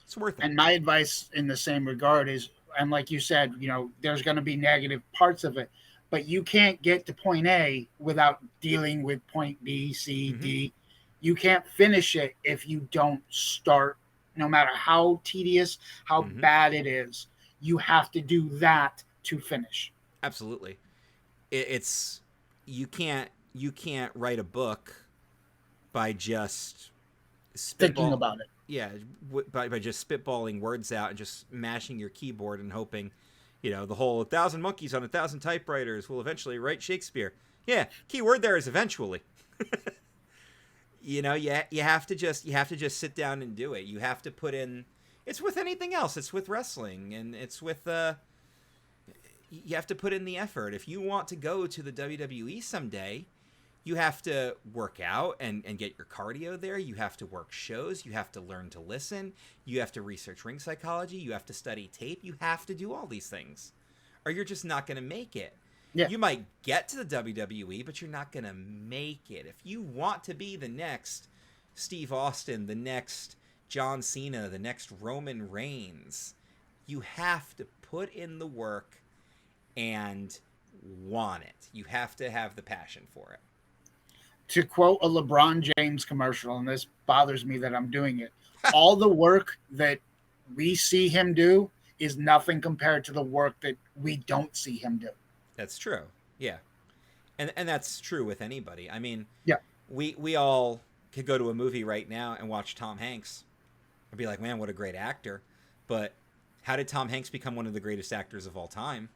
It's worth it. And my advice in the same regard is, and like you said, there's going to be negative parts of it, but you can't get to point A without dealing with point B, C, D. You can't finish it if you don't start, no matter how tedious, how bad it is. You have to do that to finish. Absolutely. It's you can't write a book by just thinking about it. Yeah, by just spitballing words out and just mashing your keyboard and hoping, the whole 1,000 monkeys on 1,000 typewriters will eventually write Shakespeare. Yeah, key word there is eventually. You have to just sit down and do it. You have to put in. It's with anything else. It's with wrestling, and it's with. You have to put in the effort. If you want to go to the WWE someday, you have to work out and get your cardio there. You have to work shows. You have to learn to listen. You have to research ring psychology. You have to study tape. You have to do all these things, or you're just not going to make it. Yeah. You might get to the WWE, but you're not going to make it. If you want to be the next Steve Austin, the next John Cena, the next Roman Reigns, you have to put in the work and want it. You have to have the passion for it. To quote a LeBron James commercial, and this bothers me that I'm doing it, all the work that we see him do is nothing compared to the work that we don't see him do. That's true. Yeah. And that's true with anybody. I mean, yeah. We all could go to a movie right now and watch Tom Hanks and be like, man, what a great actor. But how did Tom Hanks become one of the greatest actors of all time?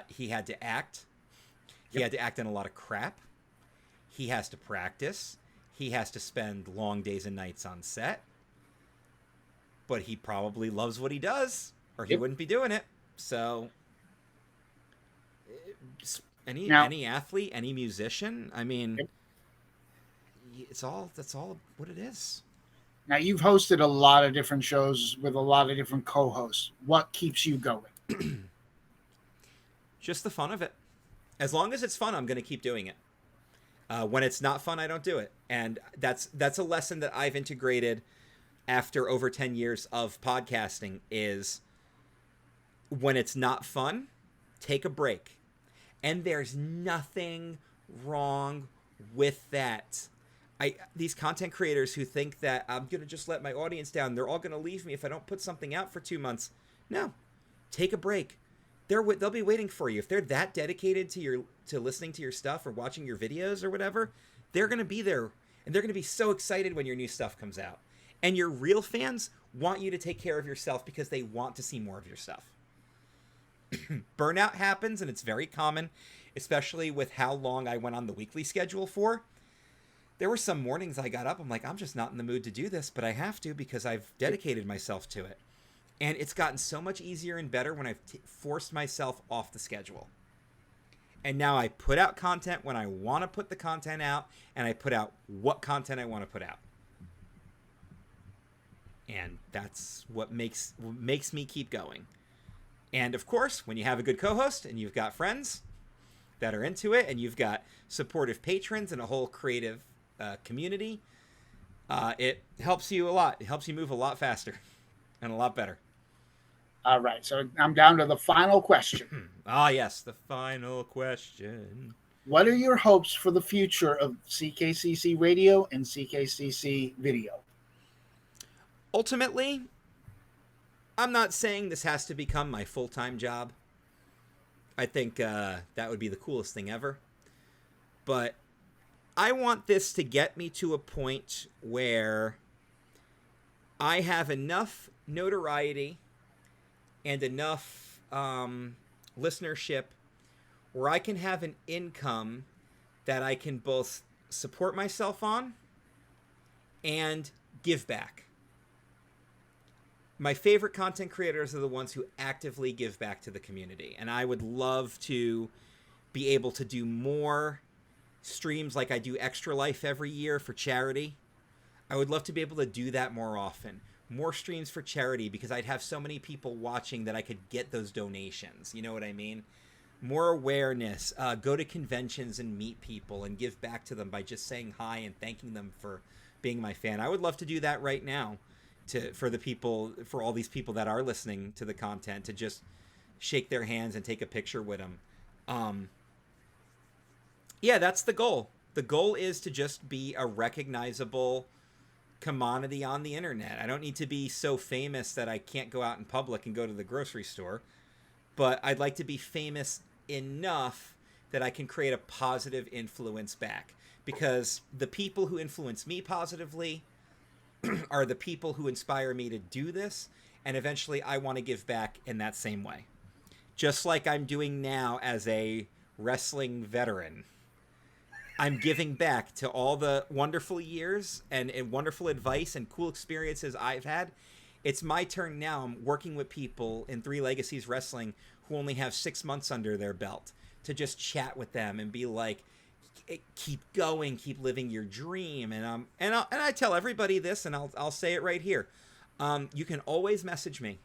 He had to act. He had to act in a lot of crap. He has to practice. He has to spend long days and nights on set. But he probably loves what he does, or he wouldn't be doing it. So any athlete, any musician, I mean, that's all what it is. Now, you've hosted a lot of different shows with a lot of different co-hosts. What keeps you going? Just the fun of it. As long as it's fun, I'm going to keep doing it. When it's not fun, I don't do it. And that's a lesson that I've integrated after over 10 years of podcasting is when it's not fun, take a break. And there's nothing wrong with that. These content creators who think that I'm going to just let my audience down, they're all going to leave me if I don't put something out for 2 months. No, take a break. They'll be waiting for you. If they're that dedicated to listening to your stuff or watching your videos or whatever, they're going to be there. And they're going to be so excited when your new stuff comes out. And your real fans want you to take care of yourself because they want to see more of your stuff. Burnout happens, and it's very common, especially with how long I went on the weekly schedule for. There were some mornings I got up, I'm like, I'm just not in the mood to do this, but I have to because I've dedicated myself to it. And it's gotten so much easier and better when I've forced myself off the schedule. And now I put out content when I want to put the content out, and I put out what content I want to put out. And that's what makes me keep going. And of course, when you have a good co-host and you've got friends that are into it and you've got supportive patrons and a whole creative community, it helps you a lot. It helps you move a lot faster and a lot better. All right. So I'm down to the final question. Yes. The final question. What are your hopes for the future of CKCC Radio and CKCC Video? Ultimately, I'm not saying this has to become my full-time job. I think that would be the coolest thing ever. But I want this to get me to a point where I have enough notoriety and enough listenership where I can have an income that I can both support myself on and give back. My favorite content creators are the ones who actively give back to the community. And I would love to be able to do more streams like I do Extra Life every year for charity. I would love to be able to do that more often. More streams for charity because I'd have so many people watching that I could get those donations. You know what I mean? More awareness. Go to conventions and meet people and give back to them by just saying hi and thanking them for being my fan. I would love to do that right now. For all these people that are listening to the content, to just shake their hands and take a picture with them. Yeah, that's the goal. The goal is to just be a recognizable commodity on the internet. I don't need to be so famous that I can't go out in public and go to the grocery store, but I'd like to be famous enough that I can create a positive influence back, because the people who influence me positively are the people who inspire me to do this, and eventually I want to give back in that same way. Just like I'm doing now as a wrestling veteran. I'm giving back to all the wonderful years and wonderful advice and cool experiences I've had. It's my turn now. I'm working with people in Three Legacies Wrestling who only have 6 months under their belt to just chat with them and be like, keep going, keep living your dream. And I tell everybody this, and I'll say it right here. You can always message me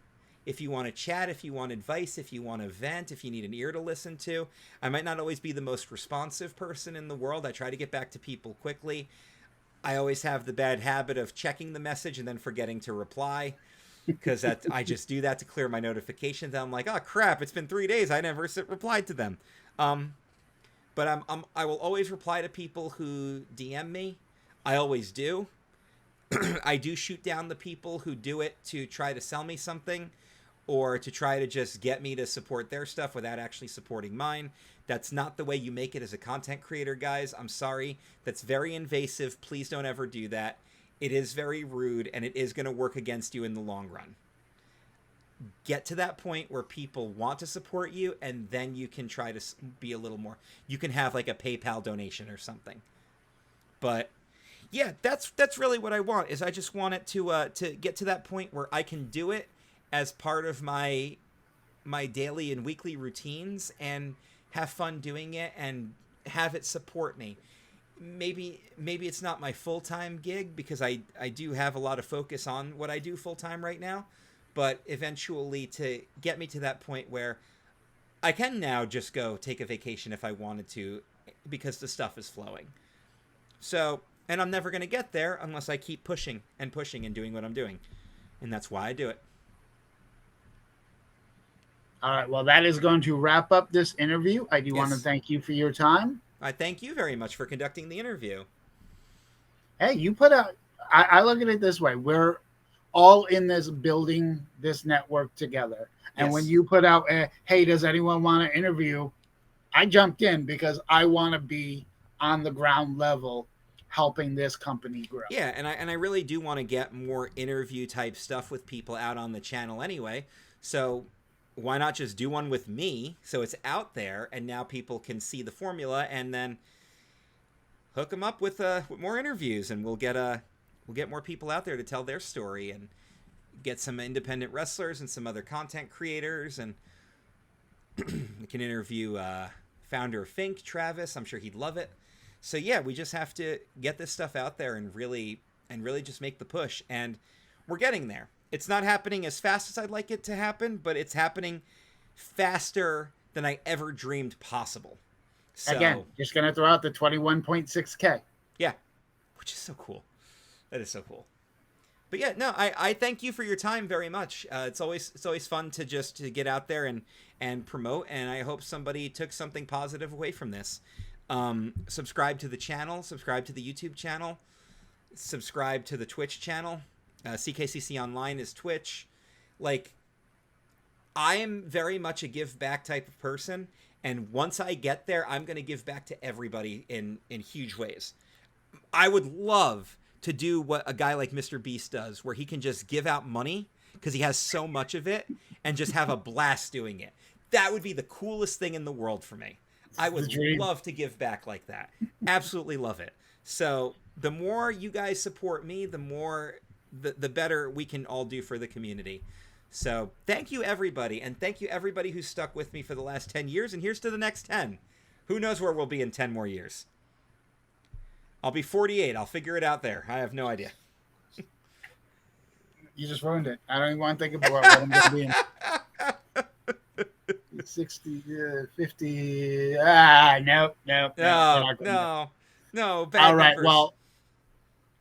if you want to chat, if you want advice, if you want to vent, if you need an ear to listen to. I might not always be the most responsive person in the world. I try to get back to people quickly. I always have the bad habit of checking the message and then forgetting to reply, because I just do that to clear my notifications. I'm like, oh crap, it's been 3 days. I never replied to them. But I will always reply to people who DM me. I always do. I do shoot down the people who do it to try to sell me something or to try to just get me to support their stuff without actually supporting mine. That's not the way you make it as a content creator, guys. I'm sorry. That's very invasive. Please don't ever do that. It is very rude, and it is going to work against you in the long run. Get to that point where people want to support you, and then you can try to be a little more. You can have like a PayPal donation or something. But yeah, that's really what I want. Is I just want it to get to that point where I can do it as part of my daily and weekly routines and have fun doing it and have it support me. Maybe it's not my full-time gig, because I do have a lot of focus on what I do full-time right now. But eventually, to get me to that point where I can now just go take a vacation if I wanted to, because the stuff is flowing. So, and I'm never going to get there unless I keep pushing and pushing and doing what I'm doing. And that's why I do it. All right. Well, that is going to wrap up this interview. I do want to Yes. thank you for your time. I thank you very much for conducting the interview. Hey, you put out, I look at it this way. We're all in this building, this network together. And Yes. when you put out, hey, does anyone want to interview? I jumped in because I want to be on the ground level helping this company grow. Yeah, and I really do want to get more interview type stuff with people out on the channel anyway. So why not just do one with me so it's out there and now people can see the formula and then hook them up with more interviews and we'll get more people out there to tell their story and get some independent wrestlers and some other content creators and we can interview founder of Fink, Travis. I'm sure he'd love it. So yeah, we just have to get this stuff out there and really just make the push. And we're getting there. It's not happening as fast as I'd like it to happen, but it's happening faster than I ever dreamed possible. So, Again, just going to throw out the 21.6K. Yeah, which is so cool. That is so cool. But yeah, no, I thank you for your time very much. It's always fun to get out there and promote, and I hope somebody took something positive away from this. Subscribe to the channel, subscribe to the YouTube channel, subscribe to the Twitch channel. CKCC Online is Twitch. Like, I am very much a give back type of person, and once I get there, I'm going to give back to everybody in huge ways. I would love to do what a guy like Mr. Beast does, where he can just give out money because he has so much of it and just have a blast doing it. That would be the coolest thing in the world for me. I would love to give back like that. Absolutely love it. So the more you guys support me, the better we can all do for the community. So thank you, everybody. And thank you, everybody who's stuck with me for the last 10 years. And here's to the next 10. Who knows where we'll be in 10 more years? I'll be 48. I'll figure it out there. I have no idea. You just ruined it. I don't even want to think about what I'm going to be in. 60, 50. No. No. Bad All right. numbers. Well,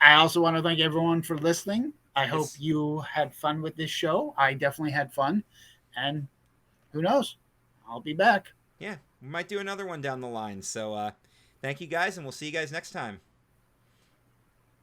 I also want to thank everyone for listening. I hope Yes. you had fun with this show. I definitely had fun. And who knows? I'll be back. Yeah, we might do another one down the line. So thank you guys, and we'll see you guys next time.